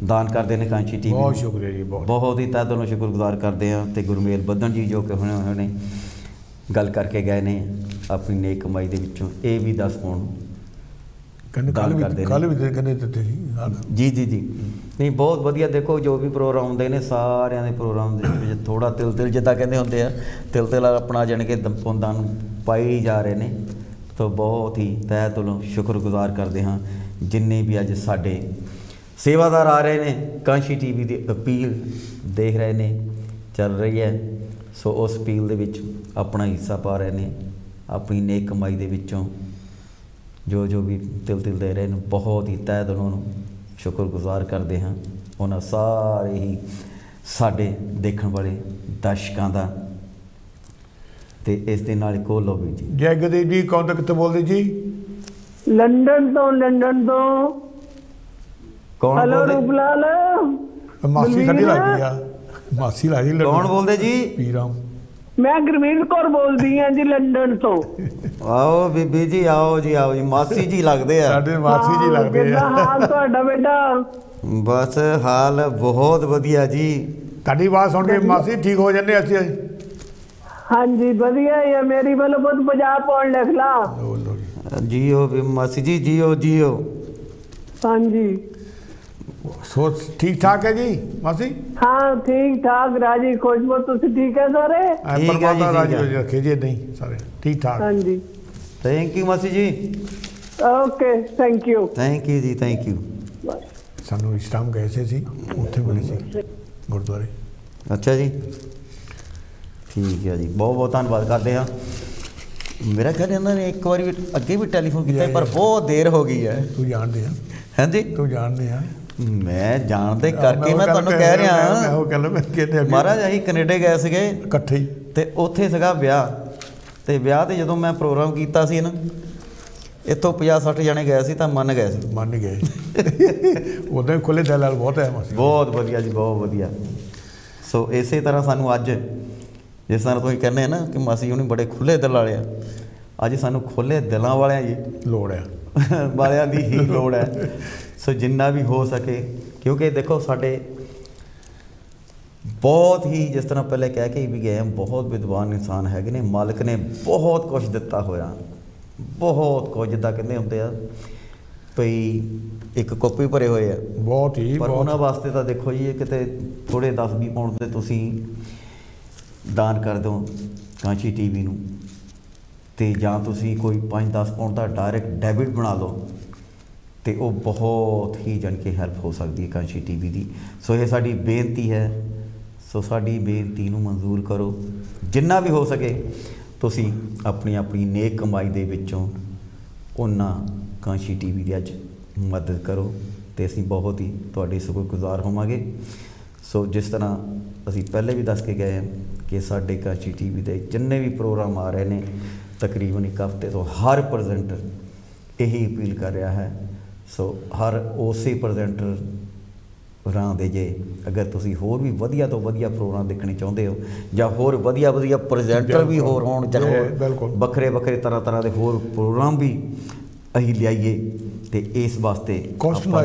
ਦਾਨ ਕਰਦੇ ਨੇ ਕਾਂਚੀ ਟੀਵੀ।
ਬਹੁਤ ਸ਼ੁਕਰੀਆ ਜੀ,
ਬਹੁਤ ਹੀ ਤਹਿ ਦਿਲੋਂ ਸ਼ੁਕਰਗੁਜ਼ਾਰ ਕਰਦੇ ਹਾਂ। ਤੇ ਗੁਰਮੇਲ ਬੱਦਨ ਜੀ, ਜੋ ਕਿ ਹੁਣੇ ਹੋਏ ਨੇ, ਗੱਲ ਕਰਕੇ ਗਏ ਨੇ ਆਪਣੀ ਨੇਕ ਕਮਾਈ ਦੇ ਵਿੱਚੋਂ ਇਹ ਵੀ 10 ਪਾਉਂਡ
ਕੱਲ ਵੀ ਕਹਿੰਦੇ ਦਿੱਤੇ ਜੀ। ਜੀ ਨਹੀਂ, ਬਹੁਤ ਵਧੀਆ। ਦੇਖੋ ਜੋ ਵੀ ਪ੍ਰੋਗਰਾਮ ਆਉਂਦੇ ਨੇ, ਸਾਰਿਆਂ ਦੇ ਪ੍ਰੋਗਰਾਮ ਦੇ ਵਿੱਚ ਥੋੜ੍ਹਾ ਤਿਲ ਜਿੱਦਾਂ ਕਹਿੰਦੇ ਹੁੰਦੇ ਆ, ਤਿਲ ਆਪਣਾ ਜਾਣੀ ਕਿ ਪੁੰਦਾਂ ਨੂੰ ਪਾਈ ਜਾ ਰਹੇ ਨੇ। ਤਾਂ ਬਹੁਤ ਹੀ ਤਹਿ ਦਿਲੋਂ ਸ਼ੁਕਰਗੁਜ਼ਾਰ ਕਰਦੇ ਹਾਂ ਜਿੰਨੇ ਵੀ ਅੱਜ ਸਾਡੇ ਸੇਵਾਦਾਰ ਆ ਰਹੇ ਨੇ, ਕਾਂਚੀ ਟੀਵੀ ਦੀ ਅਪੀਲ ਦੇਖ ਰਹੇ ਨੇ, ਚੱਲ ਰਹੀ ਹੈ। ਸੋ ਉਸ ਅਪੀਲ ਦੇ ਵਿੱਚ ਆਪਣਾ ਹਿੱਸਾ ਪਾ ਰਹੇ ਨੇ, ਆਪਣੀ ਨੇਕ ਕਮਾਈ ਦੇ ਵਿੱਚੋਂ ਜੋ ਵੀ ਤਿਲ ਦੇ ਰਹੇ ਨੇ। ਬਹੁਤ ਹੀ ਤਹਿ ਦਿਲੋਂ ਨੂੰ ਸ਼ੁਕਰਗੁਜ਼ਾਰ ਕਰਦੇ ਹਾਂ ਉਹਨਾਂ ਸਾਰੇ ਹੀ ਸਾਡੇ ਦੇਖਣ ਵਾਲੇ ਦਰਸ਼ਕਾਂ ਦਾ। ਤੇ ਇਸ ਦੇ ਨਾਲ ਇੱਕ ਹੋਰ ਲਓ ਵੀ ਜੀ। ਜੈ ਗੁਰਦੇਵ ਜੀ, ਕੌਣ ਤੱਕ ਕਿੱਥੋਂ ਬੋਲਦੇ ਜੀ?
ਲੰਡਨ ਤੋਂ
ਕੌਣ?
ਹੈਲੋ ਰੂਪਲਾਲ।
ਮਾਸੀ ਸਾਡੀ ਲੱਗਦੀ ਆ, ਮਾਸੀ ਲੱਗਦੀ।
ਕੌਣ ਬੋਲਦੇ ਜੀ?
ਪੀਰਾਮ।
ਮੈਂ ਗੁਰਮੀਤ ਕੌਰ ਬੋਲਦੀ ਹਾਂ ਜੀ, ਲੰਡਨ ਤੋਂ।
ਆਓ ਬੀਬੀ ਜੀ, ਆਓ ਜੀ, ਆਓ ਜੀ। ਮਾਸੀ ਜੀ ਲੱਗਦੇ ਆ
ਸਾਡੇ, ਮਾਸੀ ਜੀ ਲੱਗਦੇ ਆ।
ਕਿੱਦਾਂ ਹਾਲ ਤੁਹਾਡਾ ਬੇਟਾ?
ਬਸ ਹਾਲ ਬਹੁਤ ਵਧੀਆ ਜੀ।
ਤੁਹਾਡੀ ਆਵਾਜ਼ ਸੁਣ ਕੇ ਮਾਸੀ ਠੀਕ ਹੋ ਜਾਂਦੇ ਅਸੀਂ।
ਹਾਂਜੀ ਵਧੀਆ ਹੀ ਹੈ। ਮੇਰੀ ਵੱਲੋਂ ਬਹੁਤ 50 ਪਾਉਂਡ ਲਿਖ ਲਾ।
ਜੀਓ ਵੀ ਮਾਸੀ ਜੀ, ਜੀਓ।
ਹਾਂਜੀ
ਸੋਚ ਠੀਕ ਠਾਕ ਹੈ ਜੀ ਮਾਸੀ?
ਹਾਂ ਠੀਕ ਠਾਕ, ਰਾਜੀ ਖੁਸ਼ਬੂ। ਤੁਸੀਂ ਠੀਕ ਹੈ ਸਾਰੇ?
ਪਰਮਾਤਮਾ ਰਾਜੀ ਰੱਖੇ ਜੀ, ਨਹੀਂ ਸਾਰੇ ਠੀਕ ਠਾਕ।
ਹਾਂਜੀ,
ਥੈਂਕ ਯੂ ਮਾਸੀ ਜੀ।
ਓਕੇ, ਥੈਂਕ ਯੂ
ਜੀ, ਥੈਂਕ ਯੂ।
ਸਾਨੂੰ ਇਸ ਟਾਈਮ ਗਏ ਸੀ, ਉੱਥੇ ਬਣੇ ਸੀ ਗੁਰਦੁਆਰੇ।
ਅੱਛਾ ਜੀ, ਠੀਕ ਹੈ ਜੀ। ਬਹੁਤ ਧੰਨਵਾਦ ਕਰਦੇ ਹਾਂ। ਮੇਰਾ ਖਿਆਲ ਇਹਨਾਂ ਨੇ ਇੱਕ ਵਾਰੀ ਅੱਗੇ ਵੀ ਟੈਲੀਫੋਨ ਕੀਤਾ, ਪਰ ਬਹੁਤ ਦੇਰ ਹੋ ਗਈ ਹੈ।
ਤੂੰ ਜਾਣਦੇ ਆ?
ਹਾਂਜੀ,
ਤੂੰ ਜਾਣਦੇ ਆ?
ਮੈਂ ਜਾਣਦੇ ਕਰਕੇ ਮੈਂ ਤੁਹਾਨੂੰ ਕਹਿ ਰਿਹਾ। ਮਹਾਰਾਜ ਅਸੀਂ ਕੈਨੇਡਾ ਗਏ ਸੀਗੇ
ਇਕੱਠੇ ਹੀ,
ਤੇ ਉੱਥੇ ਸੀਗਾ ਵਿਆਹ। ਤੇ ਵਿਆਹ ਤੇ ਜਦੋਂ ਮੈਂ ਪ੍ਰੋਗਰਾਮ ਕੀਤਾ ਸੀ ਨਾ, ਇੱਥੋਂ 50-60 ਜਣੇ ਗਏ ਸੀ ਤਾਂ ਮੰਨ ਗਏ
ਉਦੋਂ ਖੁੱਲੇ ਦਿਲ ਨਾਲ ਬਹੁਤ ਹੈ ਮਾਸੀ।
ਬਹੁਤ ਵਧੀਆ ਜੀ, ਬਹੁਤ ਵਧੀਆ। ਸੋ ਇਸੇ ਤਰ੍ਹਾਂ ਸਾਨੂੰ ਅੱਜ, ਜਿਸ ਤਰ੍ਹਾਂ ਤੁਸੀਂ ਕਹਿੰਦੇ ਆ ਨਾ ਕਿ ਮਾਸੀ ਹੁਣੀ ਬੜੇ ਖੁੱਲੇ ਦਿਲ ਵਾਲੇ ਆ, ਅੱਜ ਸਾਨੂੰ ਖੁੱਲੇ ਦਿਲਾਂ ਵਾਲਿਆਂ ਦੀ
ਲੋੜ ਹੈ,
ਵਾਲਿਆਂ ਦੀ ਹੀ ਲੋੜ ਹੈ। ਸੋ ਜਿੰਨਾ ਵੀ ਹੋ ਸਕੇ, ਕਿਉਂਕਿ ਦੇਖੋ ਸਾਡੇ ਬਹੁਤ ਹੀ, ਜਿਸ ਤਰ੍ਹਾਂ ਪਹਿਲੇ ਕਹਿ ਕੇ ਵੀ ਗਏ, ਬਹੁਤ ਵਿਦਵਾਨ ਇਨਸਾਨ ਹੈਗੇ ਨੇ। ਮਾਲਕ ਨੇ ਬਹੁਤ ਕੁਝ ਦਿੱਤਾ ਹੋਇਆ, ਬਹੁਤ ਕੁਝ। ਜਿੱਦਾਂ ਕਹਿੰਦੇ ਹੁੰਦੇ ਆ ਭਈ ਇੱਕ ਕਾਪੀ ਭਰੇ ਹੋਏ ਆ,
ਬਹੁਤ ਹੀ।
ਪਰ ਉਹਨਾਂ ਵਾਸਤੇ ਤਾਂ ਦੇਖੋ ਜੀ, ਕਿਤੇ ਥੋੜ੍ਹੇ 10-20 ਪਾਉਂਡ ਦੇ ਤੁਸੀਂ ਦਾਨ ਕਰ ਦਿਓ ਕਾਂਚੀ ਟੀਵੀ ਨੂੰ, ਤੇ ਜਾਂ ਤੁਸੀਂ ਕੋਈ 5-10 ਪਾਉਂਡ ਦਾ ਡਾਇਰੈਕਟ ਡੈਬਿਟ ਬਣਾ ਲਓ, ਤੇ ਉਹ ਬਹੁਤ ਹੀ ਜਾਣੀ ਕਿ ਹੈਲਪ ਹੋ ਸਕਦੀ ਹੈ ਕਾਂਚੀ ਟੀਵੀ ਦੀ। ਸੋ ਇਹ ਸਾਡੀ ਬੇਨਤੀ ਹੈ। ਸੋ ਸਾਡੀ ਬੇਨਤੀ ਨੂੰ ਮਨਜ਼ੂਰ ਕਰੋ। ਜਿੰਨਾ ਵੀ ਹੋ ਸਕੇ ਤੁਸੀਂ ਆਪਣੀ ਨੇਕ ਕਮਾਈ ਦੇ ਵਿੱਚੋਂ ਉਹਨਾਂ ਕਾਂਚੀ ਟੀਵੀ ਦੀ ਅੱਜ ਮਦਦ ਕਰੋ, ਤੇ ਅਸੀਂ ਬਹੁਤ ਹੀ ਤੁਹਾਡੇ ਸ਼ੁਕਰਗੁਜ਼ਾਰ ਹੋਵਾਂਗੇ। ਸੋ ਜਿਸ ਤਰ੍ਹਾਂ ਅਸੀਂ ਪਹਿਲੇ ਵੀ ਦੱਸ ਕੇ ਗਏ ਹਾਂ ਕਿ ਸਾਡੇ ਕਾਂਚੀ ਟੀਵੀ ਦੇ ਜਿੰਨੇ ਵੀ ਪ੍ਰੋਗਰਾਮ ਆ ਰਹੇ ਨੇ, ਤਕਰੀਬਨ ਇੱਕ ਹਫ਼ਤੇ ਤੋਂ ਹਰ ਪ੍ਰੈਜ਼ੈਂਟਰ ਇਹੀ ਅਪੀਲ ਕਰ ਰਿਹਾ ਹੈ। ਸੋ ਹਰ ਉਸੇ ਪ੍ਰੈਜ਼ੈਂਟਰ ਰਾਂ ਦੇ ਜੇ ਅਗਰ ਤੁਸੀਂ ਹੋਰ ਵੀ ਵਧੀਆ ਤੋਂ ਵਧੀਆ ਪ੍ਰੋਗਰਾਮ ਦੇਖਣੇ ਚਾਹੁੰਦੇ ਹੋ, ਜਾਂ ਹੋਰ ਵਧੀਆ ਪ੍ਰੈਜ਼ੈਂਟਰ ਵੀ ਹੋਰ ਹੋਣ, ਜਾਂ ਵੱਖਰੇ ਤਰ੍ਹਾਂ ਦੇ ਹੋਰ ਪ੍ਰੋਗਰਾਮ ਵੀ ਅਸੀਂ ਲਿਆਈਏ, ਤੇ ਇਸ ਵਾਸਤੇ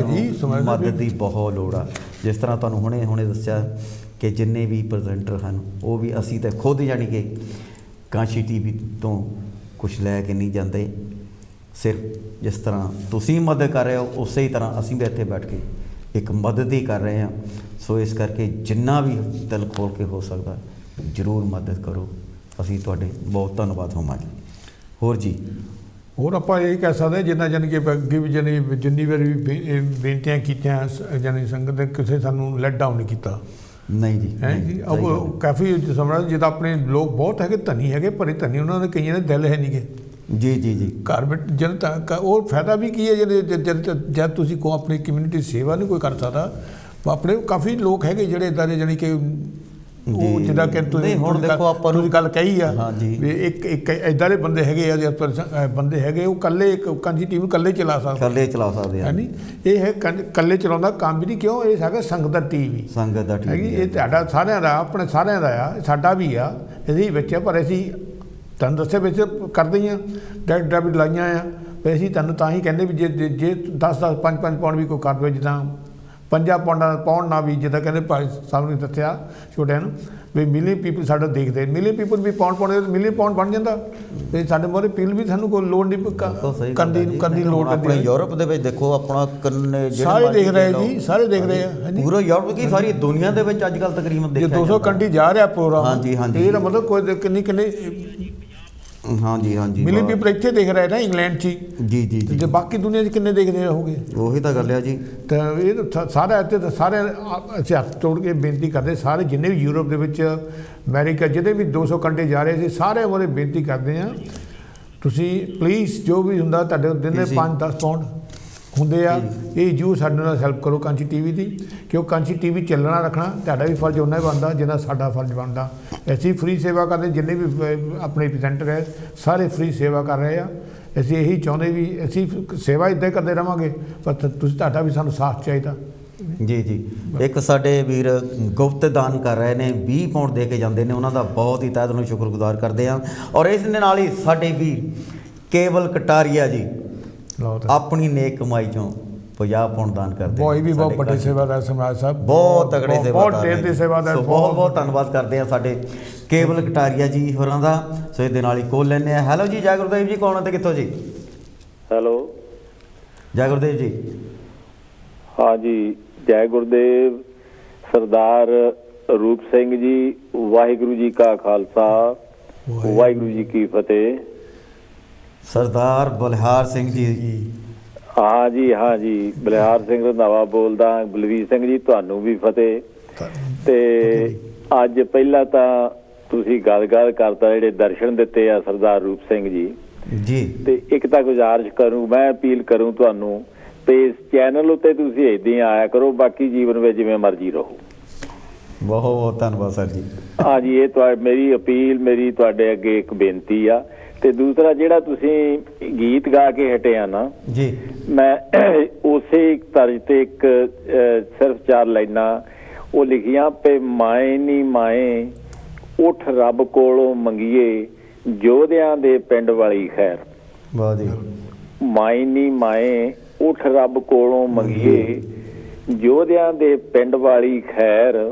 ਮਦਦ ਦੀ ਬਹੁਤ ਲੋੜ ਆ। ਜਿਸ ਤਰ੍ਹਾਂ ਤੁਹਾਨੂੰ ਹੁਣੇ ਦੱਸਿਆ ਕਿ ਜਿੰਨੇ ਵੀ ਪ੍ਰੈਜ਼ੈਂਟਰ ਹਨ, ਉਹ ਵੀ ਅਸੀਂ ਤਾਂ ਖੁਦ ਜਾਣੀ ਕਿ ਕਾਂਚੀ ਟੀਵੀ ਤੋਂ कुछ लैके नहीं जाते। सिर्फ जिस तरह तुसीं मदद कर रहे हो उस ही तरह असीं भी इत्थे बैठ के एक मदद ही कर रहे हैं। सो इस करके जिन्ना भी दिल खोल के हो सकता जरूर मदद करो। असीं तुहाडे बहुत धन्नवाद होवांगे। होर जी
ਹੋਰ ਆਪਾਂ ਇਹ ਕਹਿ ਸਕਦੇ ਜਿੰਨਾ ਜਾਣੀ ਕਿ ਅੱਗੇ ਵੀ ਜਿੰਨੀ ਵਾਰੀ ਵੀ ਬੇਨਤੀਆਂ ਕੀਤੀਆਂ ਜਾਣੀ ਸੰਗਤ ਨੇ ਕਿਸੇ ਸਾਨੂੰ ਲੈਟ ਡਾਊਨ ਨਹੀਂ ਕੀਤਾ।
ਨਹੀਂ ਜੀ
ਹੈ ਜੀ ਕਾਫੀ ਸਮਝਾ ਜਿੱਦਾਂ ਆਪਣੇ ਲੋਕ ਬਹੁਤ ਹੈਗੇ ਧਨੀ ਹੈਗੇ ਪਰ ਧਨੀ ਉਹਨਾਂ ਦੇ ਕਈਆਂ ਦੇ ਦਿਲ ਹੈ ਨਹੀਂ ਗੇ।
ਜੀ ਜੀ ਜੀ
ਘਰ ਵਿੱਚ ਜਨਤਾ ਉਹ ਫਾਇਦਾ ਵੀ ਕੀ ਹੈ ਜਦ ਤੁਸੀਂ ਕੋ ਆਪਣੀ ਕਮਿਊਨਿਟੀ ਸੇਵਾ ਨਹੀਂ ਕੋਈ ਕਰ ਸਕਦਾ। ਆਪਣੇ ਕਾਫੀ ਲੋਕ ਹੈਗੇ ਜਿਹੜੇ ਇੱਦਾਂ ਦੇ ਜਾਣੀ ਕਿ ਉਹ ਜਿੱਦਾਂ ਕਿ ਤੁਸੀਂ ਹੁਣ ਦੇਖੋ ਆਪਾਂ ਨੂੰ ਗੱਲ ਕਹੀ ਆ ਵੀ ਇੱਕ ਇੱਦਾਂ ਦੇ ਬੰਦੇ ਹੈਗੇ ਆ ਬੰਦੇ ਹੈਗੇ ਉਹ ਇਕੱਲੇ ਇੱਕ ਕਾਂਜੀ ਟੀਮ ਇਕੱਲੇ ਚਲਾ ਸਕਦੇ ਹੈ ਨਹੀਂ। ਇਹ ਹੈ ਇਕੱਲੇ ਚਲਾਉਂਦਾ ਕੰਮ ਵੀ ਨਹੀਂ ਕਿਉਂ ਇਹ ਹੈਗਾ ਸੰਗਤ ਦਾ ਟੀਵੀ ਹੈਗੀ। ਇਹ ਤੁਹਾਡਾ ਸਾਰਿਆਂ ਦਾ ਆਪਣੇ ਸਾਰਿਆਂ ਦਾ ਆ ਸਾਡਾ ਵੀ ਆ ਇਹਦੇ ਵਿੱਚ ਪਰ ਅਸੀਂ ਤੁਹਾਨੂੰ ਦੱਸਿਆ ਵਿੱਚ ਕਰਦੇ ਹੀ ਹਾਂ ਡਾਇਰੈਕਟ ਡੈਬਿਟ ਲਾਈਆਂ ਆ ਅਸੀਂ ਤੁਹਾਨੂੰ ਤਾਂ ਹੀ ਕਹਿੰਦੇ ਵੀ ਜੇ 10-10 5-5 ਪਾਉਂਡ ਵੀ ਕੋਈ ਕਰ ਦਵੇ ਜਿੱਦਾਂ 50 ਪਾਉਂਡ ਨਾ ਵੀ ਜਿੱਦਾਂ ਕਹਿੰਦੇ ਭਾਈ ਸਾਹਿਬ ਨੇ ਦੱਸਿਆ ਛੋਟਿਆਂ ਨੂੰ ਵੀ ਮਿਲੀਅਨ ਪੀਪਲ ਸਾਡਾ ਦੇਖਦੇ ਮਿਲੀਅਨ ਪੀਪਲ ਵੀ ਪਾਉਂਡ ਮਿਲੀਅਨ ਪਾਉਂਡ ਬਣ ਜਾਂਦਾ ਤੇ ਸਾਡੇ ਮੋਰੇ ਪੀਲ ਵੀ ਸਾਨੂੰ ਕੋਈ ਲੋੜ ਨਹੀਂ ਕਰਨੀ ਲੋੜ
ਆਪਣੇ ਯੂਰਪ ਦੇ ਵਿੱਚ ਦੇਖੋ ਆਪਣਾ
ਸਾਰੇ ਦੇਖ ਰਹੇ ਜੀ ਸਾਰੇ ਦੇਖ ਰਹੇ ਆ
ਪੂਰਾ ਯੂਰਪ ਕੀ ਸਾਰੀ ਦੁਨੀਆ ਦੇ ਵਿੱਚ ਅੱਜ ਕੱਲ੍ਹ ਤਕਰੀਬਨ
ਜੇ 200 ਕੰਟਰੀ ਜਾ ਰਿਹਾ ਪ੍ਰੋਗਰਾਮ
ਹਾਂਜੀ ਹਾਂਜੀ
ਇਹਦਾ ਮਤਲਬ ਕੋਈ ਕਿੰਨੇ
ਹਾਂਜੀ ਹਾਂਜੀ
ਮਿਲੀਅਨ ਪੀਪਲ ਇੱਥੇ ਦੇਖ ਰਹੇ ਨਾ ਇੰਗਲੈਂਡ 'ਚ
ਜੀ ਜੀ
ਤੇ ਬਾਕੀ ਦੁਨੀਆ 'ਚ ਕਿੰਨੇ ਦੇਖਦੇ ਰਹੋਗੇ।
ਉਹੀ ਤਾਂ ਗੱਲ ਆ ਜੀ।
ਤਾਂ ਇਹ ਸਾਰਾ ਇੱਥੇ ਤਾਂ ਸਾਰੇ ਅਸੀਂ ਹੱਥ ਤੋੜ ਕੇ ਬੇਨਤੀ ਕਰਦੇ ਸਾਰੇ ਜਿੰਨੇ ਵੀ ਯੂਰਪ ਦੇ ਵਿੱਚ ਅਮਰੀਕਾ ਜਿਹਦੇ ਵੀ 200 ਕੰਟਰੀ ਜਾ ਰਹੇ ਸੀ ਸਾਰੇ ਉਹਦੇ ਬੇਨਤੀ ਕਰਦੇ ਹਾਂ ਤੁਸੀਂ ਪਲੀਜ਼ ਜੋ ਵੀ ਹੁੰਦਾ ਤੁਹਾਡੇ ਦਿਨ ਦੇ 5-10 ਪਾਉਂਡ ਹੁੰਦੇ ਆ ਇਹ ਜੂ ਸਾਡੇ ਨਾਲ ਹੈਲਪ ਕਰੋ ਕਾਂਚੀ ਟੀਵੀ ਦੀ ਕਿਉਂ ਕਾਂਚੀ ਟੀਵੀ ਚੱਲਣਾ ਰੱਖਣਾ ਤੁਹਾਡਾ ਵੀ ਫਰਜ਼ ਉਹਨਾਂ ਹੀ ਬਣਦਾ ਜਿੰਨਾ ਸਾਡਾ ਫਰਜ਼ ਬਣਦਾ। ਅਸੀਂ ਫ੍ਰੀ ਸੇਵਾ ਕਰਦੇ ਜਿੰਨੇ ਵੀ ਆਪਣੇ ਪ੍ਰੈਜ਼ੈਂਟਰ ਹੈ ਸਾਰੇ ਫ੍ਰੀ ਸੇਵਾ ਕਰ ਰਹੇ ਆ। ਅਸੀਂ ਇਹੀ ਚਾਹੁੰਦੇ ਵੀ ਅਸੀਂ ਸੇਵਾ ਇੱਦਾਂ ਹੀ ਕਰਦੇ ਰਹਾਂਗੇ ਪਰ ਤੁਸੀਂ ਤੁਹਾਡਾ ਵੀ ਸਾਨੂੰ ਸਾਥ ਚਾਹੀਦਾ।
ਜੀ ਜੀ ਇੱਕ ਸਾਡੇ ਵੀਰ ਗੁਪਤ ਦਾਨ ਕਰ ਰਹੇ ਨੇ 20 ਪਾਉਂਡ ਦੇ ਕੇ ਜਾਂਦੇ ਨੇ ਉਹਨਾਂ ਦਾ ਬਹੁਤ ਹੀ ਤਹਿ ਦਿਲੋਂ ਸ਼ੁਕਰਗੁਜ਼ਾਰ ਕਰਦੇ ਹਾਂ। ਔਰ ਇਸ ਦੇ ਨਾਲ ਹੀ ਸਾਡੇ ਵੀਰ ਕੇਵਲ ਕਟਾਰੀਆ ਜੀ ਆਪਣੀ ਨੇਕ ਕਮਾਈ ਚੋਂ 50 ਪਾਉਂਡ ਦਾਨ ਕਰਦੇ
ਬਹੁਤ ਵੀ ਬਹੁਤ ਵੱਡੇ ਸੇਵਾਦਾਰ ਸਮਾਜ ਸਾਹਿਬ
ਬਹੁਤ ਤਗੜੇ
ਸੇਵਾਦਾਰ
ਬਹੁਤ ਬਹੁਤ ਧੰਨਵਾਦ ਕਰਦੇ ਆ ਸਾਡੇ ਕੇਵਲ ਕਟਾਰੀਆ ਜੀ ਹੋਰਾਂ ਦਾ। ਸੋ ਇਹਦੇ ਨਾਲ ਹੀ ਕੋਲ ਲੈਂਦੇ ਆ। ਹੈਲੋ ਜੀ ਜੈ ਗੁਰਦੇਵ ਜੀ ਕੌਣ ਤੇ ਕਿੱਥੋਂ ਜੀ?
ਹੈਲੋ
ਜੈ ਗੁਰਦੇਵ ਜੀ।
ਹਾਂ ਜੀ ਜੈ ਗੁਰਦੇਵ ਸਰਦਾਰ ਰੂਪ ਸਿੰਘ ਜੀ। ਵਾਹਿਗੁਰੂ ਜੀ ਕਾ ਖਾਲਸਾ ਵਾਹਿਗੁਰੂ ਜੀ ਕੀ ਫਤਿਹ।
ਸਰਦਾਰ ਬਲਿਹਾਰ ਸਿੰਘ ਜੀ।
ਹਾਂ ਜੀ ਬਲਿਹਾਰ ਸਿੰਘ ਰੰਧਾਵਾ ਬੋਲਦਾ। ਬਲਵੀਰ ਸਿੰਘ ਜੀ ਤੁਹਾਨੂੰ ਵੀ ਫਤਿਹ। ਤੇ ਅੱਜ ਪਹਿਲਾਂ ਤਾਂ ਤੁਸੀਂ ਗੱਲ ਕਰਤਾ ਜਿਹੜੇ ਦਰਸ਼ਨ ਦਿੱਤੇ ਆ ਸਰਦਾਰ ਰੂਪ ਸਿੰਘ ਜੀ ਤੇ ਇੱਕ ਤਾਂ ਗੁਜ਼ਾਰਿਸ਼ ਕਰੂੰ ਮੈਂ ਅਪੀਲ ਕਰੂੰ ਤੁਹਾਨੂੰ ਤੇ ਇਸ ਚੈਨਲ ਉੱਤੇ ਤੁਸੀਂ ਏਦਾਂ ਹੀ ਆਇਆ ਕਰੋ ਬਾਕੀ ਜੀਵਨ ਵਿੱਚ ਜਿਵੇਂ ਮਰਜ਼ੀ ਰਹੋ।
ਬਹੁਤ ਬਹੁਤ ਧੰਨਵਾਦ ਸਰ ਜੀ।
ਹਾਂ ਜੀ ਇਹ ਮੇਰੀ ਅਪੀਲ ਮੇਰੀ ਤੁਹਾਡੇ ਅੱਗੇ ਇੱਕ ਬੇਨਤੀ ਆ। ਤੇ ਦੂਸਰਾ ਜਿਹੜਾ ਤੁਸੀਂ ਗੀਤ ਗਾ ਕੇ ਹਟੇ ਆ ਨਾ
ਜੀ
ਮੈਂ ਉਸੇ ਤਰਜ਼ ਤੇ ਇੱਕ ਸਿਰਫ 4 ਲਾਈਨਾਂ ਉਹ ਲਿਖੀਆਂ ਪੇ ਮਾਏ ਨੀ ਮਾਏ ਉੱਠ ਰੱਬ ਕੋਲੋਂ ਮੰਗੀਏ ਯੋਧਿਆਂ ਦੇ ਪਿੰਡ ਵਾਲੀ ਖੈਰ।
ਵਾਹ ਜੀ।
ਮਾਏ ਨੀ ਮਾਏ ਉੱਠ ਰੱਬ ਕੋਲੋਂ ਮੰਗੀਏ ਯੋਧਿਆਂ ਦੇ ਪਿੰਡ ਵਾਲੀ ਖੈਰ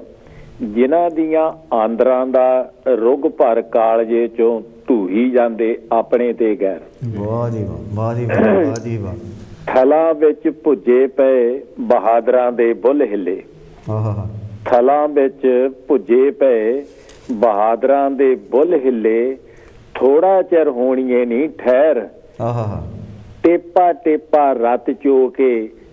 ਜਿਨ੍ਹਾਂ ਦੀਆਂ ਆਂਦਰਾਂ ਦਾ ਰੁੱਗ ਭਰ ਕਾਲਜੇ ਚੋਂ ਧੂਹੀ ਜਾਂਦੇ ਆਪਣੇ ਤੇ ਗੈਰ।
ਵਾਹ ਜੀ ਵਾਹ ਜੀ ਵਾਹ ਜੀ ਵਾਹ।
ਥਲਾਂ ਵਿੱਚ ਭੁੱਜੇ ਪਏ ਬਹਾਦਰਾਂ ਦੇ ਬੁੱਲ ਹਿੱਲੇ। ਥਲਾਂ ਵਿੱਚ ਭੁੱਜੇ ਪਏ ਬਹਾਦਰਾਂ ਦੇ ਬੁੱਲ ਹਿੱਲੇ ਥੋੜਾ ਚਿਰ ਹੋਣੀਏ ਨਹੀਂ ਠਹਿਰ। ਟੇਪਾ ਟੇਪਾ ਰੱਤ ਚੋ ਕੇ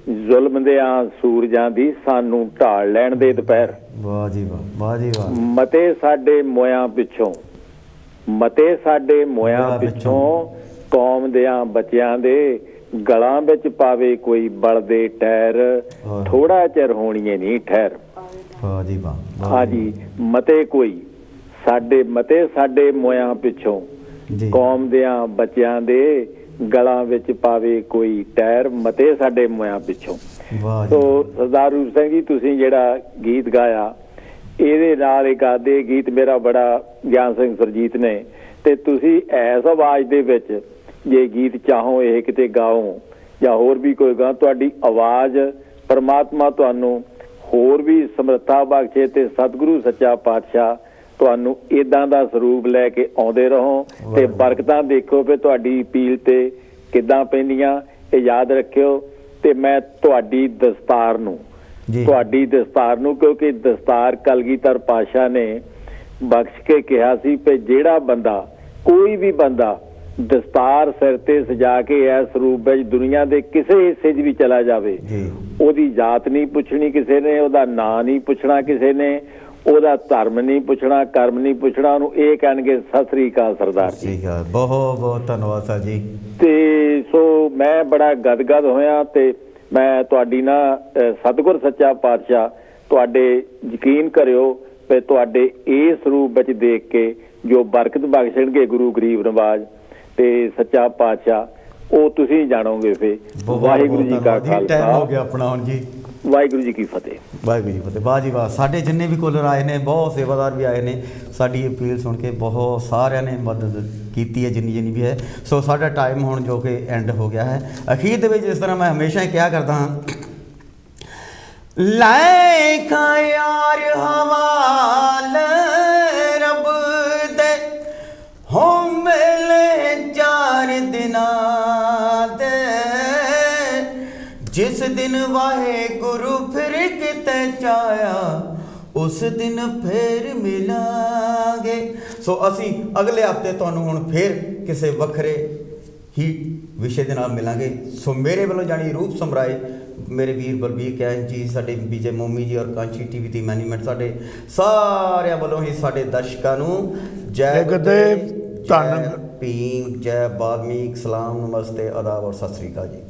ਜ਼ੁਲਮ ਦਿਆਂ ਸੂਰਜਾਂ ਦੀ ਸਾਨੂੰ ਢਾਲ ਲੈਣ ਦੇ ਦੁਪਹਿਰ।
ਵਾਹ ਜੀ ਵਾਹ ਵਾਹ ਜੀ ਵਾਹ।
ਮਤੇ ਸਾਡੇ ਮੋਇਆਂ ਪਿੱਛੋਂ ਮਤੇ ਸਾਡੇ ਮੋਇਆਂ ਪਿੱਛੋਂ ਕੌਮ ਦਿਆਂ ਬੱਚਿਆਂ ਦੇ ਗਲਾਂ ਵਿੱਚ ਪਾਵੇ ਕੋਈ ਬਲਦੇ ਟਾਇਰ ਥੋੜਾ ਚਿਰ ਹੋਣੀਏ ਨਹੀਂ ਠਹਿਰ।
ਵਾਹ ਜੀ ਵਾਹ।
ਹਾਂ ਜੀ ਮਤੇ ਕੋਈ ਮਤੇ ਸਾਡੇ ਮੋਇਆਂ ਪਿੱਛੋਂ ਕੌਮ ਦਿਆਂ ਬੱਚਿਆਂ ਦੇ ਗਲਾਂ ਵਿੱਚ ਪਾਵੇ ਕੋਈ ਟਾਇਰ ਮਤੇ ਸਾਡੇ ਮੋਇਆਂ ਪਿੱਛੋਂ। ਸੋ ਸਰਦਾਰ ਰੂਪ ਸਿੰਘ ਜੀ ਤੁਸੀਂ ਜਿਹੜਾ ਗੀਤ ਗਾਇਆ ਇਹਦੇ ਨਾਲ ਇੱਕ ਆਦੇ ਗੀਤ ਮੇਰਾ ਬੜਾ ਗਿਆਨ ਸਿੰਘ ਸੁਰਜੀਤ ਨੇ ਤੇ ਤੁਸੀਂ ਐਸ ਆਵਾਜ਼ ਦੇ ਵਿੱਚ ਜੇ ਗੀਤ ਚਾਹੋ ਇਹ ਕਿਤੇ ਗਾਓ ਜਾਂ ਹੋਰ ਵੀ ਕੋਈ ਗਾ ਤੁਹਾਡੀ ਆਵਾਜ਼ ਪਰਮਾਤਮਾ ਤੁਹਾਨੂੰ ਹੋਰ ਵੀ ਸਮਰੱਥਾ ਬਖਸ਼ੇ ਤੇ ਸਤਿਗੁਰੂ ਸੱਚਾ ਪਾਤਸ਼ਾਹ ਤੁਹਾਨੂੰ ਇਦਾਂ ਦਾ ਸਰੂਪ ਲੈ ਕੇ ਆਉਂਦੇ ਰਹੋ ਤੇ ਬਰਕਤਾਂ ਦੇਖੋ ਵੀ ਤੁਹਾਡੀ ਅਪੀਲ ਤੇ ਕਿੱਦਾਂ ਪੈਂਦੀਆਂ। ਇਹ ਯਾਦ ਰੱਖਿਓ। ਤੇ ਮੈਂ ਤੁਹਾਡੀ ਦਸਤਾਰ ਨੂੰ ਕਿਉਂਕਿ ਦਸਤਾਰ ਕਲਗੀਧਰ ਪਾਤਸ਼ਾਹ ਨੇ ਬਖਸ਼ ਕੇ ਕਿਹਾ ਸੀ ਕਿ ਜਿਹੜਾ ਬੰਦਾ, ਕੋਈ ਵੀ ਬੰਦਾ ਦਸਤਾਰ ਸਿਰ ਤੇ ਸਜਾ ਕੇ ਇਸ ਸਰੂਪ ਵਿੱਚ ਦੁਨੀਆ ਦੇ ਕਿਸੇ ਹਿੱਸੇ 'ਚ ਵੀ ਚਲਾ ਜਾਵੇ, ਉਹਦੀ ਜਾਤ ਨਹੀਂ ਪੁੱਛਣੀ ਕਿਸੇ ਨੇ, ਉਹਦਾ ਨਾਂ ਨਹੀਂ ਪੁੱਛਣਾ ਕਿਸੇ ਨੇ, ਉਹਦਾ ਧਰਮ ਨਹੀਂ ਪੁੱਛਣਾ, ਕਰਮ ਨਹੀਂ ਪੁੱਛਣਾ, ਉਹਨੂੰ ਇਹ ਕਹਿਣਗੇ ਸਤਿ ਸ੍ਰੀ ਅਕਾਲ ਸਰਦਾਰ ਜੀ।
ਬਹੁਤ ਬਹੁਤ ਧੰਨਵਾਦ ਸਰ ਜੀ।
ਤੇ ਸੋ ਮੈਂ ਬੜਾ ਗਦਗਦ ਹੋਇਆ ਤੇ ਮੈਂ ਤੁਹਾਡੀ ਨਾ ਸਤਿਗੁਰ ਸੱਚਾ ਪਾਤਸ਼ਾਹ ਤੁਹਾਡੇ ਯਕੀਨ ਕਰਿਓ ਤੇ ਤੁਹਾਡੇ ਇਸ ਰੂਪ ਵਿੱਚ ਦੇਖ ਕੇ ਜੋ ਬਰਕਤ ਬਖਸ਼ਣਗੇ ਗੁਰੂ ਗਰੀਬ ਨਵਾਜ ਤੇ ਸੱਚਾ ਪਾਤਸ਼ਾਹ, ਉਹ ਤੁਸੀਂ ਜਾਣੋਗੇ। ਫੇ ਵਾਹਿਗੁਰੂ ਜੀ ਕਾ ਖਾਲਸਾ
ਹੋ ਗਿਆ ਆਪਣਾ ਹੁਣ ਜੀ,
ਵਾਹਿਗੁਰੂ ਜੀ ਕੀ ਫਤਿਹ।
ਵਾਹਿਗੁਰੂ ਜੀ ਫਤਿਹ। ਵਾਹ ਜੀ ਵਾਹ। ਸਾਡੇ ਜਿੰਨੇ ਵੀ ਕੋਲਰ ਆਏ ਨੇ, ਬਹੁਤ ਸੇਵਾਦਾਰ ਵੀ ਆਏ ਨੇ, ਸਾਡੀ ਅਪੀਲ ਸੁਣ ਕੇ ਬਹੁਤ ਸਾਰਿਆਂ ਨੇ ਮਦਦ ਕੀਤੀ ਹੈ ਜਿੰਨੀ ਵੀ ਹੈ। ਸੋ ਸਾਡਾ ਟਾਈਮ ਹੁਣ ਜੋ ਕਿ ਐਂਡ ਹੋ ਗਿਆ ਹੈ। ਅਖੀਰ ਦੇ ਵਿੱਚ ਜਿਸ ਤਰ੍ਹਾਂ ਮੈਂ ਹਮੇਸ਼ਾ ਹੀ ਕਿਹਾ ਕਰਦਾ ਹਾਂ, ਲਾਇਕਾ ਯਾਰ ਹਵਾਲ ਰੱਬ ਦੇ ਹੋ ਮਿਲੇ 4 ਦਿਨਾਂ ਦੇ, ਜਿਸ ਦਿਨ ਵਾਹਿਗੁਰੂ ਫਿਰ ਕਿਤੇ ਚਾਹਿਆ ਉਸ ਦਿਨ ਫੇਰ ਮਿਲਾਂਗੇ। ਸੋ ਅਸੀਂ ਅਗਲੇ ਹਫਤੇ ਤੁਹਾਨੂੰ ਹੁਣ ਫੇਰ ਕਿਸੇ ਵੱਖਰੇ ਹੀ ਵਿਸ਼ੇ ਦੇ ਨਾਲ ਮਿਲਾਂਗੇ। ਸੋ ਮੇਰੇ ਵੱਲੋਂ ਜਾਣੀ ਰੂਪ ਸਮਰਾਏ, ਮੇਰੇ ਵੀਰ ਬਲਬੀਰ ਕੈਨ ਜੀ, ਸਾਡੇ ਵਿਜੇ ਮੋਮੀ ਜੀ ਔਰ ਕਾਂਚੀ ਟੀਵੀ ਦੀ ਮੈਨੇਜਮੈਂਟ, ਸਾਡੇ ਸਾਰਿਆਂ ਵੱਲੋਂ ਹੀ ਸਾਡੇ ਦਰਸ਼ਕਾਂ ਨੂੰ ਜੈ ਗੁਰਦੇਵ, ਧੰਨ ਭੀਮ, ਜੈ ਵਾਲਮੀਕ, ਸਲਾਮ, ਨਮਸਤੇ, ਆਦਾਬ ਔਰ ਸਤਿ ਸ੍ਰੀ ਅਕਾਲ ਜੀ।